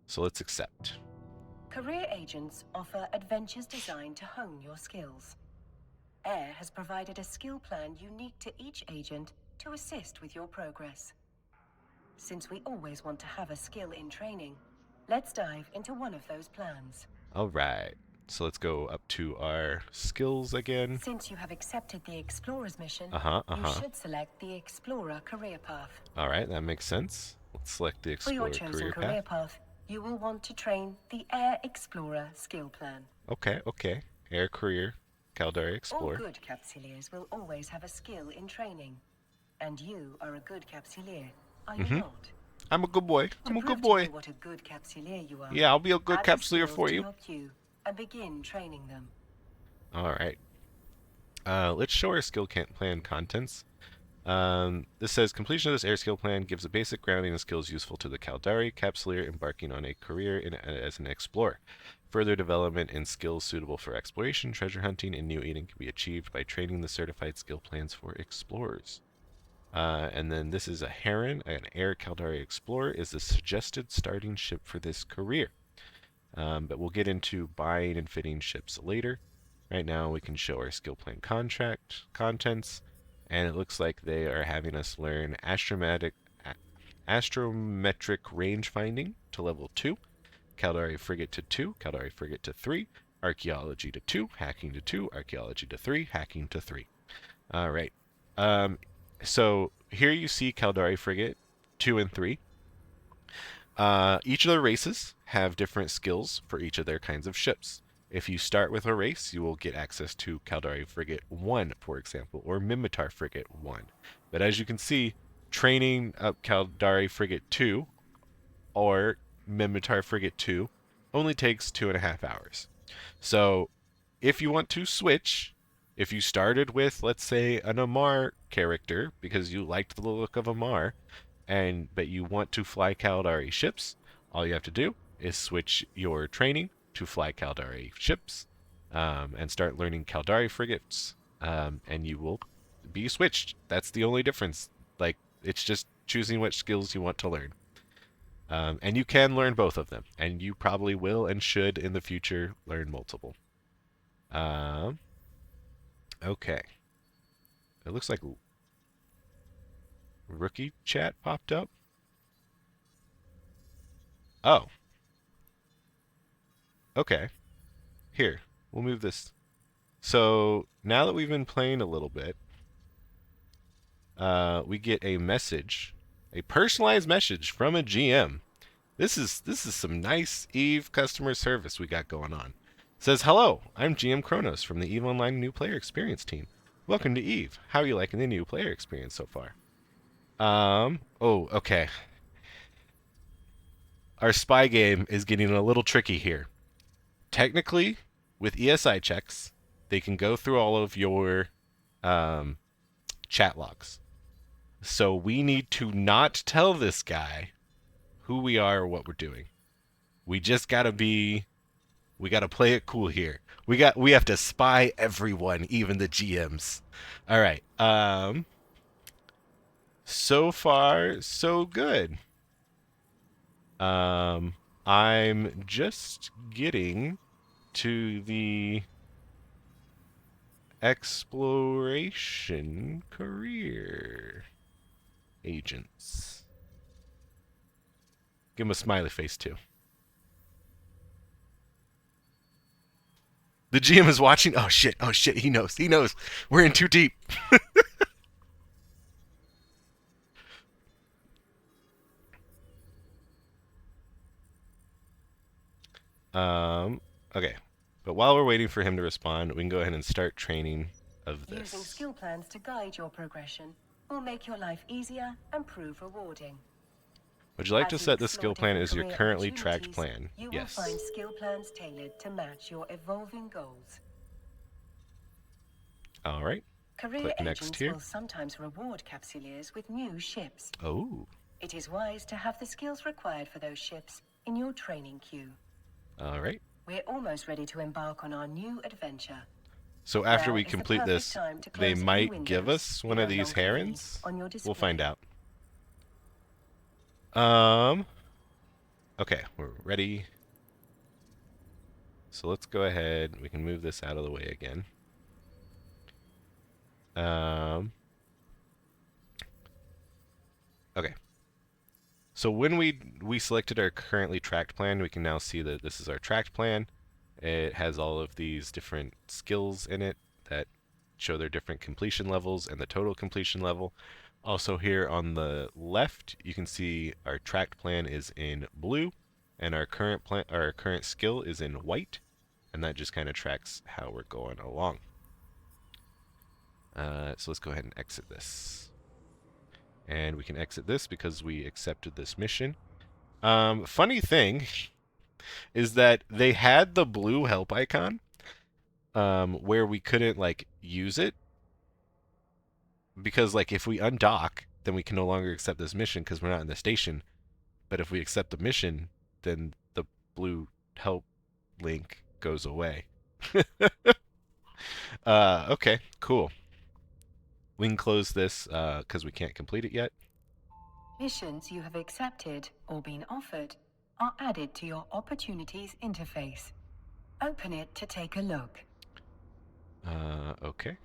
So let's accept. Career agents offer adventures designed to hone your skills. AIR has provided a skill plan unique to each agent to assist with your progress. Since we always want to have a skill in training, let's dive into one of those plans. All right. So let's go up to our skills again. Since you have accepted the Explorer's mission, you should select the Explorer career path. All right, that makes sense. Let's select the Explorer For your chosen career path, you will want to train the Air Explorer skill plan. Okay. Air Career, Caldari Explorer. All good Capsuleers will always have a skill in training. And you are a good Capsuleer. are you not? I'm a good boy. To I'm a prove good to me boy. what a good capsuleer you are, Yeah, I'll be a good add the capsuleer skills for to you. your queue and begin training them. Alright. Let's show our skill plan contents. This says, completion of this air skill plan gives a basic grounding in skills useful to the Caldari capsuleer embarking on a career as an explorer. Further development in skills suitable for exploration, treasure hunting, and new eating can be achieved by training the certified skill plans for explorers. And then this is a Heron, an Air Caldari Explorer, is the suggested starting ship for this career. But we'll get into buying and fitting ships later. Right now we can show our skill plan contents, and it looks like they are having us learn astrometric range finding to level 2, Caldari Frigate to 2, Caldari Frigate to 3, Archaeology to 2, Hacking to 2, Archaeology to 3, Hacking to 3. Alright. So here you see Caldari Frigate 2 and 3. Each of the races have different skills for each of their kinds of ships. If you start with a race, you will get access to Caldari Frigate 1, for example, or Mimitar Frigate 1. But as you can see, training up Caldari Frigate 2 or Mimitar Frigate 2 only takes 2.5 hours. So if you want to switch, if you started with, let's say, an Amar character because you liked the look of Amar, but you want to fly Caldari ships, all you have to do is switch your training to fly Caldari ships, and start learning Caldari frigates, and you will be switched. That's the only difference. Like, it's just choosing which skills you want to learn. And you can learn both of them, and you probably will and should in the future learn multiple. Okay. It looks like rookie chat popped up. Oh. Okay. Here, we'll move this. So now that we've been playing a little bit, we get a message, a personalized message from a GM. This is some nice EVE customer service we got going on. It says, hello, I'm GM Kronos from the EVE Online New Player Experience team. Welcome to EVE. How are you liking the new player experience so far? Oh, okay. Our spy game is getting a little tricky here. Technically, with ESI checks, they can go through all of your chat logs. So we need to not tell this guy who we are or what we're doing. We just gotta play it cool here. We have to spy everyone, even the GMs. All right. So far, so good. I'm just getting to the exploration career agents. Give him a smiley face too. The GM is watching. Oh shit, he knows. We're in too deep. Okay. But while we're waiting for him to respond, we can go ahead and start training of this. Using skill plans to guide your progression will make your life easier and prove rewarding. Would you like to As set the explore skill plan different as your career currently tracked opportunities, plan? You Yes. will find skill plans tailored to match your evolving goals. All right. Career Click next agents here. will sometimes reward capsuleers with new ships. Oh. It is wise to have the skills required for those ships in your training queue. All right. We're almost ready to embark on our new adventure. So after Now we is the complete perfect this, time to they close any might give windows us you one no of these longer need herons. on your We'll display. find out. Okay, we're ready. So let's go ahead. We can move this out of the way again. Okay. So when we selected our currently tracked plan, we can now see that this is our tracked plan. It has all of these different skills in it that show their different completion levels and the total completion level. Also here on the left, you can see our tracked plan is in blue, and our current skill is in white, and that just kind of tracks how we're going along. So let's go ahead and exit this. And we can exit this because we accepted this mission. Funny thing is that they had the blue help icon where we couldn't like use it because like if we undock, then we can no longer accept this mission because we're not in the station. But if we accept the mission, then the blue help link goes away. Okay, cool. We can close this because we can't complete it yet. Missions you have accepted or been offered are added to your Opportunities interface. Open it to take a look. Okay.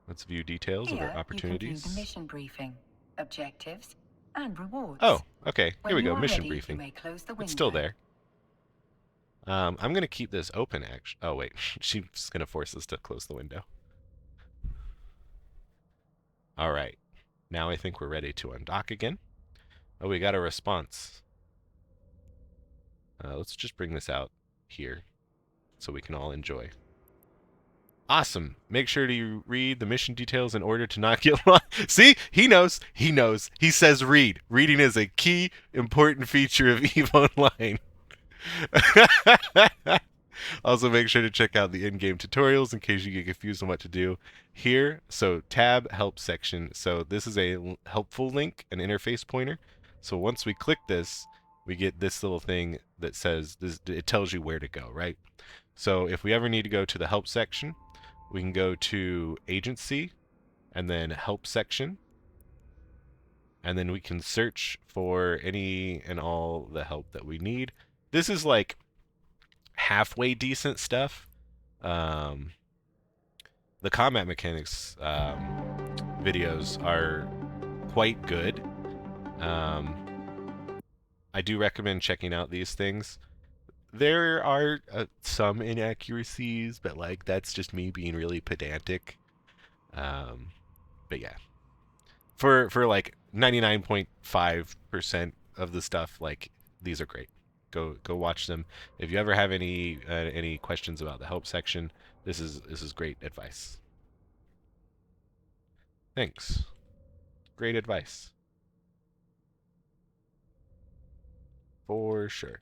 Let's view details of Here, our opportunities. you can view the mission briefing, objectives, and rewards. Oh, okay. Here When we you go. are Mission ready, briefing. You may close the window. It's still there. I'm going to keep this open, actually. Oh, wait. She's going to force us to close the window. All right. Now I think we're ready to undock again. Oh, we got a response. Let's just bring this out here so we can all enjoy. Awesome. Make sure to read the mission details in order to not get lost. See? He knows. He knows. He says read. Reading is a key, important feature of EVE Online. Also, make sure to check out the in-game tutorials in case you get confused on what to do here. So, tab help section. So, this is a helpful link, an interface pointer. So, once we click this, we get this little thing that says, it tells you where to go, right? So, if we ever need to go to the help section, we can go to agency and then help section. And then we can search for any and all the help that we need. This is like halfway decent stuff. The combat mechanics videos are quite good. I do recommend checking out these things. There are some inaccuracies, but like that's just me being really pedantic. But yeah, for like 99.5% of the stuff, like these are great. Go watch them. If you ever have any questions about the help section, this is great advice. Thanks. Great advice. For sure.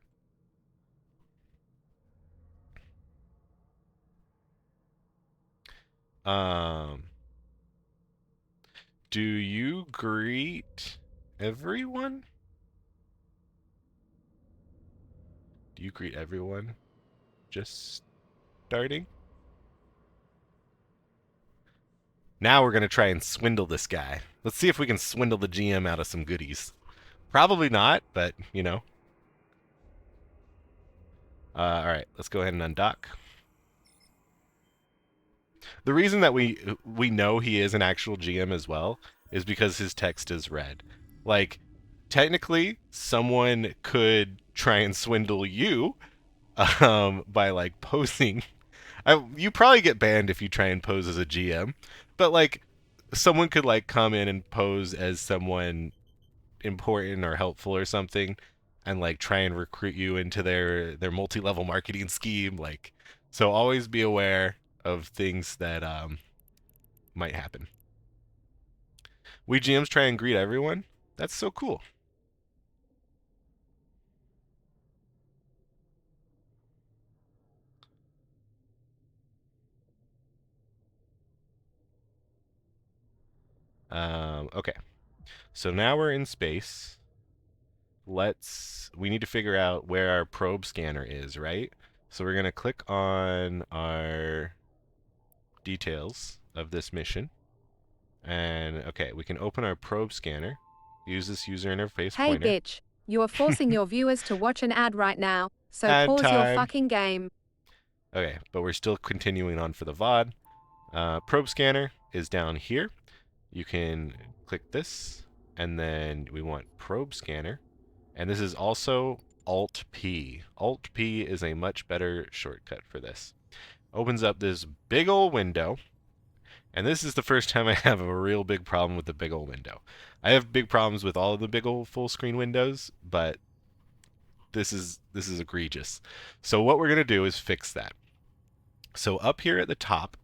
Do you greet everyone? Do you greet everyone? Just starting? Now we're going to try and swindle this guy. Let's see if we can swindle the GM out of some goodies. Probably not, but, you know. Alright, let's go ahead and undock. The reason that we know he is an actual GM as well is because his text is red. Like, technically, someone could try and swindle you by, like, posing. You probably get banned if you try and pose as a GM, but, like, someone could, like, come in and pose as someone important or helpful or something and, like, try and recruit you into their multi-level marketing scheme. Like, so always be aware of things that might happen. We GMs try and greet everyone. That's so cool. Okay. So now we're in space. We need to figure out where our probe scanner is, right? So we're going to click on our details of this mission. And, okay, we can open our probe scanner. Use this user interface Hey pointer. bitch, you are forcing your viewers to watch an ad right now, so Ad pause time. your fucking game. Okay, but we're still continuing on for the VOD. Probe scanner is down here. You can click this, and then we want probe scanner. And this is also Alt-P. Alt-P is a much better shortcut for this. Opens up this big old window. And this is the first time I have a real big problem with the big old window. I have big problems with all of the big old full screen windows, but this is egregious. So what we're going to do is fix that. So up here at the top,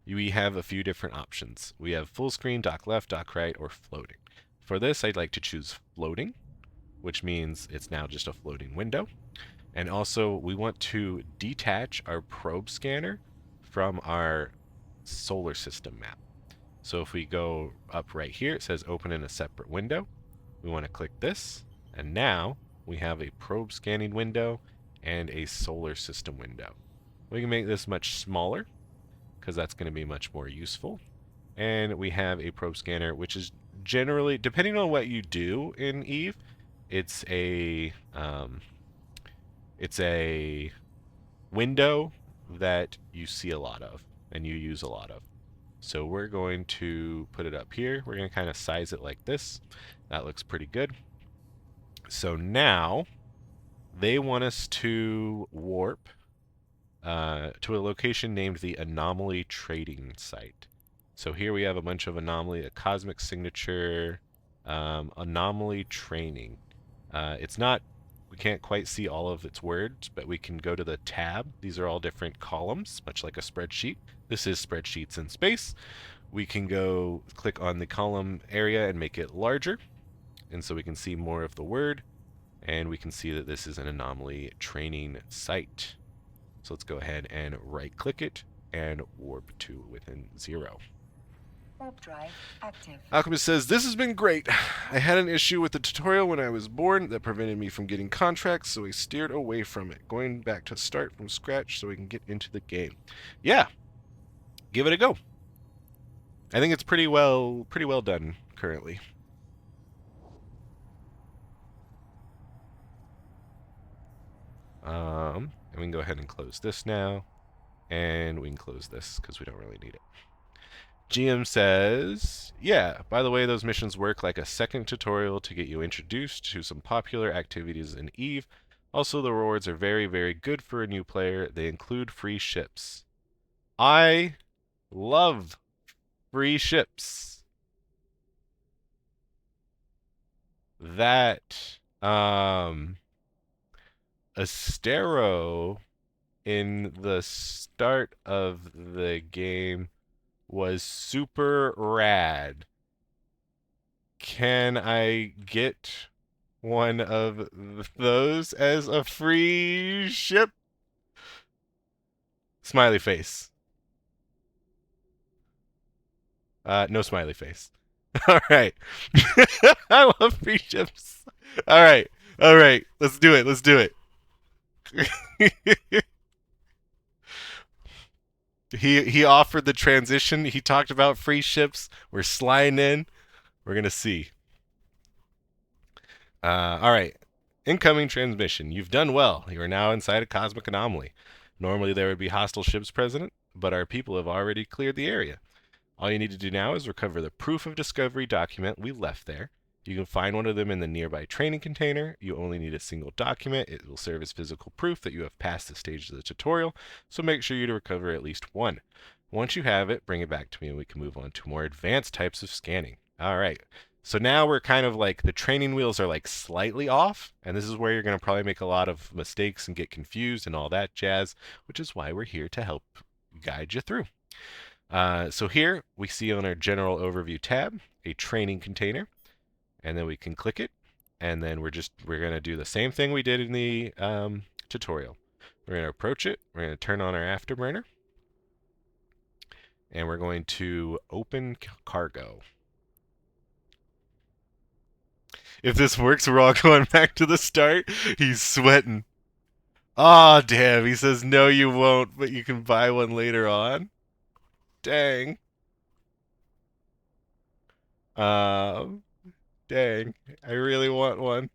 we have a few different options. We have full screen, dock left, dock right, or floating. For this, I'd like to choose floating, which means it's now just a floating window. And also, we want to detach our probe scanner from our solar system map. So if we go up right here, it says open in a separate window. We want to click this, and now we have a probe scanning window and a solar system window. We can make this much smaller because that's going to be much more useful. And we have a probe scanner, which is generally, depending on what you do in Eve, it's a window that you see a lot of and you use a lot of. So we're going to put it up here. We're going to kind of size it like this. That looks pretty good. So now they want us to warp to a location named the Anomaly Trading Site. So here we have a bunch of anomaly, a cosmic signature, anomaly training. It's not, we can't quite see all of its words, but we can go to the tab. These are all different columns, much like a spreadsheet. This is spreadsheets in space. We can go click on the column area and make it larger. And so we can see more of the word. And we can see that this is an anomaly training site. So let's go ahead and right click it and warp to within 0. Warp drive active. Alchemist says, this has been great. I had an issue with the tutorial when I was born that prevented me from getting contracts, so I steered away from it, going back to start from scratch so we can get into the game. Yeah, give it a go. I think it's pretty well done currently. And we can go ahead and close this now, and we can close this because we don't really need it. GM says, yeah, by the way, those missions work like a second tutorial to get you introduced to some popular activities in Eve. Also, the rewards are very, very good for a new player. They include free ships. I love free ships. That, Astero in the start of the game was super rad. Can I get one of those as a free ship? Smiley face. No smiley face. All right. I love free ships. All right. All right. Let's do it. Let's do it. He offered the transition. He talked about free ships. We're sliding in. We're gonna see. All right. Incoming transmission. You've done well. You are now inside a cosmic anomaly. Normally there would be hostile ships present, but our people have already cleared the area. All you need to do now is recover the proof of discovery document we left there. You can find one of them in the nearby training container. You only need a single document. It will serve as physical proof that you have passed the stage of the tutorial, so make sure you to recover at least one. Once you have it, bring it back to me and we can move on to more advanced types of scanning. All right. So now we're kind of like, the training wheels are like slightly off, and this is where you're going to probably make a lot of mistakes and get confused and all that jazz, which is why we're here to help guide you through. So here we see on our general overview tab a training container, and then we can click it, and then we're going to do the same thing we did in the tutorial. We're going to approach it, we're going to turn on our afterburner, and we're going to open cargo. If this works, we're all going back to the start. He's sweating. Aw, damn. He says, no, you won't, but you can buy one later on. Dang. Dang. I really want one.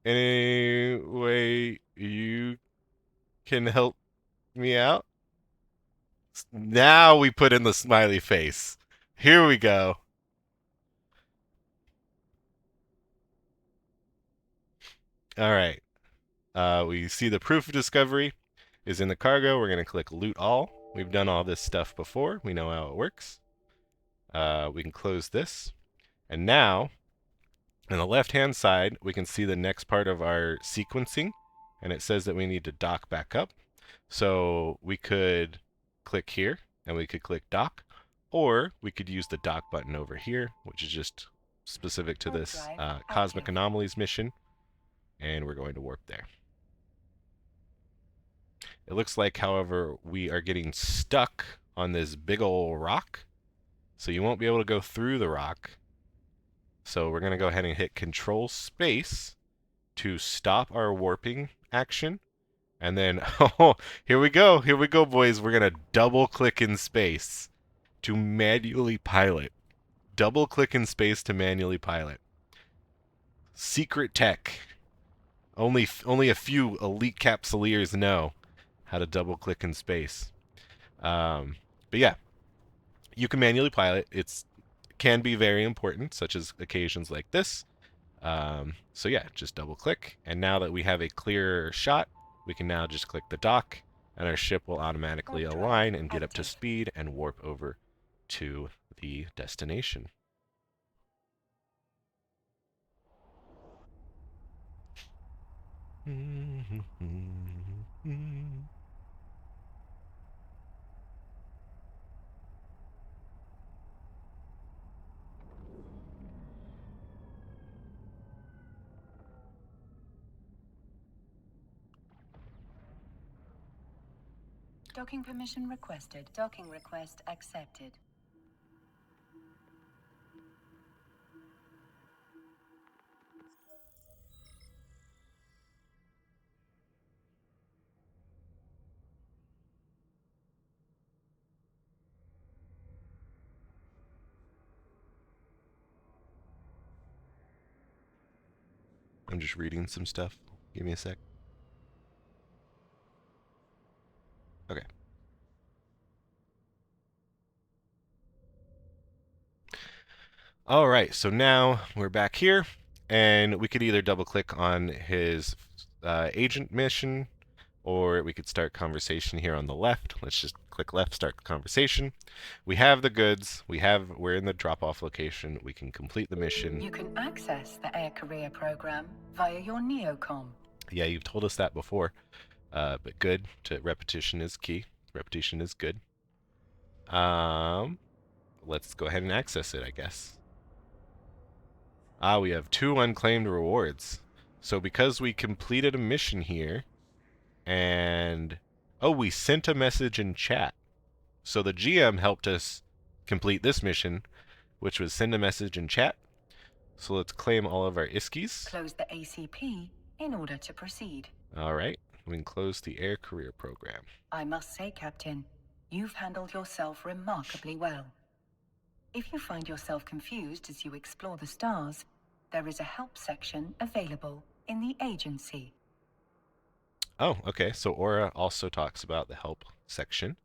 Any way you can help me out? Now we put in the smiley face. Here we go. All right. We see the proof of discovery is in the cargo. We're going to click loot all. We've done all this stuff before. We know how it works. We can close this. And now, on the left-hand side, we can see the next part of our sequencing. And it says that we need to dock back up. So we could click here, and we could click dock, or we could use the dock button over here, which is just specific to this Cosmic Anomalies mission, and we're going to warp there. It looks like, however, we are getting stuck on this big ol' rock, so you won't be able to go through the rock. So we're going to go ahead and hit Control Space to stop our warping action. And then, oh, here we go, boys. We're going to double click in space to manually pilot. Double click in space to manually pilot. Secret tech. Only a few elite capsuleers know how to double click in space. But yeah, you can manually pilot. It can be very important, such as occasions like this. So yeah, just double click. And now that we have a clearer shot, we can now just click the dock, and our ship will automatically align and get up to speed and warp over to the destination. Docking permission requested. Docking request accepted. I'm just reading some stuff. Give me a sec. Okay. All right, so now we're back here, and we could either double click on his agent mission, or we could start conversation here on the left. Let's just click left, start conversation. We have the goods. We're in the drop-off location. We can complete the mission. You can access the Air Career program via your Neocom. Yeah, you've told us that before, but good. Repetition is key. Repetition is good. Let's go ahead and access it, I guess. We have 2 unclaimed rewards. So because we completed a mission here, and we sent a message in chat. So the GM helped us complete this mission, which was send a message in chat. So let's claim all of our ISKIs. Close the ACP in order to proceed. All right, we can close the Air Career program. I must say, Captain, you've handled yourself remarkably well. If you find yourself confused as you explore the stars, there is a help section available in the agency. Oh, okay. So Aura also talks about the help section,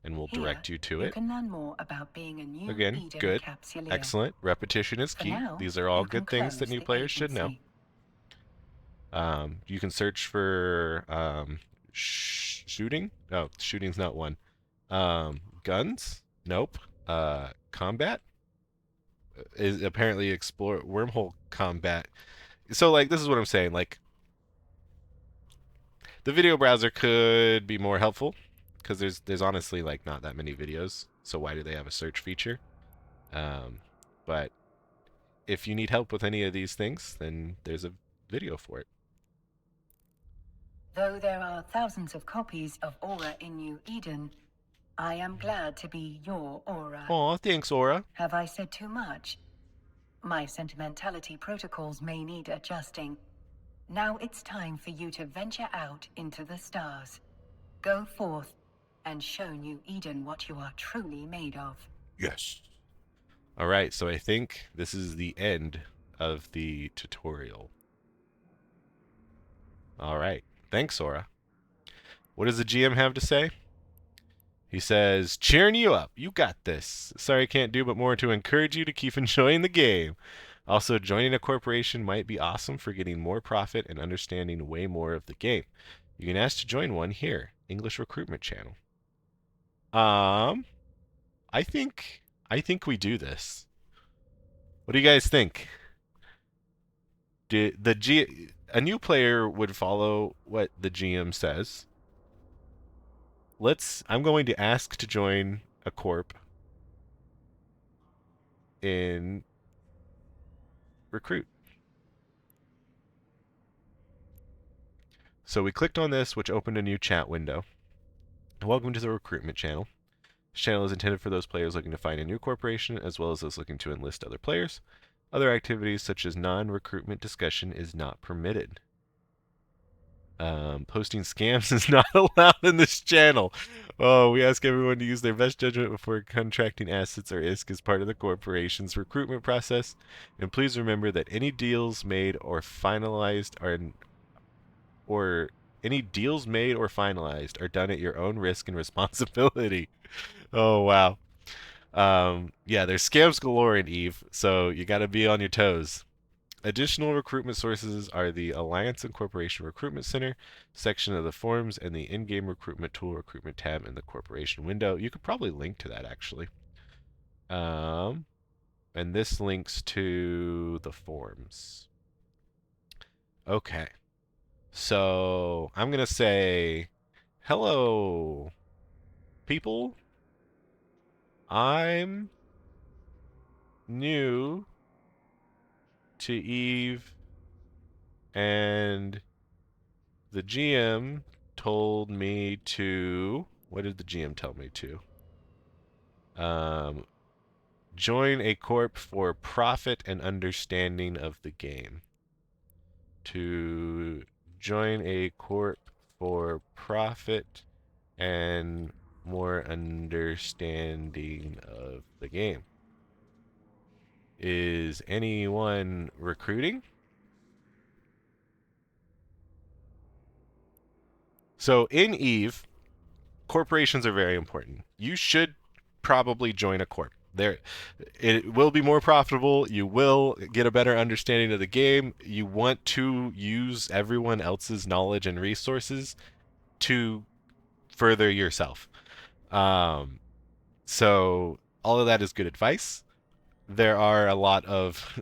and we'll direct you to it. You can learn more about being a new Again, Eden good. Capsuleer. Excellent. Repetition is key. Now, these are all you can good things that close new the players should know. agency. You can search for shooting. No, shooting's not one. Guns? Nope. Combat? Is apparently explore wormhole combat. So like this is what I'm saying. Like the video browser could be more helpful because there's honestly like not that many videos. So why do they have a search feature? But if you need help with any of these things, then there's a video for it. Though there are thousands of copies of Aura in New Eden, I am glad to be your Aura. Aw, thanks, Aura. Have I said too much? My sentimentality protocols may need adjusting. Now it's time for you to venture out into the stars. Go forth and show New Eden what you are truly made of. Yes. All right, so I think this is the end of the tutorial. All right. Thanks, Aura. What does the GM have to say? He says, cheering you up. You got this. Sorry I can't do but more to encourage you to keep enjoying the game. Also, joining a corporation might be awesome for getting more profit and understanding way more of the game. You can ask to join one here, English Recruitment Channel. I think we do this. What do you guys think? A new player would follow what the GM says. I'm going to ask to join a corp in recruit. So we clicked on this, which opened a new chat window. Welcome to the recruitment channel. This channel is intended for those players looking to find a new corporation, as well as those looking to enlist other players. Other activities such as non-recruitment discussion is not permitted. Posting scams is not allowed in this channel. Oh, we ask everyone to use their best judgment before contracting assets or ISK as part of the corporation's recruitment process. And please remember that any deals made or finalized are done at your own risk and responsibility. Oh wow. Yeah, there's scams galore in Eve, so you got to be on your toes. Additional recruitment sources are the Alliance and Corporation Recruitment Center section of the forums and the in-game recruitment tool recruitment tab in the corporation window. You could probably link to that actually. And this links to the forums. Okay. So I'm going to say, hello, people. I'm new to Eve, and the GM told me to. What did the GM tell me to? Join a corp for profit and understanding of the game. To join a corp for profit and more understanding of the game. Is anyone recruiting? So in Eve, corporations are very important. You should probably join a corp. It will be more profitable. You will get a better understanding of the game. You want to use everyone else's knowledge and resources to further yourself. So all of that is good advice. There are a lot of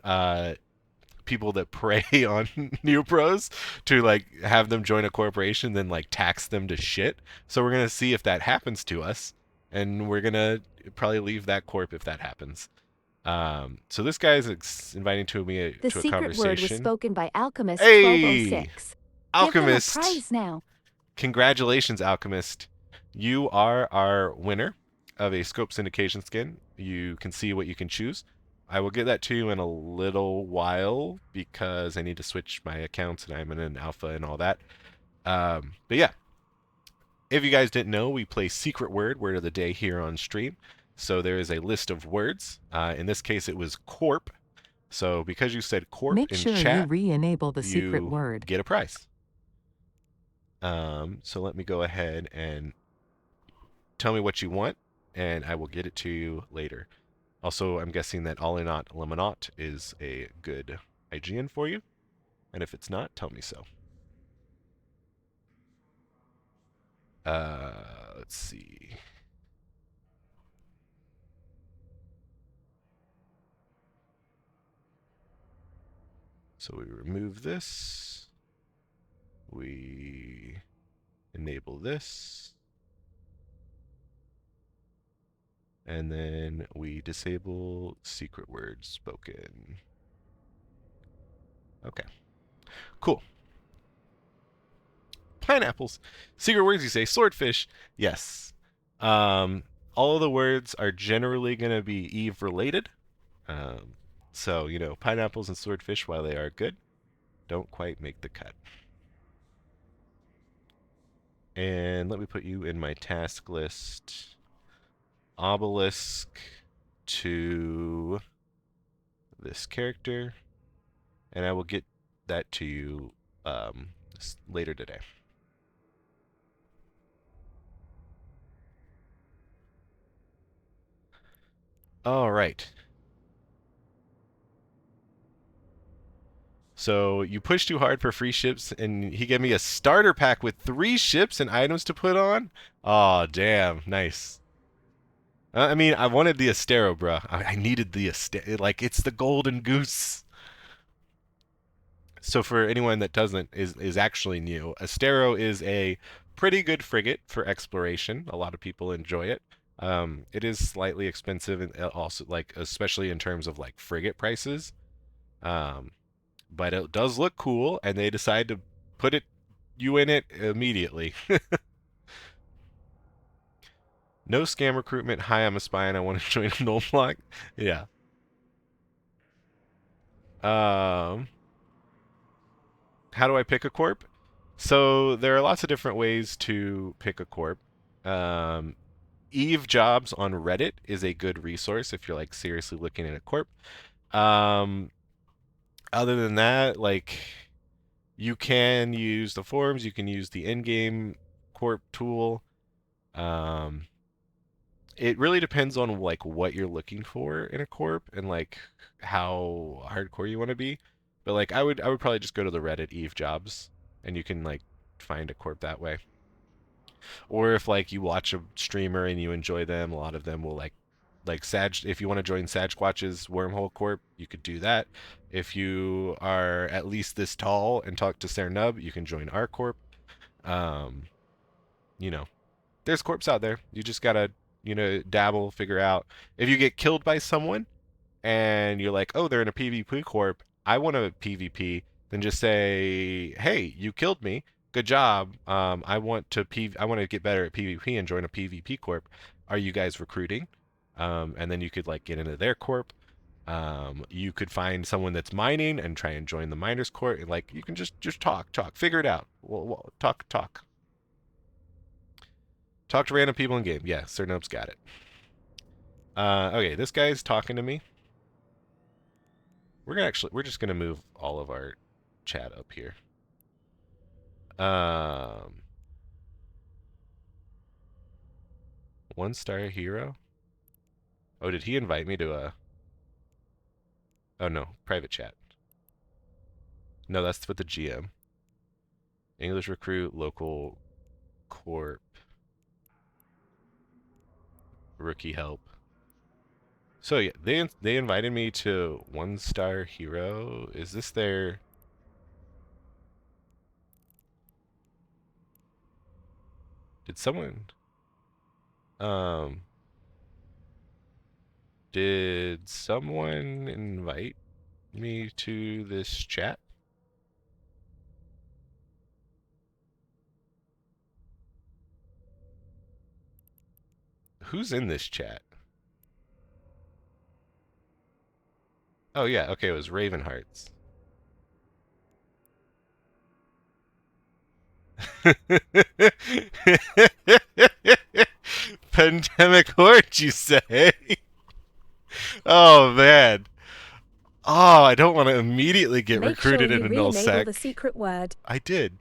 people that prey on new pros to like have them join a corporation, then like tax them to shit. So we're gonna see if that happens to us, and we're gonna probably leave that corp if that happens. So this guy is inviting me The to a secret word was conversation. spoken by Alchemist Hey, 1206. Give them a Alchemist! prize now. Congratulations, Alchemist. You are our winner of a scope syndication skin. You can see what you can choose. I will get that to you in a little while because I need to switch my accounts and I'm in an alpha and all that. But yeah, if you guys didn't know, we play Secret Word of the Day here on stream. So there is a list of words. In this case, it was corp. So because you said corp Make in sure chat, you re-enable the secret you word. get a prize. So let me go ahead and tell me what you want, and I will get it to you later. Also, I'm guessing that Alinot Lemonot is a good IGN for you, and if it's not, tell me so. Let's see. So we remove this. We enable this. And then we disable secret word spoken. Okay. Cool. Pineapples. Secret words, you say. Swordfish. Yes. All of the words are generally going to be Eve related. So, you know, pineapples and swordfish, while they are good, don't quite make the cut. And let me put you in my task list. Obelisk to this character. And I will get that to you later today. All right. So you pushed too hard for free ships, and he gave me a starter pack with 3 ships and items to put on. Oh, damn. Nice. I mean, I wanted the Astero, bro. I needed the Astero. Like, it's the golden goose. So for anyone that doesn't is actually new, Astero is a pretty good frigate for exploration. A lot of people enjoy it. It is slightly expensive and also like especially in terms of like frigate prices. Um, but it does look cool, and they decide to put you in it immediately. No scam recruitment. Hi, I'm a spy and I want to join a null block. Yeah. Um, how do I pick a corp? So there are lots of different ways to pick a corp. Um, Eve Jobs on Reddit is a good resource if you're like seriously looking at a corp. Um, Other than that, like you can use the forums, you can use the in-game corp tool. Um, it really depends on like what you're looking for in a corp and like how hardcore you want to be. But like I would probably just go to the Reddit Eve Jobs and you can like find a corp that way. Or if like you watch a streamer and you enjoy them, a lot of them will like Sag. If you want to join Sasquatch's Wormhole Corp, you could do that. If you are at least this tall and talk to Cernub, you can join our corp. Um, you know, there's corps out there. You just gotta dabble, figure out. If you get killed by someone and you're like, oh, they're in a PvP corp, I want a PvP, then just say, hey, you killed me. Good job. I want to get better at PvP and join a PvP corp. Are you guys recruiting? And then you could like get into their corp. You could find someone that's mining and try and join the miners corp. And, like you can just talk, figure it out. Talk to random people in game. Yeah, Sir Nope's got it. Okay, this guy's talking to me. We're just gonna move all of our chat up here. One star hero. Oh, did he invite me to a? Oh no, private chat. No, that's with the GM. English recruit, local corp, rookie help. So yeah, they invited me to one star hero. Is this their? Did someone? Um, did someone invite me to this chat? Who's in this chat? Oh yeah, okay, it was Ravenhearts. Pandemic horde, you say? Oh man. Oh, I don't want to immediately get Make sure recruited you into re-enable nullsec. the secret word. I did.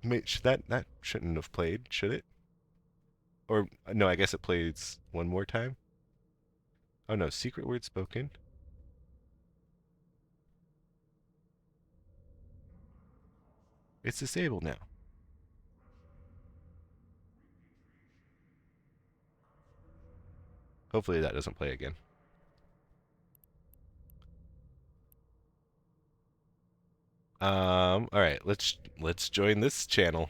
That shouldn't have played, should it? Or no, I guess it plays one more time. Oh no, secret word spoken. It's disabled now. Hopefully that doesn't play again. All right, let's join this channel.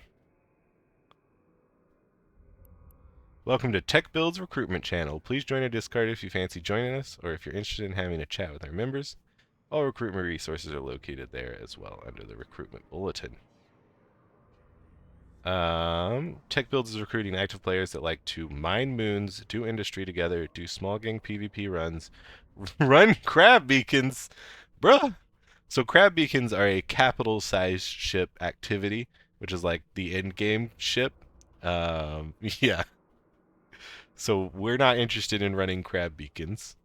Welcome to Tech Build's recruitment channel. Please join our Discord if you fancy joining us, or if you're interested in having a chat with our members. All recruitment resources are located there as well under the recruitment bulletin. Tech Builds is recruiting active players that like to mine moons, do industry together, do small gang PvP runs, run crab beacons, bruh. So crab beacons are a capital-sized ship activity, which is like the end-game ship. Yeah. So we're not interested in running crab beacons.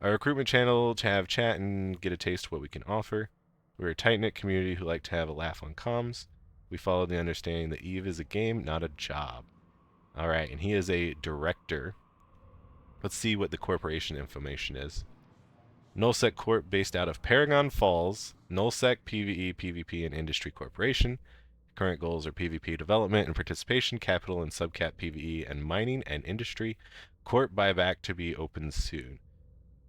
Our recruitment channel to have chat and get a taste of what we can offer. We're a tight-knit community who like to have a laugh on comms. We follow the understanding that Eve is a game, not a job. All right, and he is a director. Let's see what the corporation information is. Nullsec Corp based out of Paragon Falls. Nullsec, PvE, PvP, and Industry Corporation. Current goals are PvP development and participation, capital and subcap PvE, and mining and industry. Corp buyback to be open soon.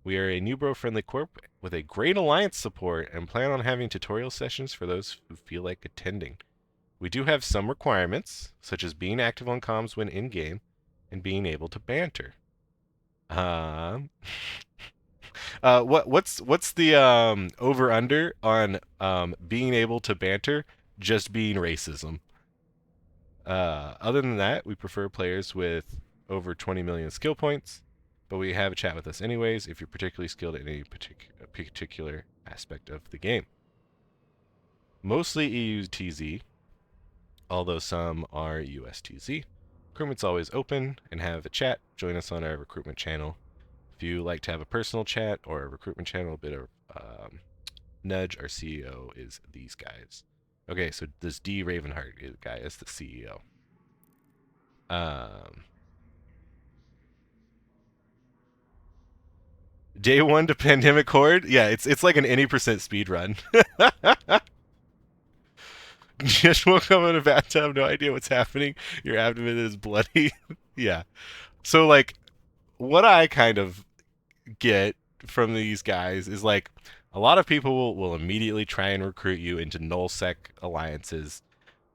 We are a Newbro-friendly corp with a great alliance support and plan on having tutorial sessions for those who feel like attending. We do have some requirements, such as being active on comms when in-game and being able to banter. What's the over-under on being able to banter just being racism? Other than that, we prefer players with over 20 million skill points, but we have a chat with us anyways if you're particularly skilled in any particular aspect of the game. Mostly EUTZ, although some are USTZ. Recruitment's always open, and have a chat. Join us on our recruitment channel. If you like to have a personal chat or a recruitment channel, a bit of nudge, our CEO is these guys. Okay, so this D. Ravenheart guy is the CEO. Day one to Pandemic Horde? Yeah, it's like an any percent speed run. Just woke up in a bathtub, no idea what's happening. Your abdomen is bloody. Yeah. So like what I kind of get from these guys is like a lot of people will immediately try and recruit you into nullsec alliances,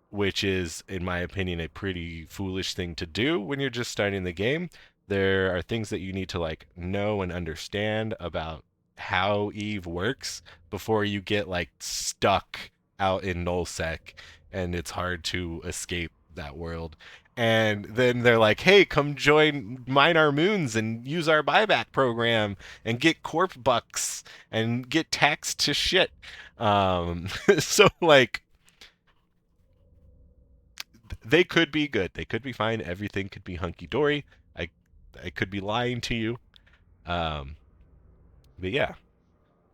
which is, in my opinion, a pretty foolish thing to do when you're just starting the game. There are things that you need to like know and understand about how Eve works before you get like stuck out in nullsec and it's hard to escape that world. And then they're like, hey, come join Mine Our Moons and use our buyback program and get corp bucks and get taxed to shit. So like they could be good. They could be fine. Everything could be hunky dory. I could be lying to you. But yeah,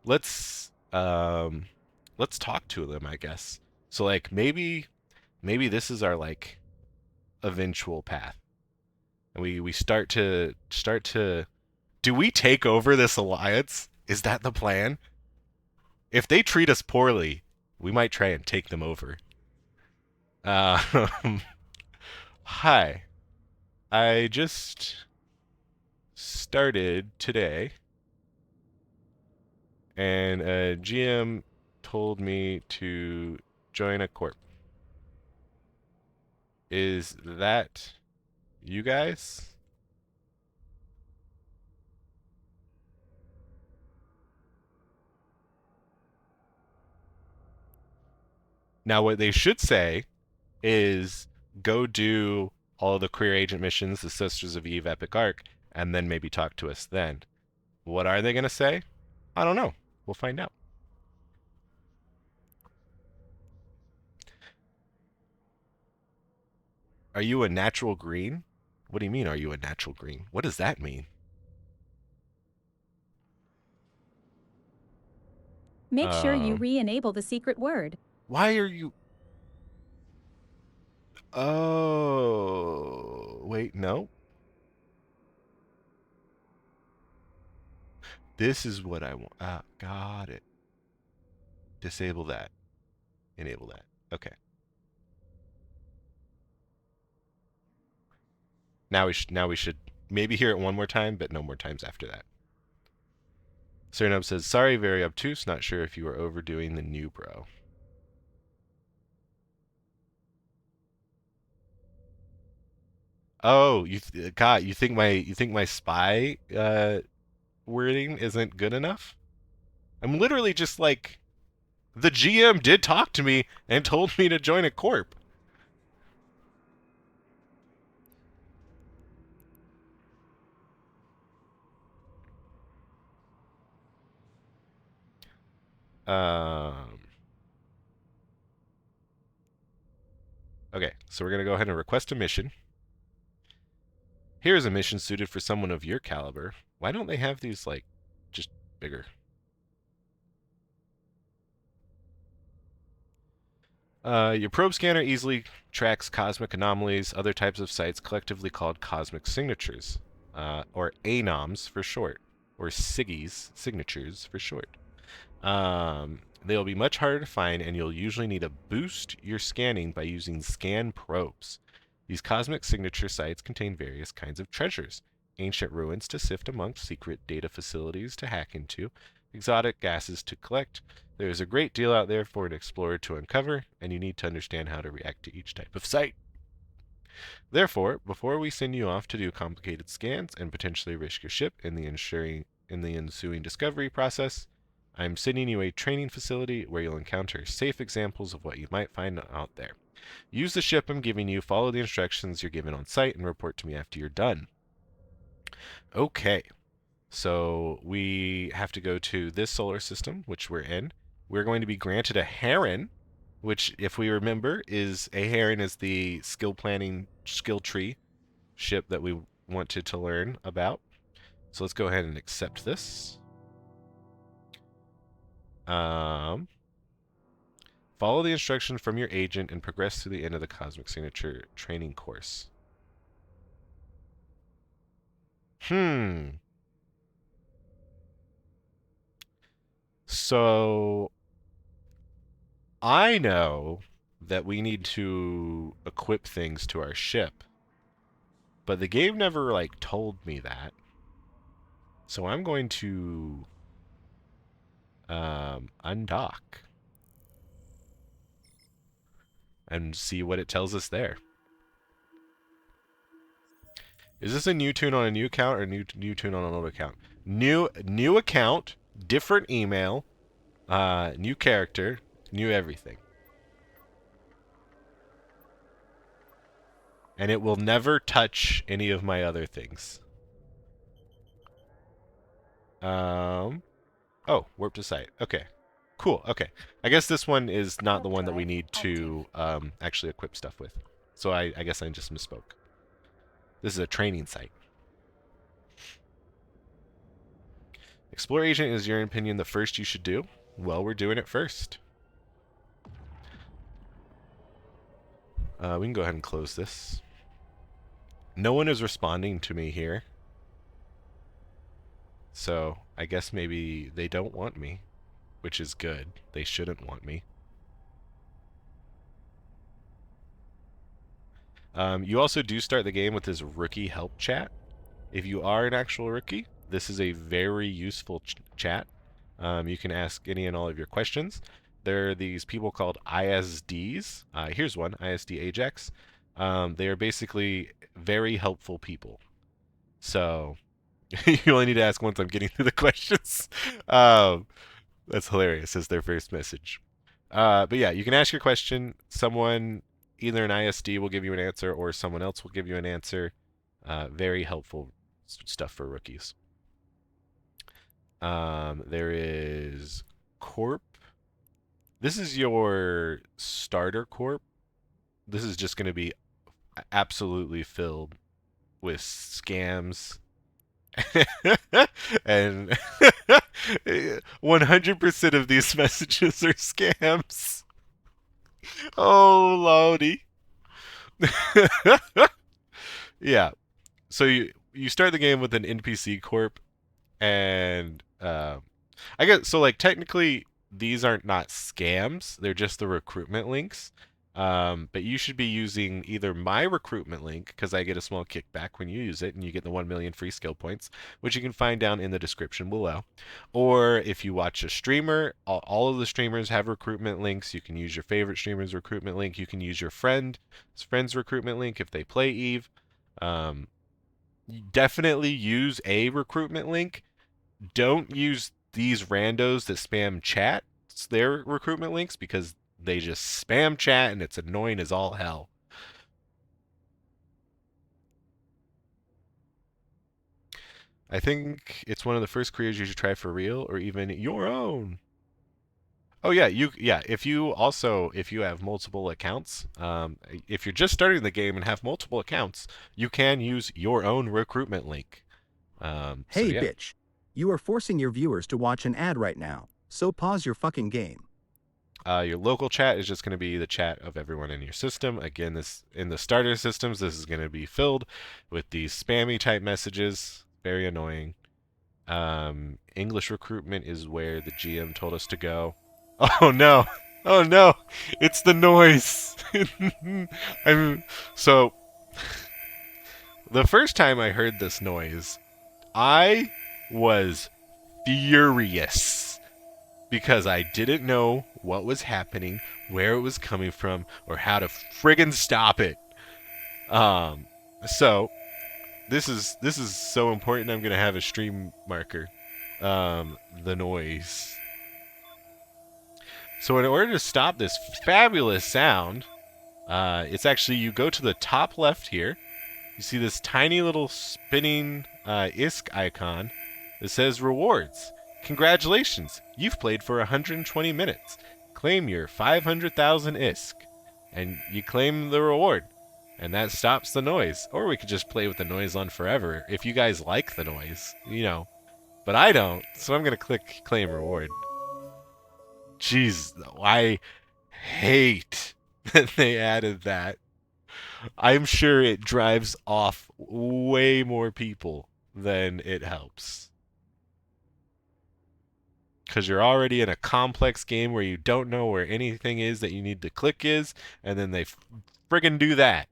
let's talk to them, I guess. So like maybe this is our like eventual path, and we start to do we take over this alliance? Is that the plan? If they treat us poorly, we might try and take them over. Hi. I just started today, and a GM told me to join a corp. Is that you guys? Now, what they should say is go do all the career agent missions, the Sisters of Eve Epic Arc, and then maybe talk to us then. What are they going to say? I don't know. We'll find out. Are you a natural green? What do you mean, are you a natural green? What does that mean? Make sure you re-enable the secret word. Why are you... Oh, wait, no. This is what I want. Ah, got it. Disable that. Enable that. Okay. Now we should maybe hear it one more time, but no more times after that. Cernub says, sorry, very obtuse. Not sure if you were overdoing the new bro. Oh, God, you think my spy wording isn't good enough? I'm literally just like, the GM did talk to me and told me to join a corp. Okay, so we're gonna go ahead and request a mission. Here's a mission suited for someone of your caliber. Why don't they have these like just bigger? Your probe scanner easily tracks cosmic anomalies, other types of sites collectively called cosmic signatures, or ANOMs for short, or SIGIs, signatures for short. They'll be much harder to find, and you'll usually need to boost your scanning by using scan probes. These cosmic signature sites contain various kinds of treasures, ancient ruins to sift amongst, secret data facilities to hack into, exotic gases to collect. There is a great deal out there for an explorer to uncover, and you need to understand how to react to each type of site. Therefore, before we send you off to do complicated scans and potentially risk your ship in the ensuing discovery process, I'm sending you a training facility where you'll encounter safe examples of what you might find out there. Use the ship I'm giving you, follow the instructions you're given on site, and report to me after you're done. Okay, so we have to go to this solar system, which we're in. We're going to be granted a Heron, which, if we remember, is the skill planning skill tree ship that we wanted to learn about. So let's go ahead and accept this. Follow the instructions from your agent and progress to the end of the Cosmic Signature training course. So I know that we need to equip things to our ship, but the game never like told me that. So I'm going to undock and see what it tells us there. Is this a new tune on a new account or new tune on an old account? New account, different email, new character, new everything. And it will never touch any of my other things. Oh, warp to site. Okay. Cool. Okay. I guess this one is not the one that we need to actually equip stuff with. So I guess I just misspoke. This is a training site. Explore agent is, your opinion, the first you should do? Well, we're doing it first. We can go ahead and close this. No one is responding to me here. So I guess maybe they don't want me, which is good. They shouldn't want me. You also do start the game with this rookie help chat. If you are an actual rookie, this is a very useful chat. You can ask any and all of your questions. There are these people called ISDs. Here's one, ISD Ajax. They are basically very helpful people. So you only need to ask once I'm getting through the questions. That's hilarious as their first message. But yeah, you can ask your question. Someone, either an ISD will give you an answer or someone else will give you an answer. Very helpful stuff for rookies. There is Corp. This is your starter Corp. This is just going to be absolutely filled with scams. And 100% of these messages are scams. Oh, lordy. Yeah. So you start the game with an NPC corp, and I guess so. Like technically, these aren't not scams; they're just the recruitment links. But you should be using either my recruitment link, because I get a small kickback when you use it, and you get the 1 million free skill points, which you can find down in the description below. Or if you watch a streamer, all of the streamers have recruitment links. You can use your favorite streamer's recruitment link. You can use your friend's recruitment link if they play Eve. Definitely use a recruitment link. Don't use these randos that spam chat, their recruitment links, because they just spam chat and it's annoying as all hell. I think it's one of the first careers you should try for real, or even your own. Oh yeah, if you have multiple accounts, if you're just starting the game and have multiple accounts, you can use your own recruitment link. Hey, yeah. bitch. You are forcing your viewers to watch an ad right now, so pause your fucking game. Your local chat is just going to be the chat of everyone in your system. Again, this in the starter systems, this is going to be filled with these spammy type messages. Very annoying. English recruitment is where the GM told us to go. Oh no! Oh no! It's the noise. So the first time I heard this noise, I was furious because I didn't know what was happening, where it was coming from, or how to friggin' stop it. So this is so important. I'm gonna have a stream marker. The noise. So in order to stop this fabulous sound, it's actually you go to the top left here. You see this tiny little spinning ISK icon that says rewards. Congratulations, you've played for 120 minutes. Claim your 500,000 ISK. And you claim the reward. And that stops the noise. Or we could just play with the noise on forever if you guys like the noise, you know. But I don't, so I'm going to click claim reward. Jeez, I hate that they added that. I'm sure it drives off way more people than it helps. Because you're already in a complex game where you don't know where anything is that you need to click is, and then they friggin' do that.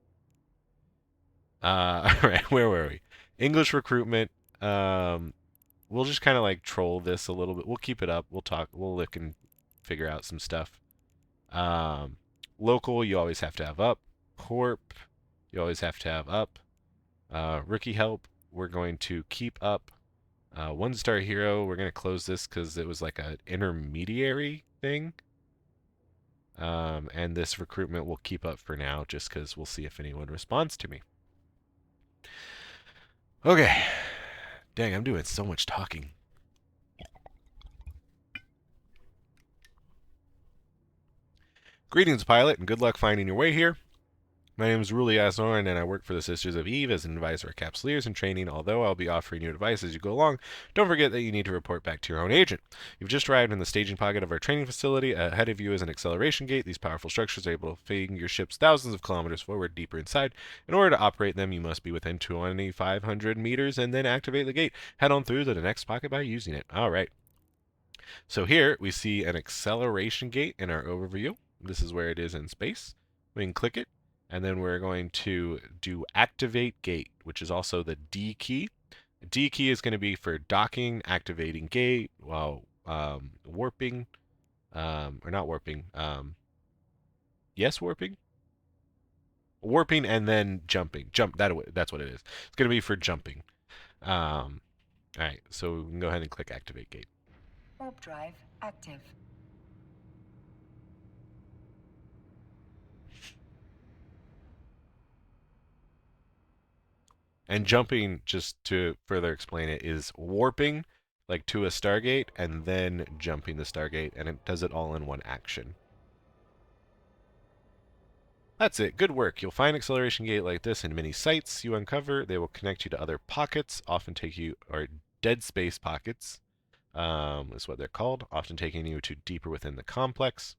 Alright, where were we? English recruitment. We'll just kind of like troll this a little bit. We'll keep it up. We'll talk. We'll look and figure out some stuff. Local, you always have to have up. Corp, you always have to have up. Rookie help, we're going to keep up. 1-star hero, we're going to close this because it was like an intermediary thing. And this recruitment will keep up for now just because we'll see if anyone responds to me. Okay. Dang, I'm doing so much talking. Greetings, pilot, and good luck finding your way here. My name is Ruli Asnoran, and I work for the Sisters of Eve as an advisor at Capsuleers in training. Although I'll be offering you advice as you go along, don't forget that you need to report back to your own agent. You've just arrived in the staging pocket of our training facility. Ahead of you is an acceleration gate. These powerful structures are able to fling your ships thousands of kilometers forward, deeper inside. In order to operate them, you must be within 2,500 meters and then activate the gate. Head on through to the next pocket by using it. All right. So here we see an acceleration gate in our overview. This is where it is in space. We can click it, and then we're going to do activate gate, which is also the D key. D key is going to be for docking, activating gate, while warping, or not warping, yes, warping? Warping and then jumping. That's what it is. It's going to be for jumping. All right, so we can go ahead and click activate gate. Warp drive active. And jumping, just to further explain it, is warping like to a Stargate and then jumping the Stargate, and it does it all in one action. That's it. Good work. You'll find acceleration gate like this in many sites you uncover. They will connect you to other pockets, often take you, or dead space pockets, is what they're called, often taking you to deeper within the complex.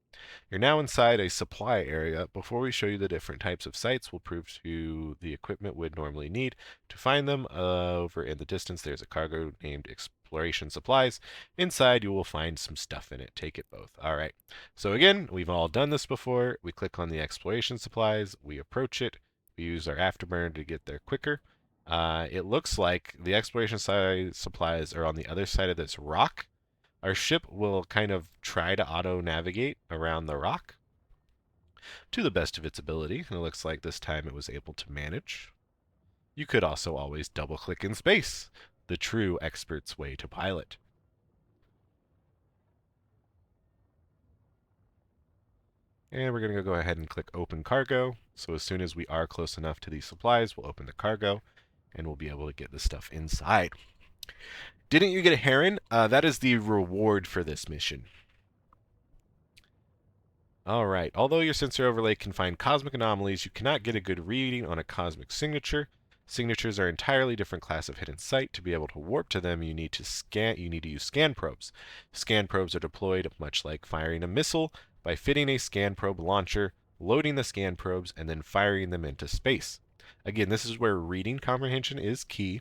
You're now inside a supply area. Before we show you the different types of sites, we'll prove to the equipment we'd normally need to find them. Over in the distance, there's a cargo named Exploration Supplies. Inside, you will find some stuff in it. Take it both. All right. So again, we've all done this before. We click on the Exploration Supplies. We approach it. We use our afterburner to get there quicker. It looks like the exploration supplies are on the other side of this rock. Our ship will kind of try to auto-navigate around the rock to the best of its ability. And it looks like this time it was able to manage. You could also always double-click in space, the true expert's way to pilot. And we're going to go ahead and click open cargo. So as soon as we are close enough to these supplies, we'll open the cargo and we'll be able to get the stuff inside. Didn't you get a heron? That is the reward for this mission. Alright, although your sensor overlay can find cosmic anomalies, you cannot get a good reading on a cosmic signature. Signatures are an entirely different class of hidden site. To be able to warp to them, you need to use scan probes. Scan probes are deployed much like firing a missile by fitting a scan probe launcher, loading the scan probes, and then firing them into space. Again, this is where reading comprehension is key.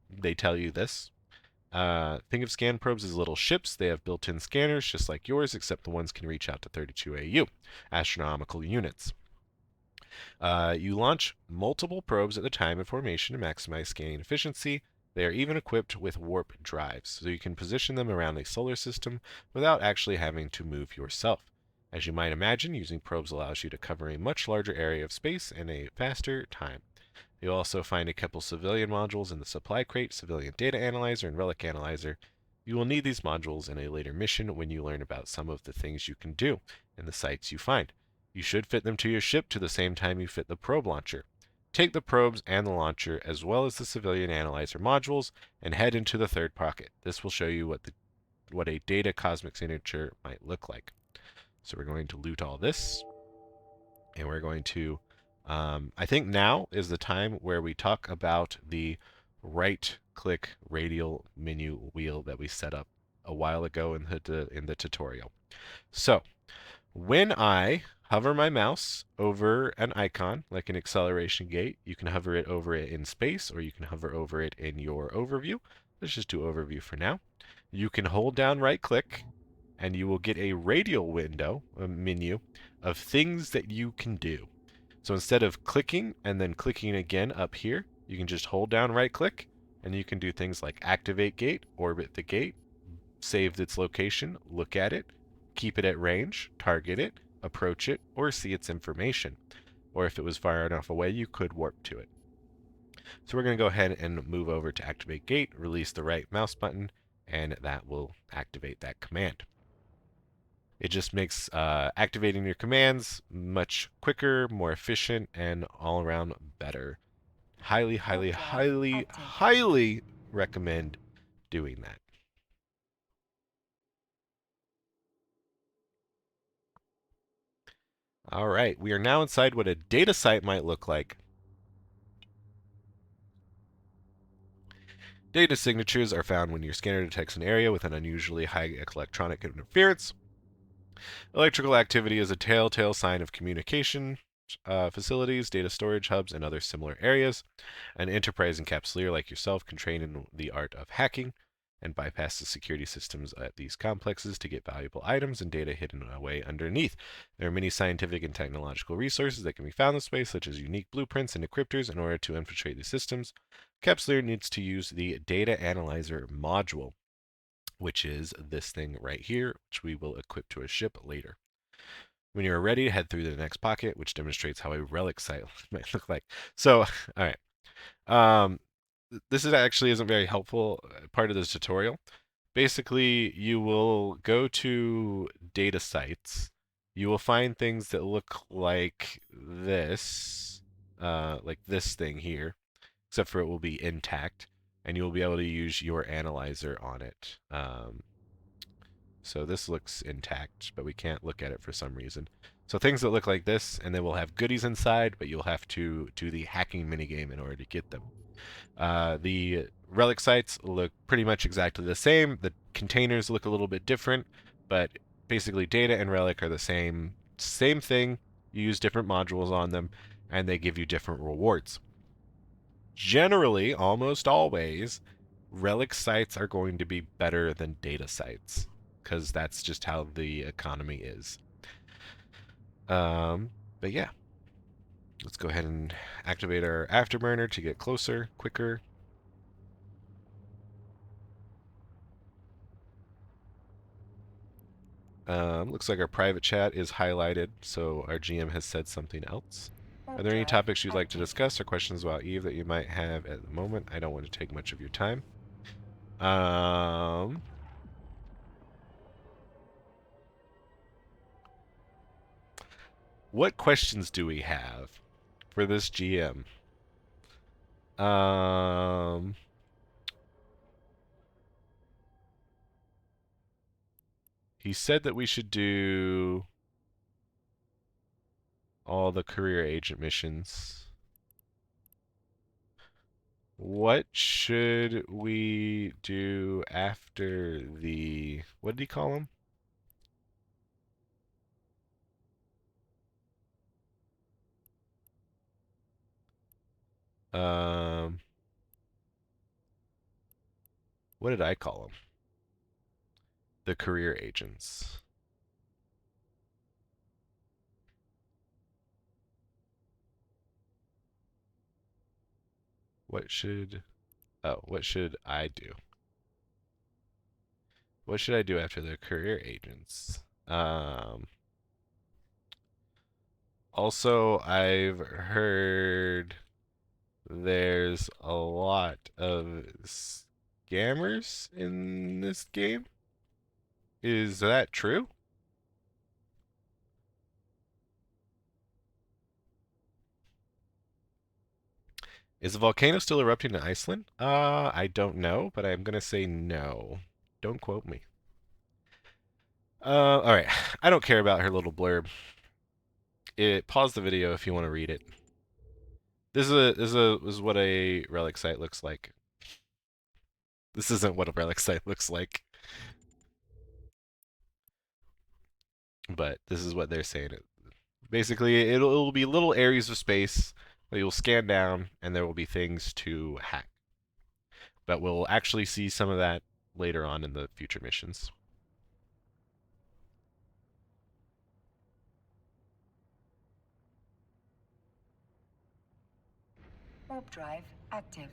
They tell you this. Think of scan probes as little ships. They have built-in scanners just like yours, except the ones can reach out to 32 AU, astronomical units. You launch multiple probes at a time in formation to maximize scanning efficiency. They are even equipped with warp drives, so you can position them around a solar system without actually having to move yourself. As you might imagine, using probes allows you to cover a much larger area of space in a faster time. You'll also find a couple civilian modules in the supply crate, civilian data analyzer, and relic analyzer. You will need these modules in a later mission when you learn about some of the things you can do in the sites you find. You should fit them to your ship to the same time you fit the probe launcher. Take the probes and the launcher, as well as the civilian analyzer modules, and head into the third pocket. This will show you what a data cosmic signature might look like. So we're going to loot all this, and we're going to I think now is the time where we talk about the right-click radial menu wheel that we set up a while ago in the tutorial. So when I hover my mouse over an icon, like an acceleration gate, you can hover it over it in space, or you can hover over it in your overview. Let's just do overview for now. You can hold down right-click, and you will get a radial window, a menu, of things that you can do. So instead of clicking and then clicking again up here, you can just hold down right-click, and you can do things like activate gate, orbit the gate, save its location, look at it, keep it at range, target it, approach it, or see its information. Or if it was far enough away, you could warp to it. So we're going to go ahead and move over to activate gate, release the right mouse button, and that will activate that command. It just makes activating your commands much quicker, more efficient, and all around better. Highly, highly, highly, highly recommend doing that. All right, we are now inside what a data site might look like. Data signatures are found when your scanner detects an area with an unusually high electronic interference. Electrical activity is a telltale sign of communication facilities, data storage hubs, and other similar areas. An enterprise encapsulator like yourself can train in the art of hacking and bypass the security systems at these complexes to get valuable items and data hidden away underneath. There are many scientific and technological resources that can be found this way, such as unique blueprints and decryptors in order to infiltrate these systems. Capsulator needs to use the data analyzer module, which is this thing right here, which we will equip to a ship later. When you're ready, head through the next pocket, which demonstrates how a relic site might look like. So, all right. This actually isn't very helpful part of this tutorial. Basically, you will go to data sites. You will find things that look like this thing here, except for it will be intact, and you will be able to use your analyzer on it. So this looks intact, but we can't look at it for some reason. So things that look like this, and they will have goodies inside, but you'll have to do the hacking minigame in order to get them. The relic sites look pretty much exactly the same. The containers look a little bit different, but basically data and relic are the same thing. You use different modules on them, and they give you different rewards. Generally, almost always, relic sites are going to be better than data sites, because that's just how the economy is. But yeah, let's go ahead and activate our afterburner to get closer, quicker. Looks like our private chat is highlighted, so our GM has said something else. Are there any topics you'd like to discuss or questions about Eve that you might have at the moment? I don't want to take much of your time. What questions do we have for this GM? He said that we should do all the career agent missions. What should we do after the... What did he call them? What did I call them? The career agents. what should I do? What should I do after the career agents? Also, I've heard there's a lot of scammers in this game. Is that true? Is the volcano still erupting in Iceland? I don't know, but I'm gonna say no. Don't quote me. All right. I don't care about her little blurb. Pause the video if you want to read it. This is what a relic site looks like. This isn't what a relic site looks like. But this is what they're saying. Basically, it'll be little areas of space that you'll scan down, and there will be things to hack. But we'll actually see some of that later on in the future missions. Warp drive active.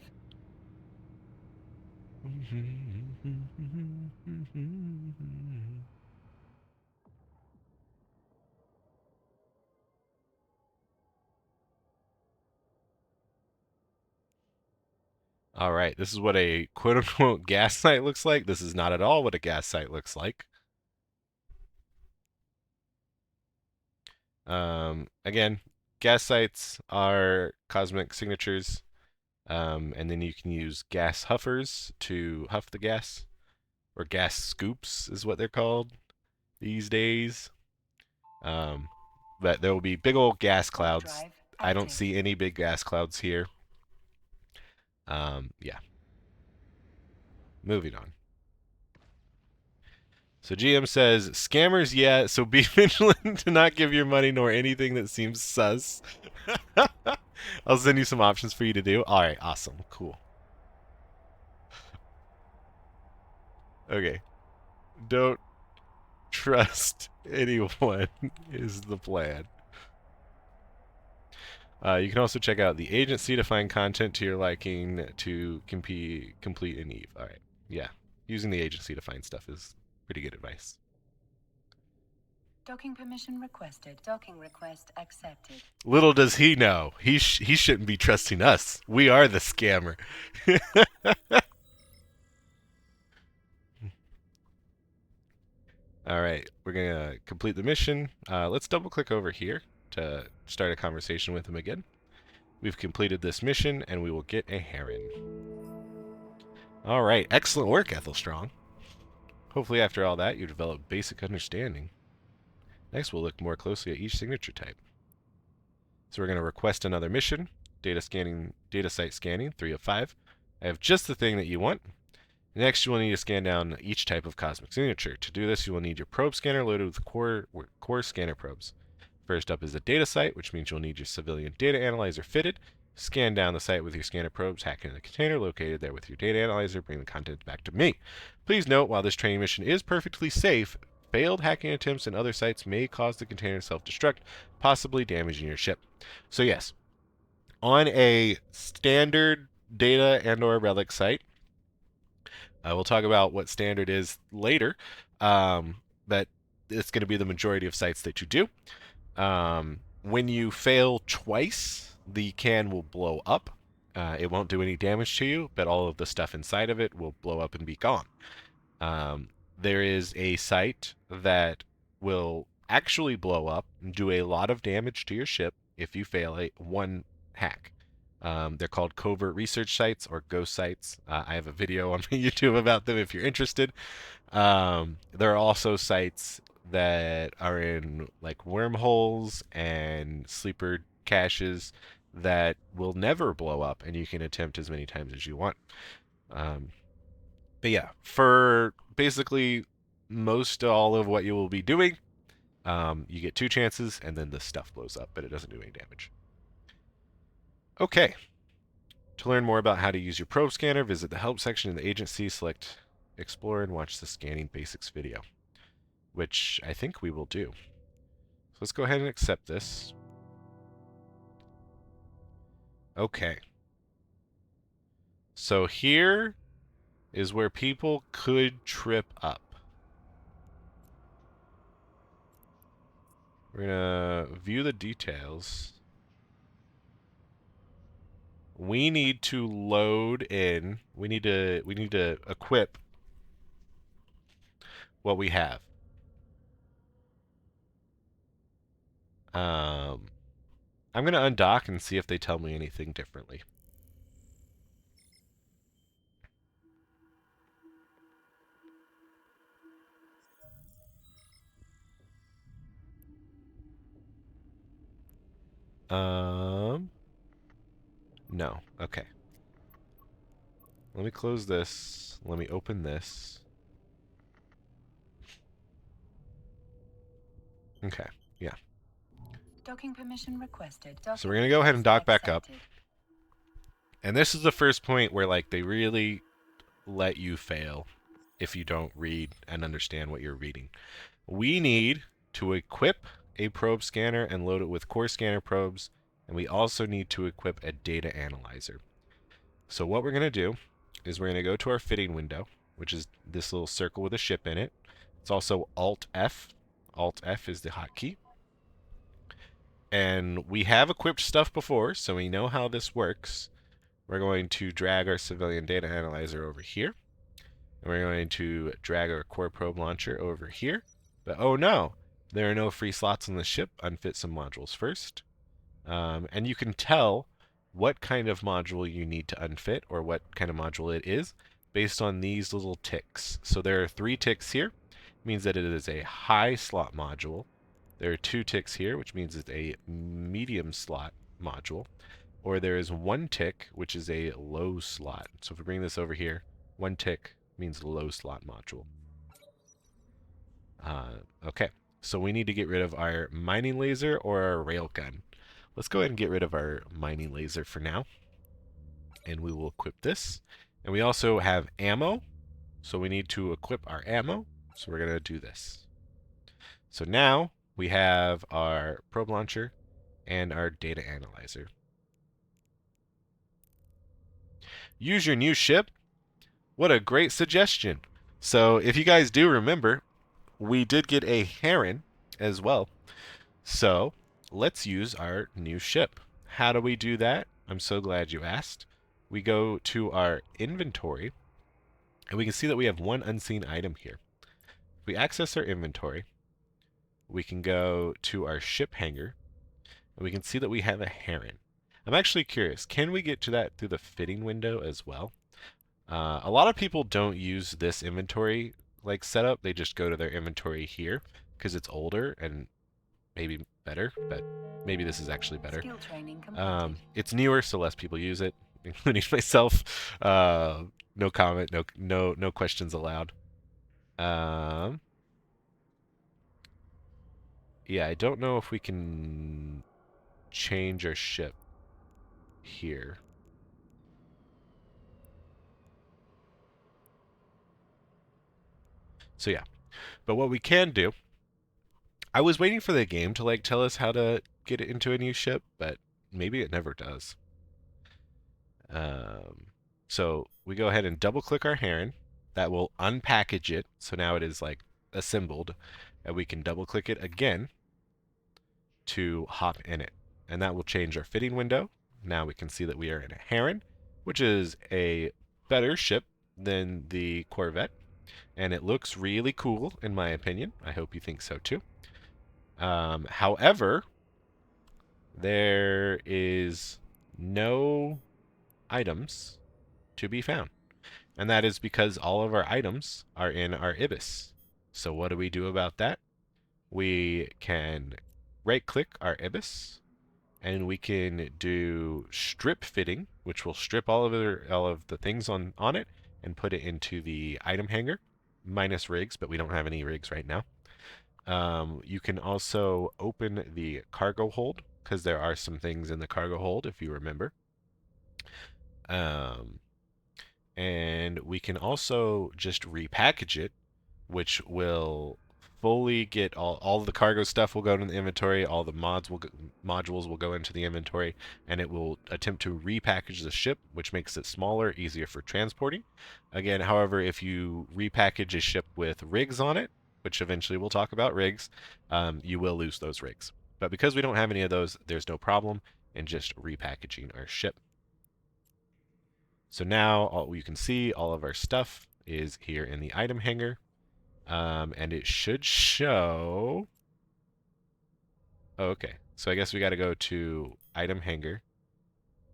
All right, this is what a quote-unquote gas site looks like. This is not at all what a gas site looks like. Again, gas sites are cosmic signatures, and then you can use gas huffers to huff the gas, or gas scoops is what they're called these days. But there will be big old gas clouds. I don't see any big gas clouds here. Yeah. Moving on. So GM says, scammers, yeah, so be vigilant to not give your money nor anything that seems sus. I'll send you some options for you to do. All right, awesome, cool. Okay. Don't trust anyone is the plan. You can also check out the agency to find content to your liking to complete an Eve. All right, yeah. Using the agency to find stuff is pretty good advice. Docking permission requested. Docking request accepted. Little does he know, he shouldn't be trusting us. We are the scammer. All right, we're gonna complete the mission. Let's double click over here to start a conversation with him again. We've completed this mission, and we will get a heron. All right, excellent work, Ethel Strong. Hopefully after all that, you develop basic understanding. Next, we'll look more closely at each signature type. So we're going to request another mission, data site scanning, 3 of 5. I have just the thing that you want. Next, you will need to scan down each type of cosmic signature. To do this, you will need your probe scanner loaded with core scanner probes. First up is a data site, which means you'll need your civilian data analyzer fitted. Scan down the site with your scanner probes, hack into the container located there with your data analyzer, bring the contents back to me. Please note, while this training mission is perfectly safe, failed hacking attempts in other sites may cause the container to self-destruct, possibly damaging your ship. So yes, on a standard data and/or relic site, we'll talk about what standard is later, but it's going to be the majority of sites that you do. When you fail twice, the can will blow up. It won't do any damage to you, but all of the stuff inside of it will blow up and be gone. There is a site that will actually blow up and do a lot of damage to your ship if you fail one hack. They're called covert research sites or ghost sites. I have a video on my YouTube about them if you're interested. There are also sites that are in like wormholes and sleeper caches that will never blow up, and you can attempt as many times as you want. But yeah, for basically most all of what you will be doing, you get 2 chances, and then the stuff blows up, but it doesn't do any damage. Okay. To learn more about how to use your probe scanner, visit the help section in the agency, select Explore, and watch the Scanning Basics video, which I think we will do. So let's go ahead and accept this. Okay. So here is where people could trip up. We're gonna view the details. We need to load in. We need to equip what we have. I'm gonna undock and see if they tell me anything differently. No. Okay. Let me close this. Let me open this. Okay. Yeah. Docking permission requested. So we're gonna go ahead and dock back up. And this is the first point where like they really let you fail if you don't read and understand what you're reading. We need to equip a probe scanner and load it with core scanner probes, and we also need to equip a data analyzer. So what we're going to do is we're going to go to our fitting window, which is this little circle with a ship in it. It's also Alt F. Alt F is the hotkey. And we have equipped stuff before, so we know how this works. We're going to drag our civilian data analyzer over here. And we're going to drag our core probe launcher over here. But oh no, there are no free slots on the ship. Unfit some modules first. And you can tell what kind of module you need to unfit or what kind of module it is based on these little ticks. So there are 3 ticks here. It means that it is a high slot module. There are 2 ticks here, which means it's a medium slot module. Or there is 1 tick, which is a low slot. So if we bring this over here, 1 tick means low slot module. Okay, so we need to get rid of our mining laser or our railgun. Let's go ahead and get rid of our mining laser for now. And we will equip this. And we also have ammo, so we need to equip our ammo. So we're going to do this. So now we have our probe launcher and our data analyzer. Use your new ship. What a great suggestion. So if you guys do remember, we did get a Heron as well. So let's use our new ship. How do we do that? I'm so glad you asked. We go to our inventory, and we can see that we have 1 unseen item here. If we access our inventory, we can go to our ship hangar, and we can see that we have a Heron. I'm actually curious, can we get to that through the fitting window as well? A lot of people don't use this inventory like setup. They just go to their inventory here because it's older and maybe better, but maybe this is actually better. Skill training completed. It's newer, so less people use it, including myself. No comment, no questions allowed. Yeah, I don't know if we can change our ship here. So yeah, but what we can do, I was waiting for the game to like tell us how to get it into a new ship, but maybe it never does. So we go ahead and double click our Heron. That will unpackage it. So now it is like assembled, and we can double click it again to hop in it. And that will change our fitting window. Now we can see that we are in a Heron, which is a better ship than the Corvette. And it looks really cool, in my opinion. I hope you think so too. However, there is no items to be found. And that is because all of our items are in our Ibis. So what do we do about that? We can right-click our Ibis, and we can do strip fitting, which will strip all of the things on it and put it into the item hanger, minus rigs, but we don't have any rigs right now. You can also open the cargo hold, because there are some things in the cargo hold, if you remember. And we can also just repackage it, which will fully get all the cargo stuff will go to the inventory, all the modules will go into the inventory, and it will attempt to repackage the ship, which makes it smaller, easier for transporting. Again, however, if you repackage a ship with rigs on it, which eventually we'll talk about rigs, you will lose those rigs. But because we don't have any of those, there's no problem in just repackaging our ship. So now you can see all of our stuff is here in the item hanger. And it should show... Oh, okay. So I guess we got to go to item hanger,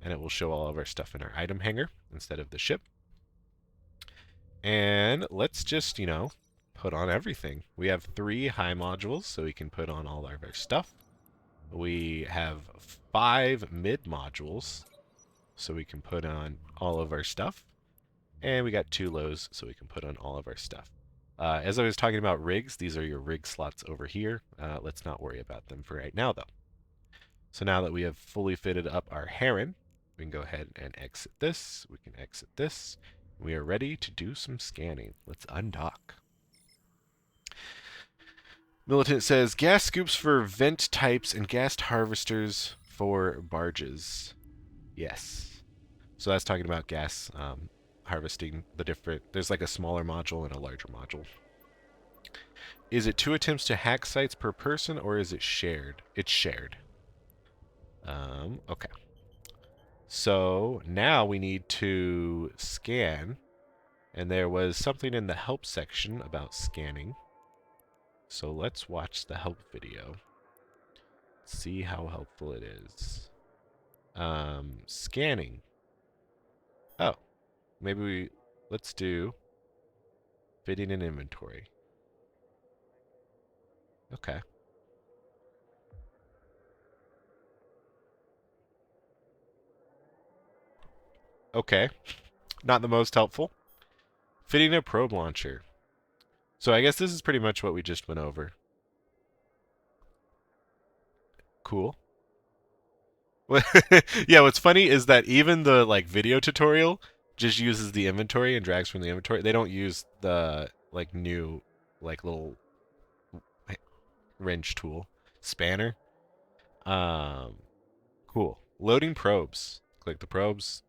and it will show all of our stuff in our item hanger instead of the ship. And let's just, put on everything. We have 3 high modules, so we can put on all of our stuff. We have 5 mid modules, so we can put on all of our stuff. And we got 2 lows, so we can put on all of our stuff. As I was talking about rigs, these are your rig slots over here. Let's not worry about them for right now, though. So now that we have fully fitted up our Heron, we can go ahead and exit this. We can exit this. We are ready to do some scanning. Let's undock. Militant says, gas scoops for vent types and gas harvesters for barges. Yes. So that's talking about gas harvesting the different... There's like a smaller module and a larger module. Is it 2 attempts to hack sites per person, or is it shared? It's shared. Okay. So now we need to scan, and there was something in the help section about scanning. So let's watch the help video. See how helpful it is. Scanning. Oh. Maybe let's do fitting an inventory. Okay. Okay. Not the most helpful. Fitting a probe launcher. So I guess this is pretty much what we just went over. Cool. Yeah, what's funny is that even the video tutorial just uses the inventory and drags from the inventory. They don't use the new little wrench tool spanner. Cool. Loading probes. Click the probes,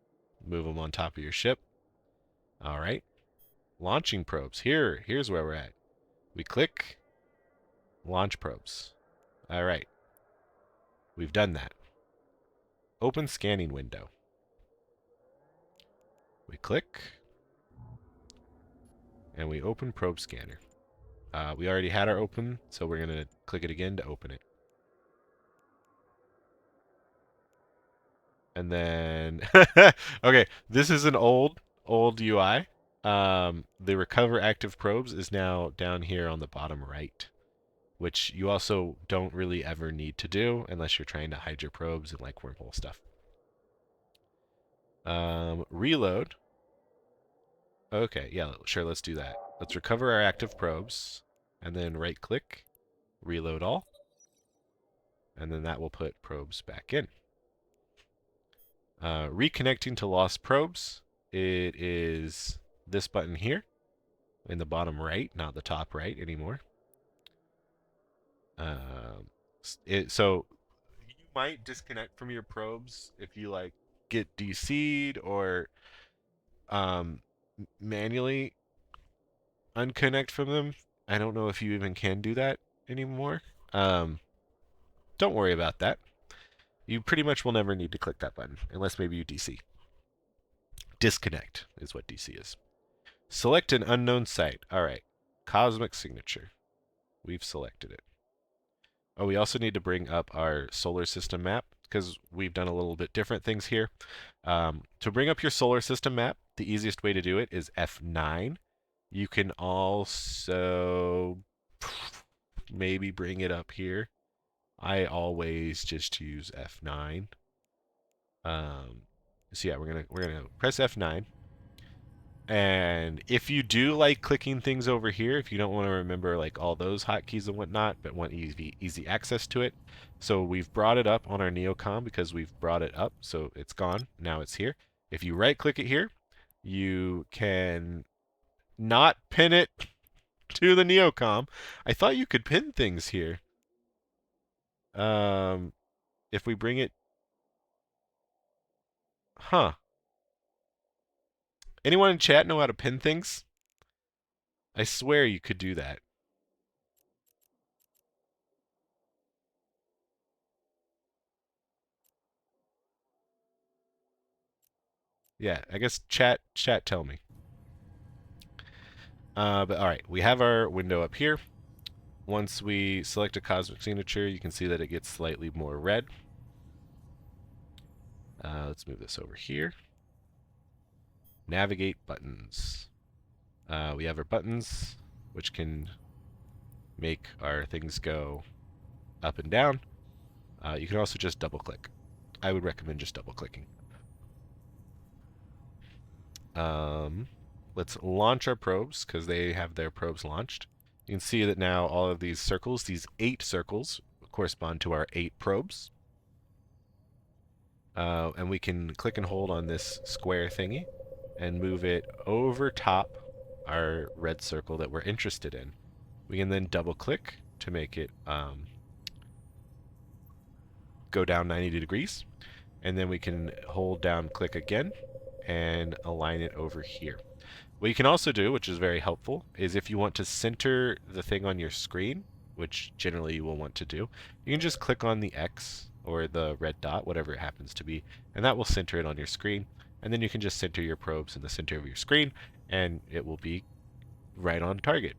move them on top of your ship. All right. Launching probes. Here's where we're at. We click launch probes. All right. We've done that. Open scanning window. We click, and we open probe scanner. We already had our open, so we're going to click it again to open it. And then, okay, this is an old UI. The recover active probes is now down here on the bottom right, which you also don't really ever need to do unless you're trying to hide your probes and wormhole stuff. Reload. Okay, yeah, sure, let's do that. Let's recover our active probes, and then right-click, reload all, and then that will put probes back in. Reconnecting to lost probes, it is this button here, in the bottom right, not the top right anymore. So you might disconnect from your probes if you get DC'd or manually unconnect from them. I don't know if you even can do that anymore. Don't worry about that. You pretty much will never need to click that button, unless maybe you DC. Disconnect is what DC is. Select an unknown site. All right. Cosmic signature. We've selected it. Oh, we also need to bring up our solar system map, because we've done a little bit different things here. To bring up your solar system map, the easiest way to do it is F9. You can also maybe bring it up here. I always just use F9. So yeah, we're gonna press F9. And if you do like clicking things over here, if you don't want to remember all those hotkeys and whatnot, but want easy access to it, so we've brought it up on our Neocom because we've brought it up, so it's gone. Now it's here. If you right-click it here, you can not pin it. to the Neocom. I thought you could pin things here. If we bring it... Huh. Anyone in chat know how to pin things? I swear you could do that. Yeah, I guess chat tell me. But all right, we have our window up here. Once we select a cosmic signature, you can see that it gets slightly more red. Let's move this over here. Navigate buttons. We have our buttons, which can make our things go up and down. You can also just double click. I would recommend just double clicking. Let's launch our probes because they have their probes launched. You can see that now all of these circles, these 8 circles, correspond to our 8 probes. And we can click and hold on this square thingy and move it over top our red circle that we're interested in. We can then double click to make it go down 90 degrees. And then we can hold down click again and align it over here. What you can also do, which is very helpful, is if you want to center the thing on your screen, which generally you will want to do, you can just click on the X or the red dot, whatever it happens to be, and that will center it on your screen. And then you can just center your probes in the center of your screen, and it will be right on target.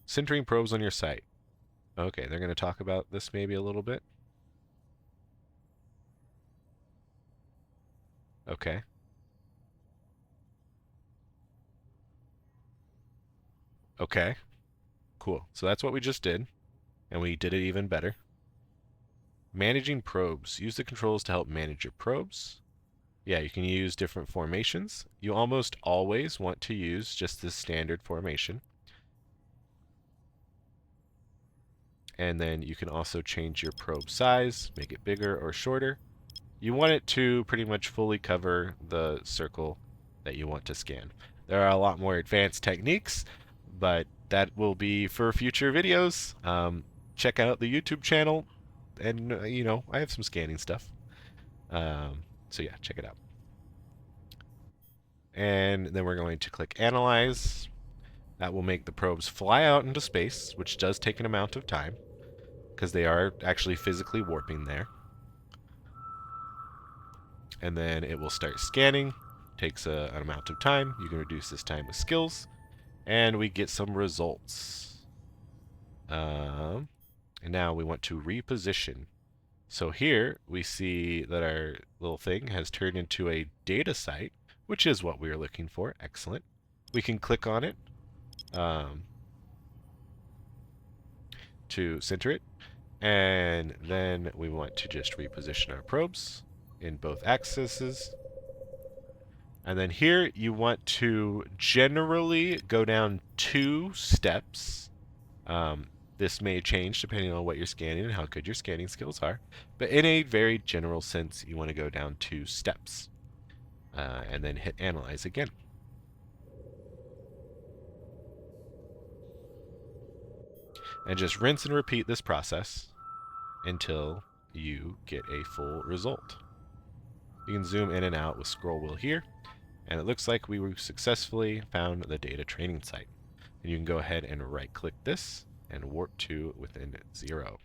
Centering probes on your site. Okay, they're going to talk about this maybe a little bit. Okay. Okay. Cool. So that's what we just did, and we did it even better. Managing probes. Use the controls to help manage your probes. Yeah, you can use different formations. You almost always want to use just this standard formation. And then you can also change your probe size, make it bigger or shorter. You want it to pretty much fully cover the circle that you want to scan. There are a lot more advanced techniques, but that will be for future videos. Check out the YouTube channel, and you know, I have some scanning stuff. So yeah, check it out. And then we're going to click Analyze. That will make the probes fly out into space, which does take an amount of time, because they are actually physically warping there. And then it will start scanning. Takes an amount of time. You can reduce this time with skills. And we get some results. And now we want to reposition. So here we see that our little thing has turned into a data site, which is what we are looking for. Excellent. We can click on it to center it. And then we want to just reposition our probes in both axes. And then here you want to generally go down 2 steps. This may change depending on what you're scanning and how good your scanning skills are. But in a very general sense, you want to go down 2 steps. And then hit Analyze again. And just rinse and repeat this process until you get a full result. You can zoom in and out with scroll wheel here, and it looks like we successfully found the data training site. And you can go ahead and right click this and warp to within 0.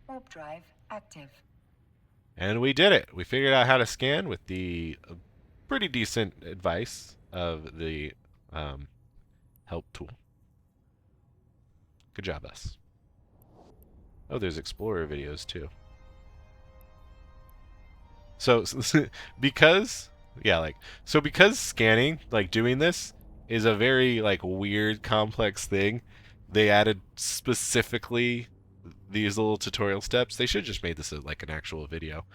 Warp drive active. And we did it. We figured out how to scan with the pretty decent advice of the help tool. Good job, us. Oh, there's Explorer videos too. So because scanning, like doing this, is a very like weird, complex thing, they added specifically these little tutorial steps. They should have just made this like an actual video.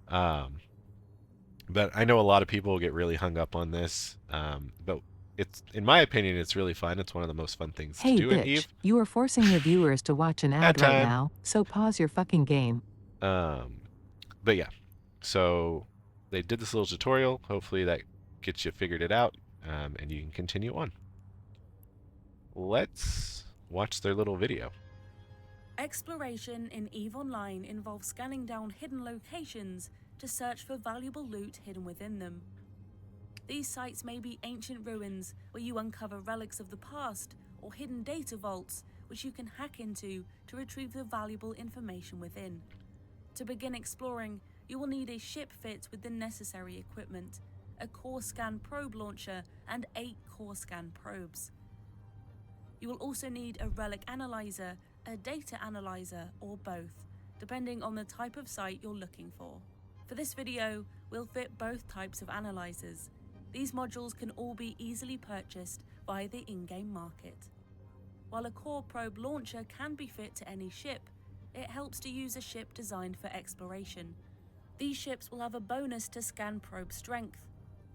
But I know a lot of people get really hung up on this. But it's, in my opinion, it's really fun. It's one of the most fun things to do in Eve. You are forcing your viewers to watch an ad right time. now, so pause your fucking game. But yeah, so they did this little tutorial. Hopefully that gets you figured it out. and you can continue on. Let's watch their little video. Exploration in EVE Online involves scanning down hidden locations to search for valuable loot hidden within them. These sites may be ancient ruins where you uncover relics of the past, or hidden data vaults which you can hack into to retrieve the valuable information within. To begin exploring, you will need a ship fit with the necessary equipment, a core scan probe launcher, and 8 core scan probes. You will also need a relic analyzer, a data analyzer, or both, depending on the type of site you're looking for. For this video, we'll fit both types of analyzers. These modules can all be easily purchased via the in-game market. While a core probe launcher can be fit to any ship, it helps to use a ship designed for exploration. These ships will have a bonus to scan probe strength,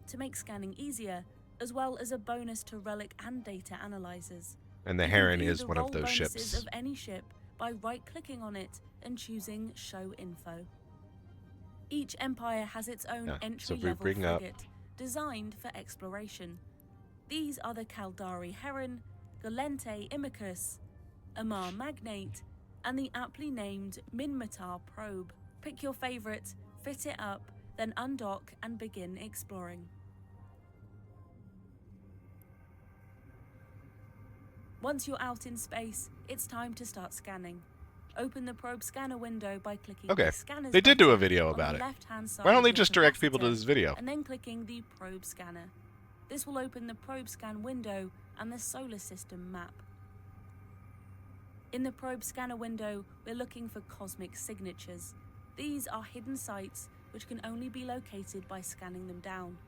to make scanning easier, as well as a bonus to relic and data analyzers. And the You can Heron view is the one of role those bonuses ships. of any ship by right-clicking on it and choosing Show Info. Each empire has its own So if we entry-level bring up frigate, designed for exploration. These are the Caldari Heron, Galente Imicus, Amar Magnate, and the aptly named Minmatar Probe. Pick your favorite, fit it up, then undock and begin exploring. Once you're out in space, it's time to start scanning. Open the probe scanner window by clicking Okay, the scanner's they did do a button video on about the it. left-hand side Why don't of they your just direct people to capacitor, this video? and then clicking the probe scanner. This will open the probe scan window and the solar system map. In the probe scanner window, we're looking for cosmic signatures. These are hidden sites which can only be located by scanning them down.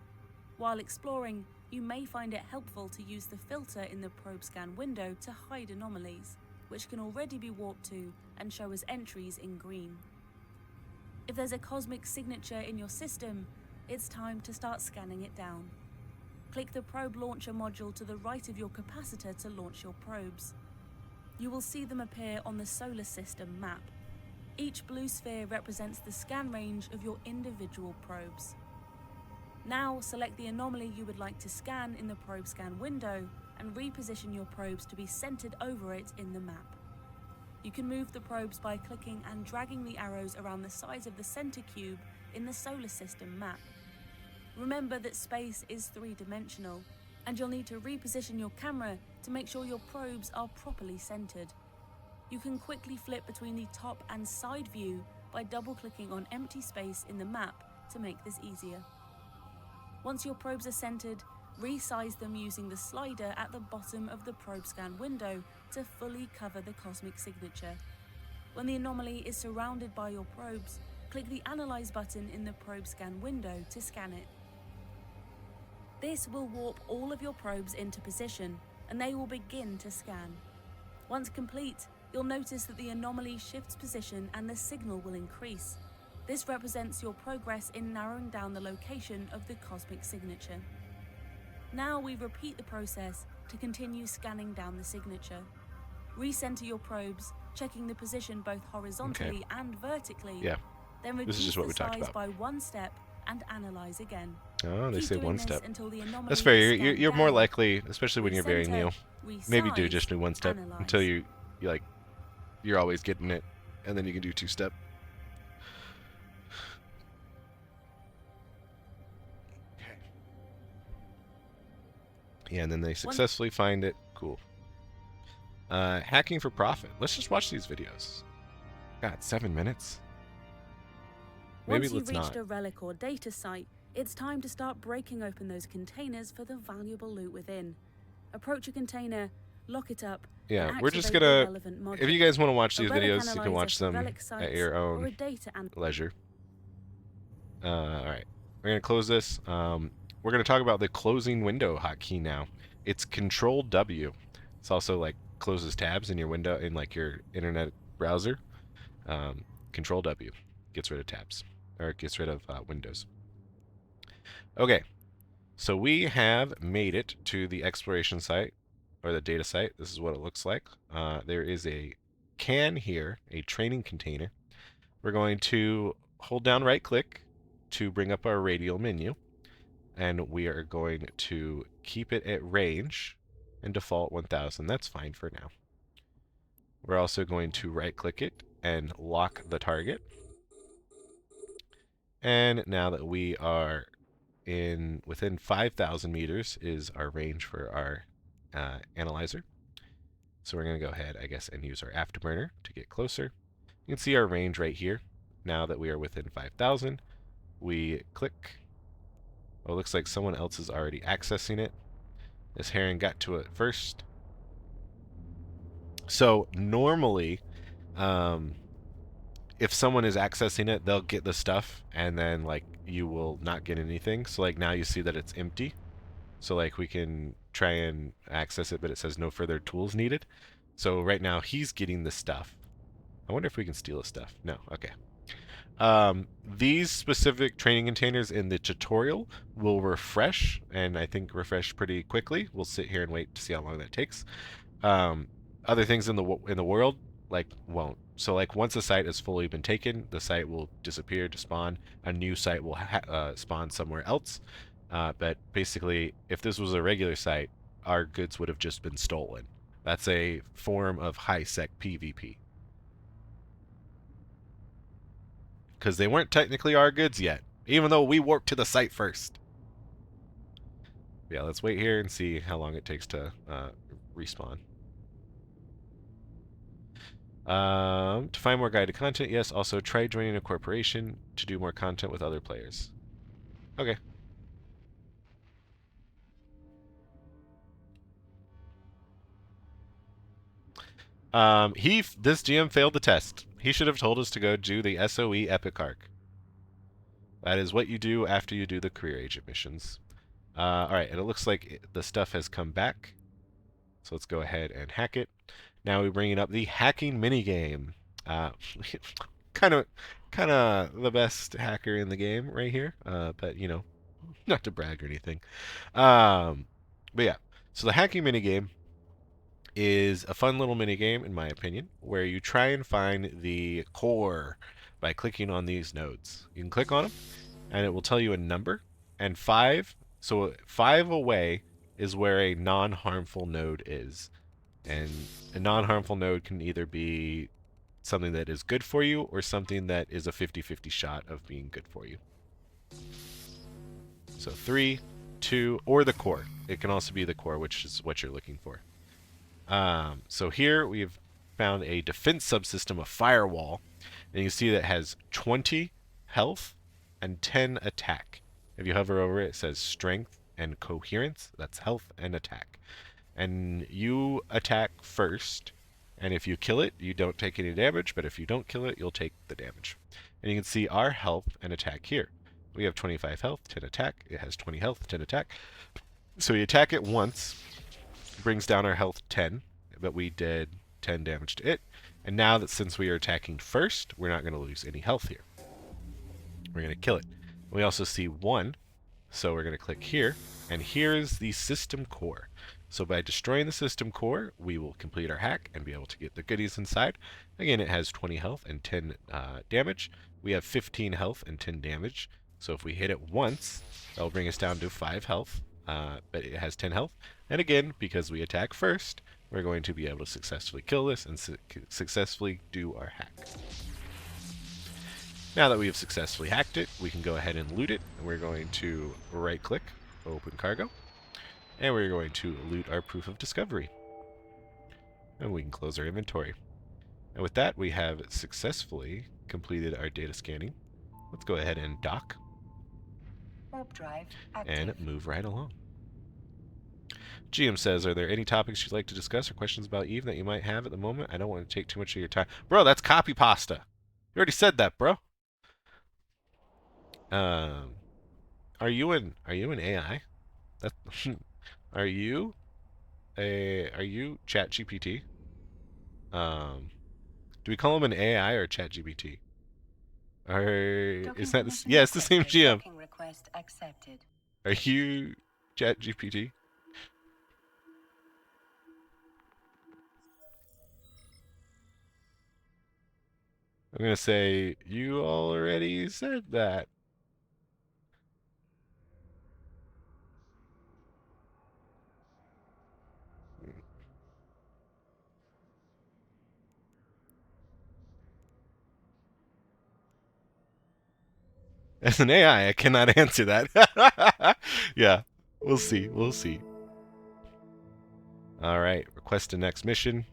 While exploring, you may find it helpful to use the filter in the probe scan window to hide anomalies, which can already be warped to and show as entries in green. If there's a cosmic signature in your system, it's time to start scanning it down. Click the probe launcher module to the right of your capacitor to launch your probes. You will see them appear on the solar system map. Each blue sphere represents the scan range of your individual probes. Now select the anomaly you would like to scan in the probe scan window and reposition your probes to be centered over it in the map. You can move the probes by clicking and dragging the arrows around the size of the center cube in the solar system map. Remember that space is three-dimensional, and you'll need to reposition your camera to make sure your probes are properly centered. You can quickly flip between the top and side view by double-clicking on empty space in the map to make this easier. Once your probes are centered, resize them using the slider at the bottom of the probe scan window to fully cover the cosmic signature. When the anomaly is surrounded by your probes, click the Analyze button in the probe scan window to scan it. This will warp all of your probes into position, and they will begin to scan. Once complete, you'll notice that the anomaly shifts position and the signal will increase. This represents your progress in narrowing down the location of the cosmic signature. Now we repeat the process to continue scanning down the signature. Recenter your probes, checking the position both horizontally and vertically. Yeah. Then This is reduce just what the we talked size about. by one step and analyze again. Oh, they Keep say doing one this step. until the anomaly That's fair. is You're scanned more down. likely, especially when you're very new. Maybe do Resize, just do one step analyze. until you like you're always getting it, and then you can do two step. Okay. Yeah, and then they successfully find it. Cool. Hacking for profit. Let's just watch these videos. God, 7 minutes. Maybe Once let's you've reached not. a relic or data site, it's time to start breaking open those containers for the valuable loot within. Approach a container, lock it up, Yeah, and we're just activate the gonna. relevant module. If you guys want to watch A these relic videos, you can analyzer watch for them relic at sites your or own a data leisure. All right, we're gonna close this. We're gonna talk about the closing window hotkey now. It's Control W. It's also like closes tabs in your window in like your internet browser. Control W gets rid of tabs or gets rid of windows. Okay, so we have made it to the exploration site or the data site. This is what it looks like. There is a can here, a training container. We're going to hold down right click to bring up our radial menu. and we are going to keep it at range and default 1000. That's fine for now. We're also going to right-click it and lock the target. And now that we are within 5,000 meters is our range for our analyzer. So we're going to go ahead, I guess, and use our afterburner to get closer. You can see our range right here. Now that we are within 5,000, we click. Oh, it looks like someone else is already accessing it. This heron got to it first. So normally, if someone is accessing it, they'll get the stuff, and then like you will not get anything. So like now you see that it's empty. So like we can try and access it, but it says no further tools needed. So right now he's getting the stuff. I wonder if we can steal his stuff. No, okay. These specific training containers in the tutorial will refresh, and I think refresh pretty quickly. We'll sit here and wait to see how long that takes. Other things in the world like won't. So like once a site has fully been taken, the site will disappear to spawn. A new site will spawn somewhere else. But basically, if this was a regular site, our goods would have just been stolen. That's a form of high-sec PvP. Because they weren't technically our goods yet, even though we warped to the site first. Yeah, let's wait here and see how long it takes to respawn. To find more guided content, yes. Also, try joining a corporation to do more content with other players. Okay. This GM failed the test. He should have told us to go do the SOE Epic Arc. That is what you do after you do the career agent missions. Alright, and it looks like the stuff has come back. So let's go ahead and hack it. Now we're bringing up the hacking minigame. Kind of the best hacker in the game right here. But, you know, not to brag or anything. But yeah, so the hacking minigame is a fun little minigame, in my opinion, where you try and find the core by clicking on these nodes. You can click on them, and it will tell you a number, and 5, so 5 away is where a non-harmful node is. And a non-harmful node can either be something that is good for you or something that is a 50-50 shot of being good for you. So 3, 2, or the core. It can also be the core, which is what you're looking for. So here we've found a defense subsystem, a firewall, and you can see that it has 20 health and 10 attack. If you hover over it, it says strength and coherence. That's health and attack. And you attack first, and if you kill it, you don't take any damage, but if you don't kill it, you'll take the damage. And you can see our health and attack here. We have 25 health, 10 attack. It has 20 health, 10 attack. So we attack it once, brings down our health 10, but we did 10 damage to it. And now that since we are attacking first, we're not going to lose any health here. We're going to kill it. We also see 1, so we're going to click here, and here is the system core. So by destroying the system core, we will complete our hack and be able to get the goodies inside. Again, it has 20 health and 10 damage. We have 15 health and 10 damage. So if we hit it once, that'll bring us down to 5 health, but it has 10 health. And again, because we attack first, we're going to be able to successfully kill this and successfully do our hack. Now that we have successfully hacked it, we can go ahead and loot it. And we're going to right-click, open cargo, and we're going to loot our proof of discovery. And we can close our inventory. And with that, we have successfully completed our data scanning. Let's go ahead and dock. Warp drive active. And move right along. GM says, are there any topics you'd like to discuss or questions about Eve that you might have at the moment? I don't want to take too much of your time. Bro, that's copy pasta. You already said that, bro. Are you an AI? That are you ChatGPT? Do we call him an AI or ChatGPT? Or is that the, yeah, it's the same GM. Request accepted. Are you ChatGPT? I'm gonna say you already said that. As an AI, I cannot answer that. Yeah, we'll see. We'll see. All right, request a next mission.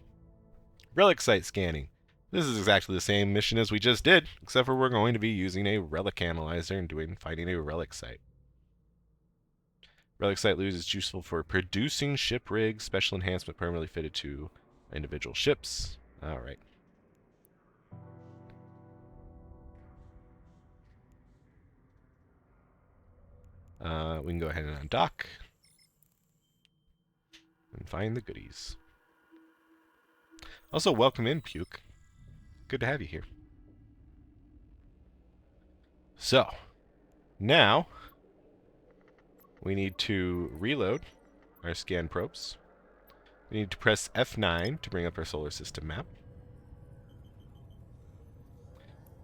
Relic site scanning. This is exactly the same mission as we just did, except for we're going to be using a relic analyzer and finding a relic site. Relic site loot is useful for producing ship rigs, special enhancement permanently fitted to individual ships. All right. We can go ahead and undock and find the goodies. Also, welcome in, Puke. Good to have you here. So, now we need to reload our scan probes. We need to press F9 to bring up our solar system map.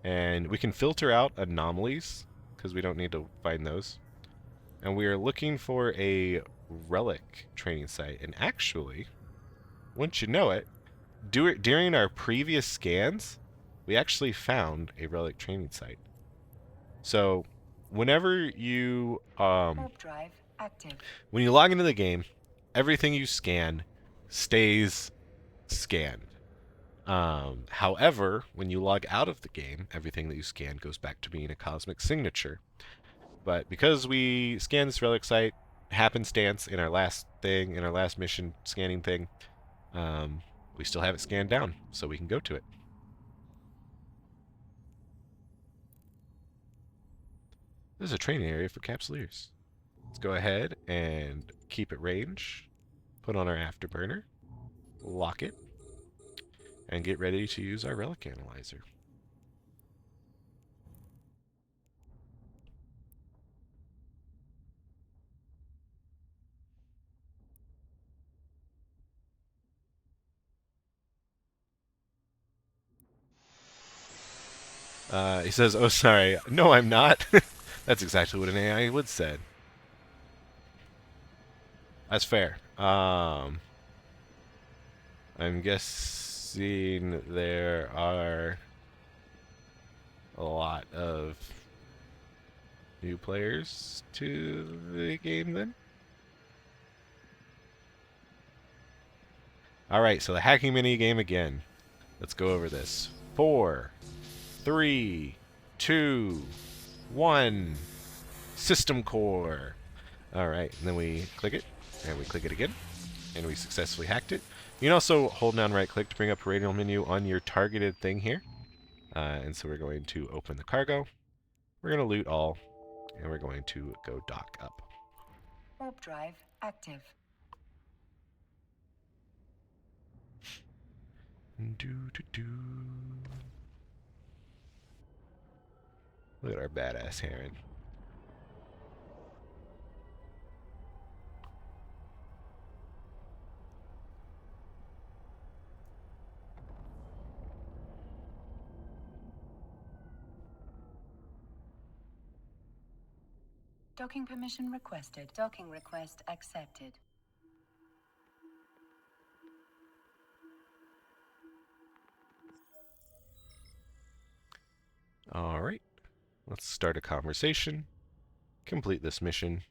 And we can filter out anomalies, because we don't need to find those. And we are looking for a relic training site. And actually, once you know it, during our previous scans, we actually found a relic training site. So, whenever you Warp drive active. when you log into the game, everything you scan stays scanned. However, when you log out of the game, everything that you scan goes back to being a cosmic signature. But because we scanned this relic site, happenstance in our last mission scanning thing, we still have it scanned down, so we can go to it. This is a training area for capsuleers. Let's go ahead and keep it range, put on our afterburner, lock it, and get ready to use our relic analyzer. He says, "Oh, sorry. No, I'm not." That's exactly what an AI would said. That's fair. I'm guessing there are a lot of new players to the game then. Alright, so the hacking mini game again. Let's go over this. 4, 3, 2, 1. System core. Alright, and then we click it, and we click it again, and we successfully hacked it. You can also hold down right click to bring up a radial menu on your targeted thing here. And so we're going to open the cargo. We're going to loot all, and we're going to go dock up. Warp drive active. Look at our badass heron. Docking permission requested. Docking request accepted. Alright, let's start a conversation, complete this mission,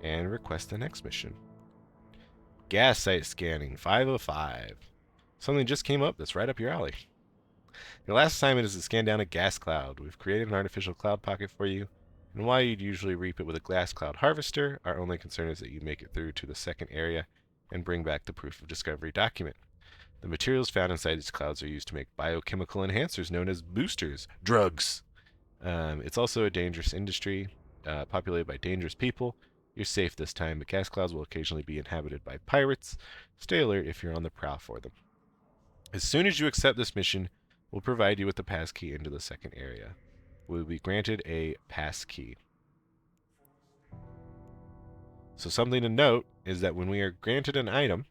and request the next mission. Gas site scanning, 505. Something just came up that's right up your alley. Your last assignment is to scan down a gas cloud. We've created an artificial cloud pocket for you, and while you'd usually reap it with a glass cloud harvester, our only concern is that you make it through to the second area and bring back the proof of discovery document. The materials found inside these clouds are used to make biochemical enhancers known as boosters, drugs. It's also a dangerous industry, populated by dangerous people. You're safe this time, but gas clouds will occasionally be inhabited by pirates. Stay alert if you're on the prowl for them. As soon as you accept this mission, we'll provide you with the passkey into the second area. We will be granted a passkey. So something to note is that when we are granted an item,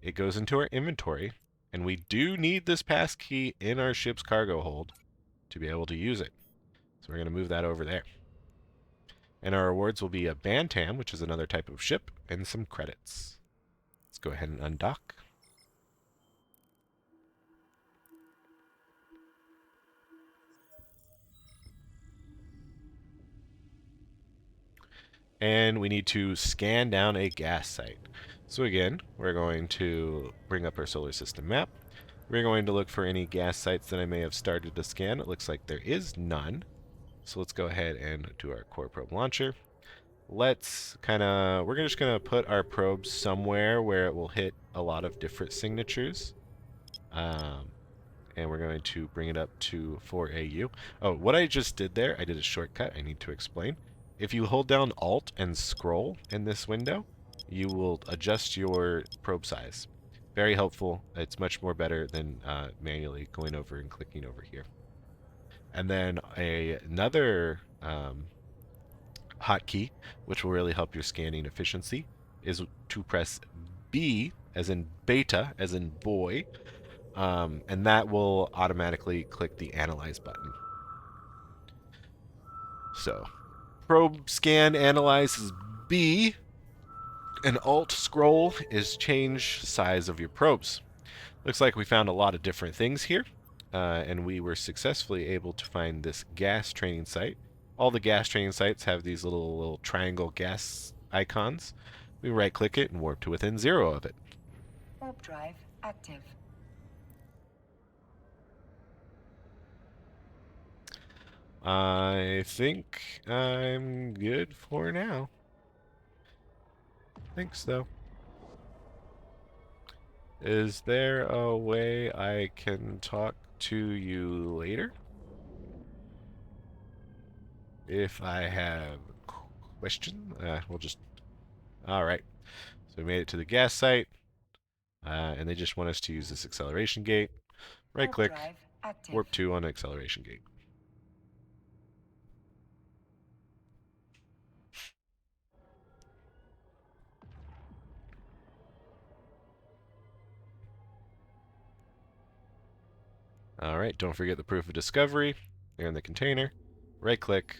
it goes into our inventory, and we do need this passkey in our ship's cargo hold to be able to use it. So we're going to move that over there. And our rewards will be a bantam, which is another type of ship, and some credits. Let's go ahead and undock. and we need to scan down a gas site. So again, we're going to bring up our solar system map. We're going to look for any gas sites that I may have started to scan. It looks like there is none. So let's go ahead and do our core probe launcher. Let's we're just going to put our probe somewhere where it will hit a lot of different signatures. And we're going to bring it up to 4AU. Oh, what I just did there, I did a shortcut I need to explain. If you hold down Alt and scroll in this window, you will adjust your probe size. Very helpful. It's much more better than manually going over and clicking over here. And then another hotkey, which will really help your scanning efficiency, is to press B, as in beta, as in boy, and that will automatically click the Analyze button. So, probe scan analyze is B, and Alt scroll is change size of your probes. Looks like we found a lot of different things here, and we were successfully able to find this gas training site. All the gas training sites have these little triangle gas icons. We right click it and warp to within 0 of it. Warp drive active. I think I'm good for now. Thanks, though. Is there a way I can talk to you later? If I have a question, we'll just... Alright. So we made it to the gas site, and they just want us to use this acceleration gate. Right click, warp 2 on acceleration gate. Alright, don't forget the proof of discovery. They're in the container. Right click,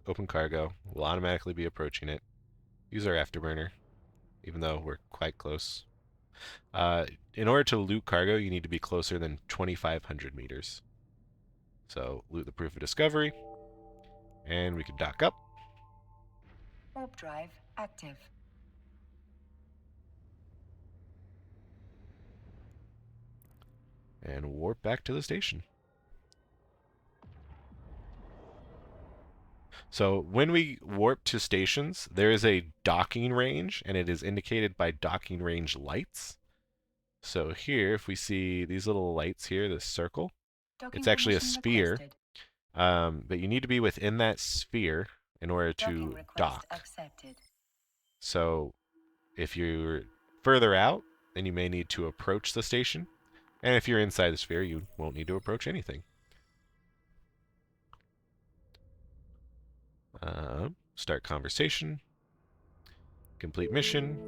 open cargo. We'll automatically be approaching it. Use our afterburner, even though we're quite close. In order to loot cargo, you need to be closer than 2,500 meters. So loot the proof of discovery, and we can dock up. Warp drive active. And warp back to the station. So when we warp to stations, there is a docking range, and it is indicated by docking range lights. So here, if we see these little lights here, this circle, it's actually a sphere. But you need to be within that sphere in order to dock. Accepted. So if you're further out, then you may need to approach the station. And if you're inside the sphere, you won't need to approach anything. Start conversation. Complete mission.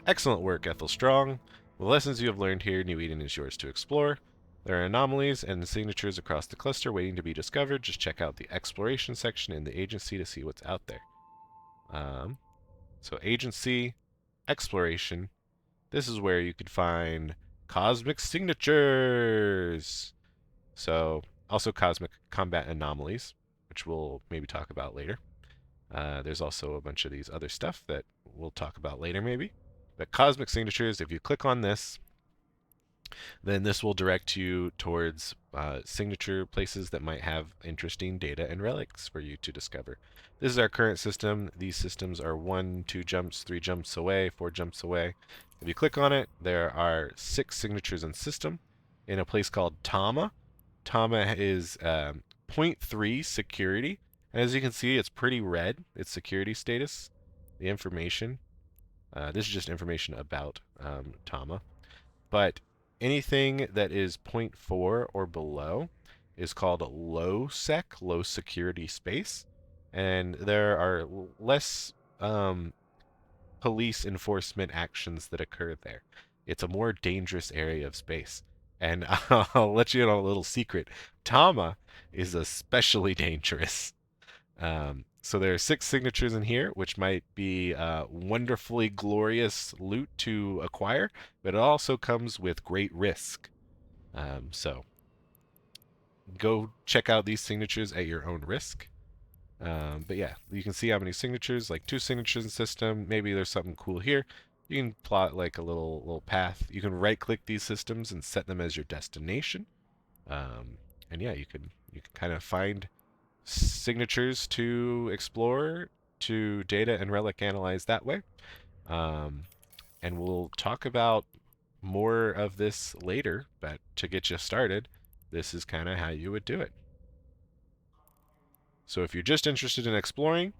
Excellent work, Ethel Strong. The lessons you have learned here, New Eden is yours to explore. There are anomalies and signatures across the cluster waiting to be discovered. Just check out the exploration section in the agency to see what's out there. So agency, exploration. This is where you could find cosmic signatures. So also cosmic combat anomalies, which we'll maybe talk about later. There's also a bunch of these other stuff that we'll talk about later maybe. But cosmic signatures, if you click on this, then this will direct you towards signature places that might have interesting data and relics for you to discover. This is our current system. These systems are 1, 2 jumps, 3 jumps away, 4 jumps away. If you click on it, there are 6 signatures in system in a place called Tama. Tama is 0.3 security. And as you can see, it's pretty red, its security status, the information. This is just information about Tama. But anything that is 0.4 or below is called low sec, low security space. And there are less police enforcement actions that occur there. It's a more dangerous area of space. And I'll let you in on a little secret. Tama is especially dangerous. So there are 6 signatures in here, which might be wonderfully glorious loot to acquire, but it also comes with great risk. So go check out these signatures at your own risk. But yeah, you can see how many signatures, like 2 signatures in system. Maybe there's something cool here. You can plot like a little path. You can right-click these systems and set them as your destination. And yeah, you can kind of find signatures to explore, to data and relic analyze that way. And we'll talk about more of this later, but to get you started, this is kind of how you would do it. So if you're just interested in exploring,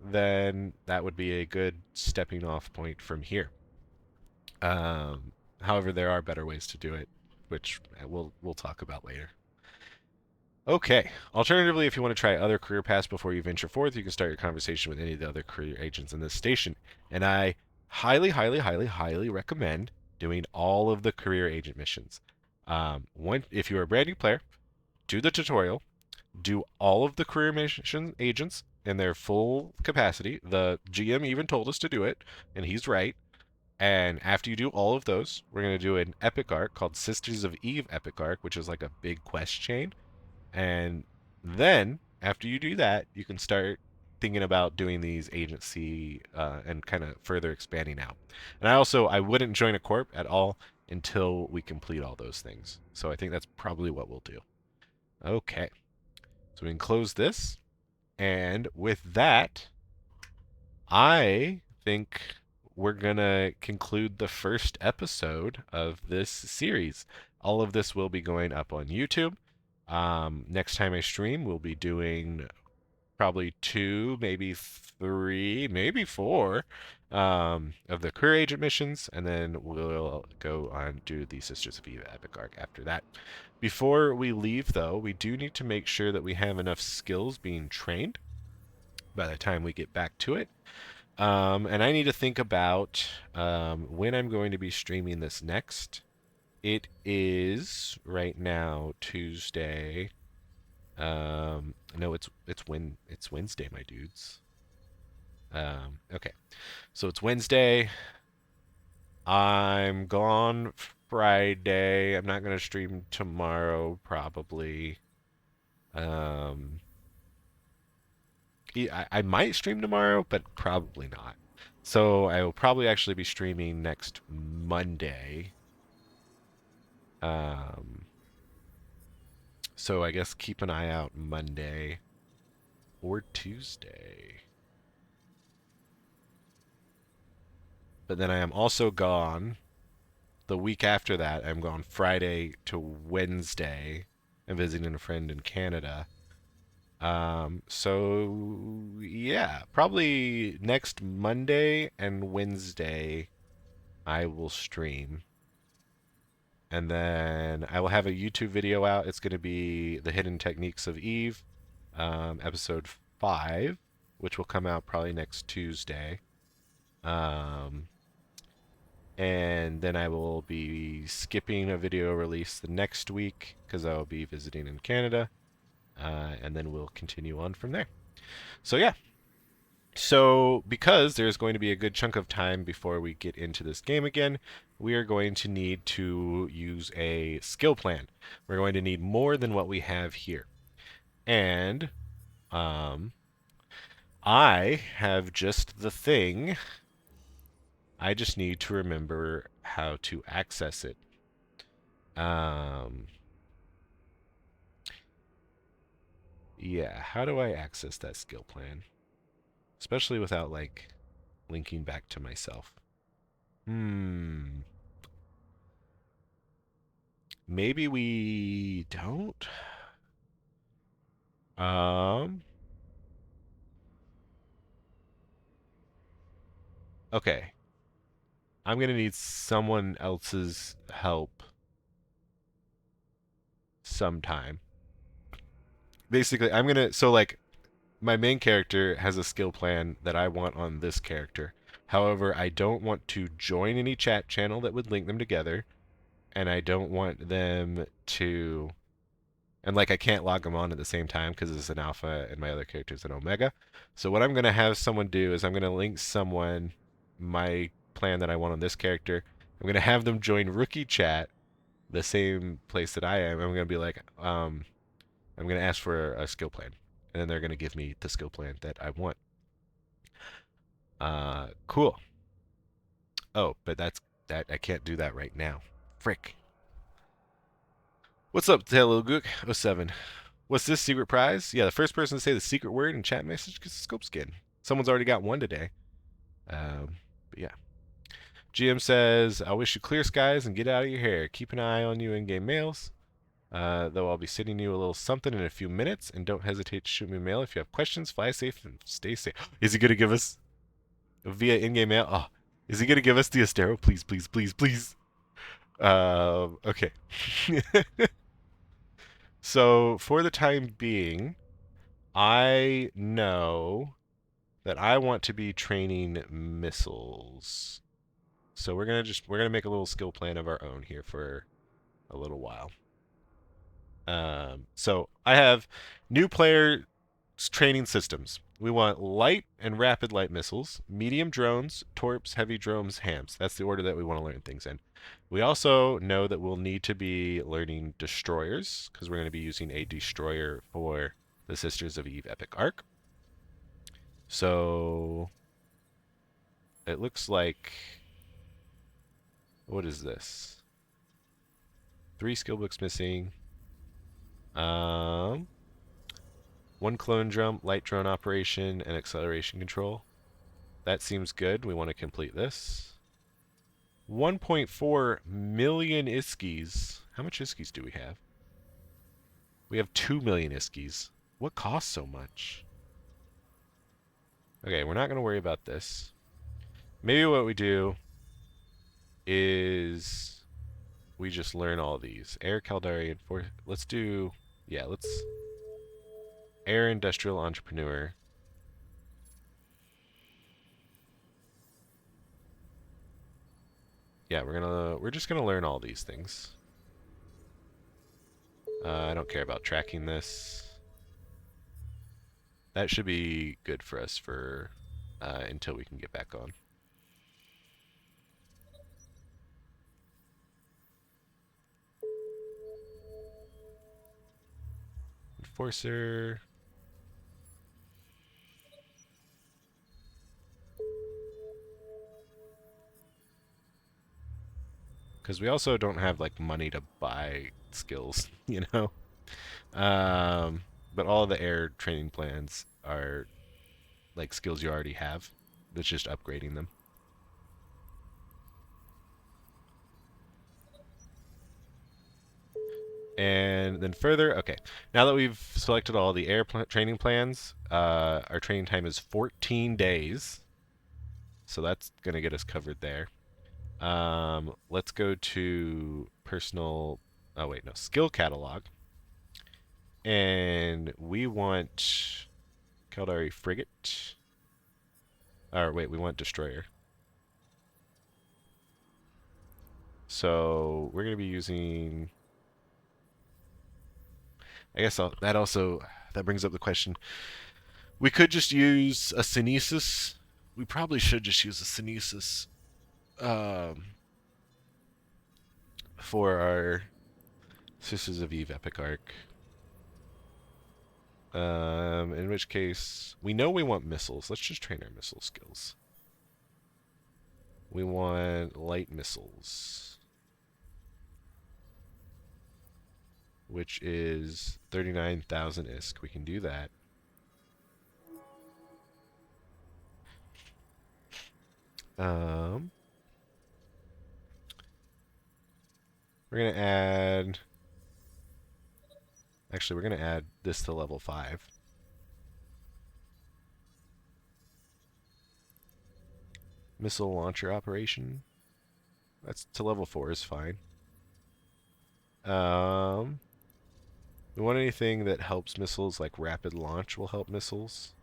then that would be a good stepping off point from here. However, there are better ways to do it, which we'll talk about later. Okay. Alternatively, if you want to try other career paths before you venture forth, you can start your conversation with any of the other career agents in this station. And I highly, highly, highly, highly recommend doing all of the career agent missions. If you're a brand new player, do the tutorial, do all of the career mission agents in their full capacity. The GM even told us to do it, and he's right. And after you do all of those, we're going to do an epic arc called Sisters of Eve epic arc, which is like a big quest chain. And then after you do that, you can start thinking about doing these agency and kind of further expanding out. And I wouldn't join a corp at all until we complete all those things. So I think that's probably what we'll do. Okay. So we can close this. And with that, I think we're going to conclude the first episode of this series. All of this will be going up on YouTube. Next time I stream, we'll be doing probably 2, maybe 3, maybe 4 of the career agent missions, and then we'll go on do the Sisters of Eve epic arc after that. Before we leave, though, we do need to make sure that we have enough skills being trained by the time we get back to it. And I need to think about when I'm going to be streaming this next. It is right now Tuesday. No, it's Wednesday, my dudes. Okay, so it's Wednesday. I'm gone Friday. I'm not gonna stream tomorrow, probably. I might stream tomorrow, but probably not. So I will probably actually be streaming next Monday. So I guess keep an eye out Monday or Tuesday. But then I am also gone the week after that. I'm gone Friday to Wednesday. I'm visiting a friend in Canada. So yeah, probably next Monday and Wednesday I will stream. And then I will have a YouTube video out. It's going to be The Hidden Techniques of Eve, episode 5, which will come out probably next Tuesday. And then I will be skipping a video release the next week because I will be visiting in Canada. And then we'll continue on from there. So yeah. So because there's going to be a good chunk of time before we get into this game again, we are going to need to use a skill plan. We're going to need more than what we have here. And I have just the thing. I just need to remember how to access it. Yeah, how do I access that skill plan? Especially without, like, linking back to myself. Maybe we don't? Okay. I'm gonna need someone else's help sometime. Basically, so like, my main character has a skill plan that I want on this character. However, I don't want to join any chat channel that would link them together, and I don't want them to, and like I can't log them on at the same time because it's an alpha and my other character's an omega. So what I'm going to have someone do is I'm going to link someone my plan that I want on this character. I'm going to have them join rookie chat, the same place that I am. I'm going to be like, I'm going to ask for a skill plan. and then they're going to give me the skill plan that I want. Cool. Oh, but that I can't do that right now. Frick. What's up, Tailgook 07? What's this secret prize? Yeah, the first person to say the secret word in chat message gets a scope skin. Someone's already got one today. But yeah. GM says, I wish you clear skies and get out of your hair. Keep an eye on you in-game mails. Though I'll be sending you a little something in a few minutes, and don't hesitate to shoot me a mail if you have questions. Fly safe and stay safe. Is he going to give us via in-game mail? Oh, is he going to give us the Astero? Please, please, please, please. Okay. So for the time being, I know that I want to be training missiles. So we're gonna make a little skill plan of our own here for a little while. So I have new player training systems. We want light and rapid light missiles, medium drones, torps, heavy drones, hams. That's the order that we want to learn things in. We also know that we'll need to be learning destroyers, because we're going to be using a destroyer for the Sisters of Eve Epic Arc. So it looks like, what is this? 3 skill books missing. One clone drum, light drone operation, and acceleration control. That seems good. We want to complete this. 1.4 million ISKIs. How much ISKIs do we have? We have 2 million ISKIs. What costs so much? Okay, we're not going to worry about this. Maybe what we do is we just learn all these. Air Caldari and let's do, yeah, let's Air Industrial Entrepreneur. Yeah, we're just gonna learn all these things. I don't care about tracking this. That should be good for us for until we can get back on. Enforcer. Because we also don't have like money to buy skills, you know. But all the air training plans are like skills you already have. It's just upgrading them. And then further, okay. Now that we've selected all the air training plans, our training time is 14 days. So that's going to get us covered there. Let's go to personal, oh wait, no, skill catalog. And we want Caldari Frigate. Or wait, we want Destroyer. So we're going to be using, I guess that brings up the question. We could just use a Synesis. We probably should just use a Synesis for our Sisters of Eve Epic Arc. In which case, we know we want missiles. Let's just train our missile skills. We want light missiles, which is 39,000 ISK. We can do that. We're going to add... Actually, we're going to add this to level 5. Missile launcher operation. That's to level 4 is fine. We want anything that helps missiles, like rapid launch will help missiles.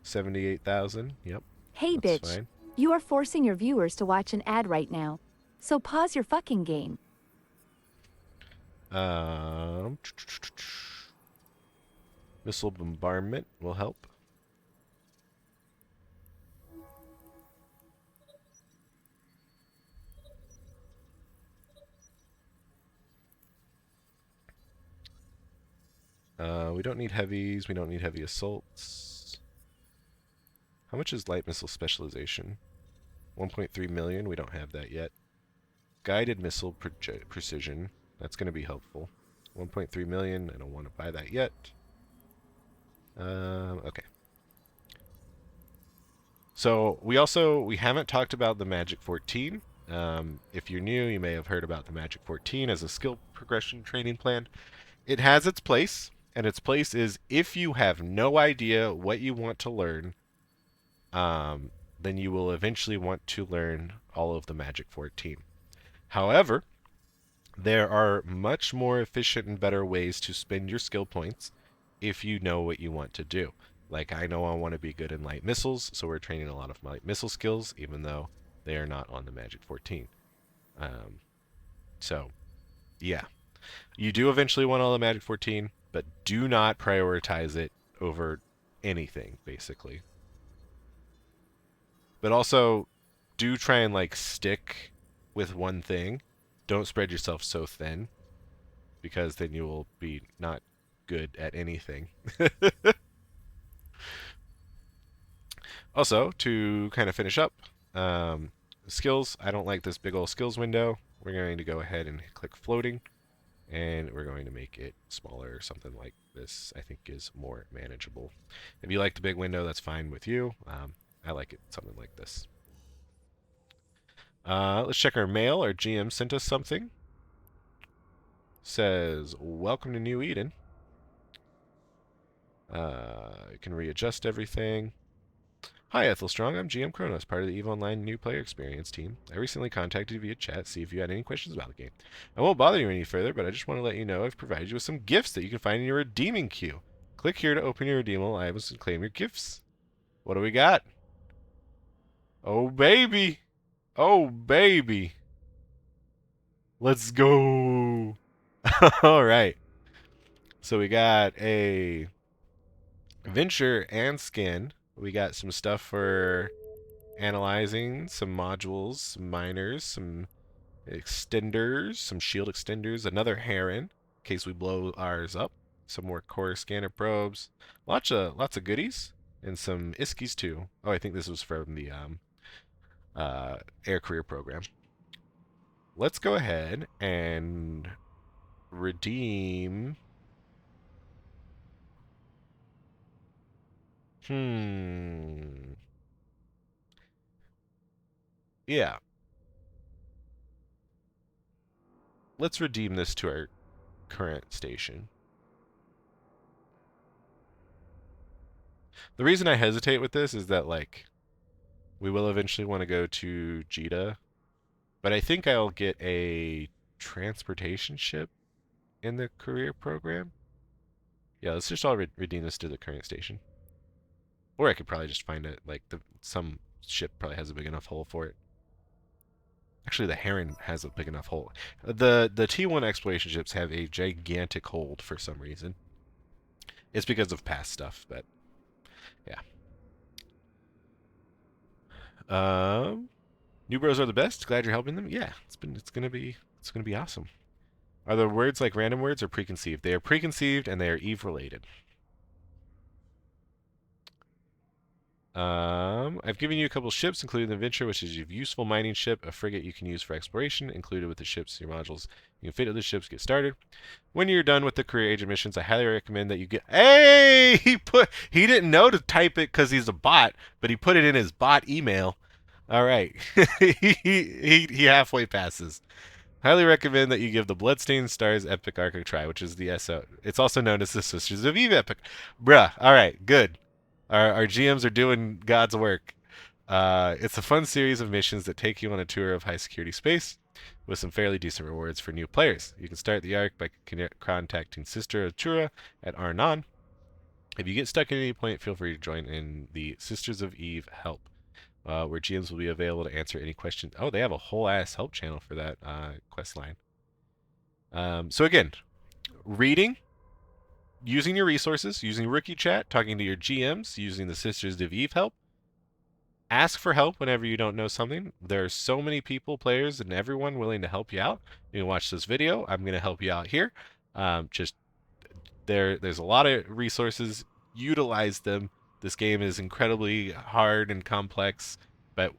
78,000. Yep. Hey, that's bitch. Fine. You are forcing your viewers to watch an ad right now. So pause your fucking game. Missile bombardment will help. We don't need heavies. We don't need heavy assaults. How much is light missile specialization? 1.3 million. We don't have that yet. Guided missile precision. That's going to be helpful. 1.3 million. I don't want to buy that yet. Okay. So we haven't talked about the Magic 14. If you're new, you may have heard about the Magic 14 as a skill progression training plan. It has its place, and its place is if you have no idea what you want to learn, then you will eventually want to learn all of the Magic 14. However, there are much more efficient and better ways to spend your skill points if you know what you want to do. Like, I know I want to be good in light missiles, so we're training a lot of light missile skills, even though they are not on the Magic 14. So, yeah. You do eventually want all the Magic 14, but do not prioritize it over anything, basically. But also, do try and, like, stick with one thing. Don't spread yourself so thin, because then you will be not good at anything. Also, to kind of finish up, skills. I don't like this big old skills window. We're going to go ahead and click floating, and we're going to make it smaller. Something like this, I think, is more manageable. If you like the big window, that's fine with you. I like it something like this. Let's check our mail. Our GM sent us something. Says, welcome to New Eden. You can readjust everything. Hi, Ethel Strong. I'm GM Kronos, part of the EVE Online New Player Experience team. I recently contacted you via chat to see if you had any questions about the game. I won't bother you any further, but I just want to let you know I've provided you with some gifts that you can find in your redeeming queue. Click here to open your redeemable items and claim your gifts. What do we got? Oh, baby. Oh, baby. Let's go. All right. So we got a Venture and Skin. We got some stuff for analyzing, some modules, some miners, some extenders, some shield extenders, another Heron in case we blow ours up, some more core scanner probes, lots of goodies, and some ISKIs too. Oh, I think this was from the air career program. Let's go ahead and redeem. Yeah. Let's redeem this to our current station. The reason I hesitate with this is that, like, we will eventually want to go to Jita, but I think I'll get a transportation ship in the career program. Yeah, let's just all redeem this to the current station. Or I could probably just find it, like, some ship probably has a big enough hole for it. Actually, the Heron has a big enough hole. The T1 exploration ships have a gigantic hold for some reason. It's because of past stuff, but yeah. New bros are the best. Glad you're helping them. Yeah, it's gonna be awesome. Are the words like random words or preconceived? They are preconceived and they are Eve related. I've given you a couple ships, including the Venture, which is a useful mining ship, a frigate you can use for exploration, included with the ships, your modules. You can fit other ships, get started. When you're done with the career agent missions, I highly recommend that you get. Hey, he didn't know to type it because he's a bot, but he put it in his bot email. All right, he halfway passes. Highly recommend that you give the Bloodstained Stars Epic Arc a try, which is the SO. It's also known as the Sisters of Eve Epic. Bruh. All right, good. Our GMs are doing God's work. It's a fun series of missions that take you on a tour of high security space with some fairly decent rewards for new players. You can start the arc by contacting Sister Atura at Arnon. If you get stuck at any point, feel free to join in the Sisters of Eve help, where GMs will be available to answer any questions. Oh, they have a whole ass help channel for that quest line. So again, reading, using your resources, using Rookie Chat, talking to your GMs, using the Sisters of Eve help. Ask for help whenever you don't know something. There are so many people, players, and everyone willing to help you out. You can watch this video. I'm going to help you out here. Just There's a lot of resources. Utilize them. This game is incredibly hard and complex, but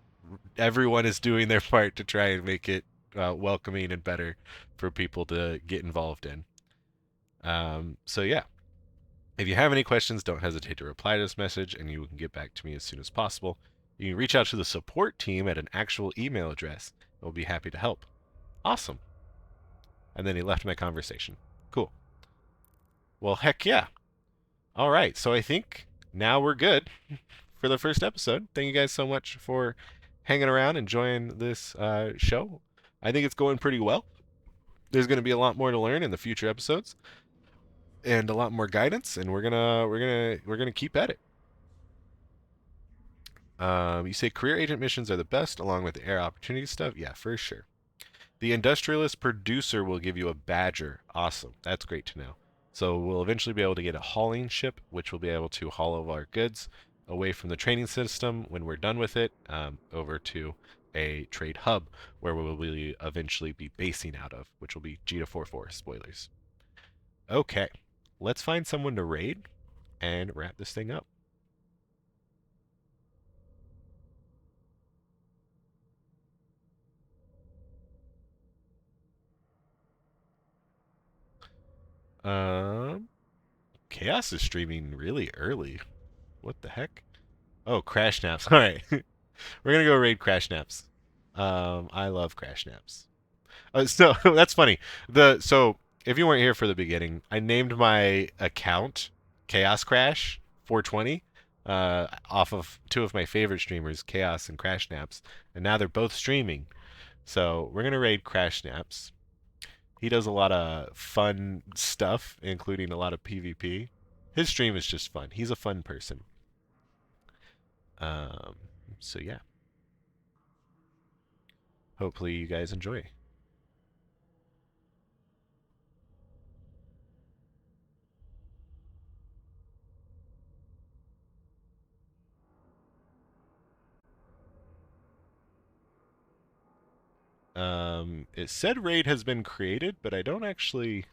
everyone is doing their part to try and make it welcoming and better for people to get involved in. So yeah, if you have any questions, don't hesitate to reply to this message, and you can get back to me as soon as possible. You can reach out to the support team at an actual email address. We'll be happy to help. Awesome. And then he left my conversation. Cool. Well, heck yeah. All right, so I think now we're good for the first episode. Thank you guys so much for hanging around, enjoying this show. I think it's going pretty well. There's going to be a lot more to learn in the future episodes, and a lot more guidance, and we're gonna keep at it. You say career agent missions are the best, along with the air opportunity stuff. Yeah, for sure. The industrialist producer will give you a badger. Awesome. That's great to know. So we'll eventually be able to get a hauling ship, which will be able to haul all of our goods away from the training system when we're done with it, over to a trade hub where we will eventually be basing out of, which will be Jita 44. Spoilers. Okay, let's find someone to raid and wrap this thing up. Chaos is streaming really early. What the heck? Oh, Crash Naps. All right. We're going to go raid Crash Naps. I love Crash Naps. So that's funny. So if you weren't here for the beginning, I named my account Chaos Crash 420 off of two of my favorite streamers, Chaos and Crash Naps, and now they're both streaming. So we're going to raid Crash Naps. He does a lot of fun stuff, including a lot of PvP. His stream is just fun. He's a fun person. Um, so yeah. Hopefully you guys enjoy. It said raid has been created, but I don't actually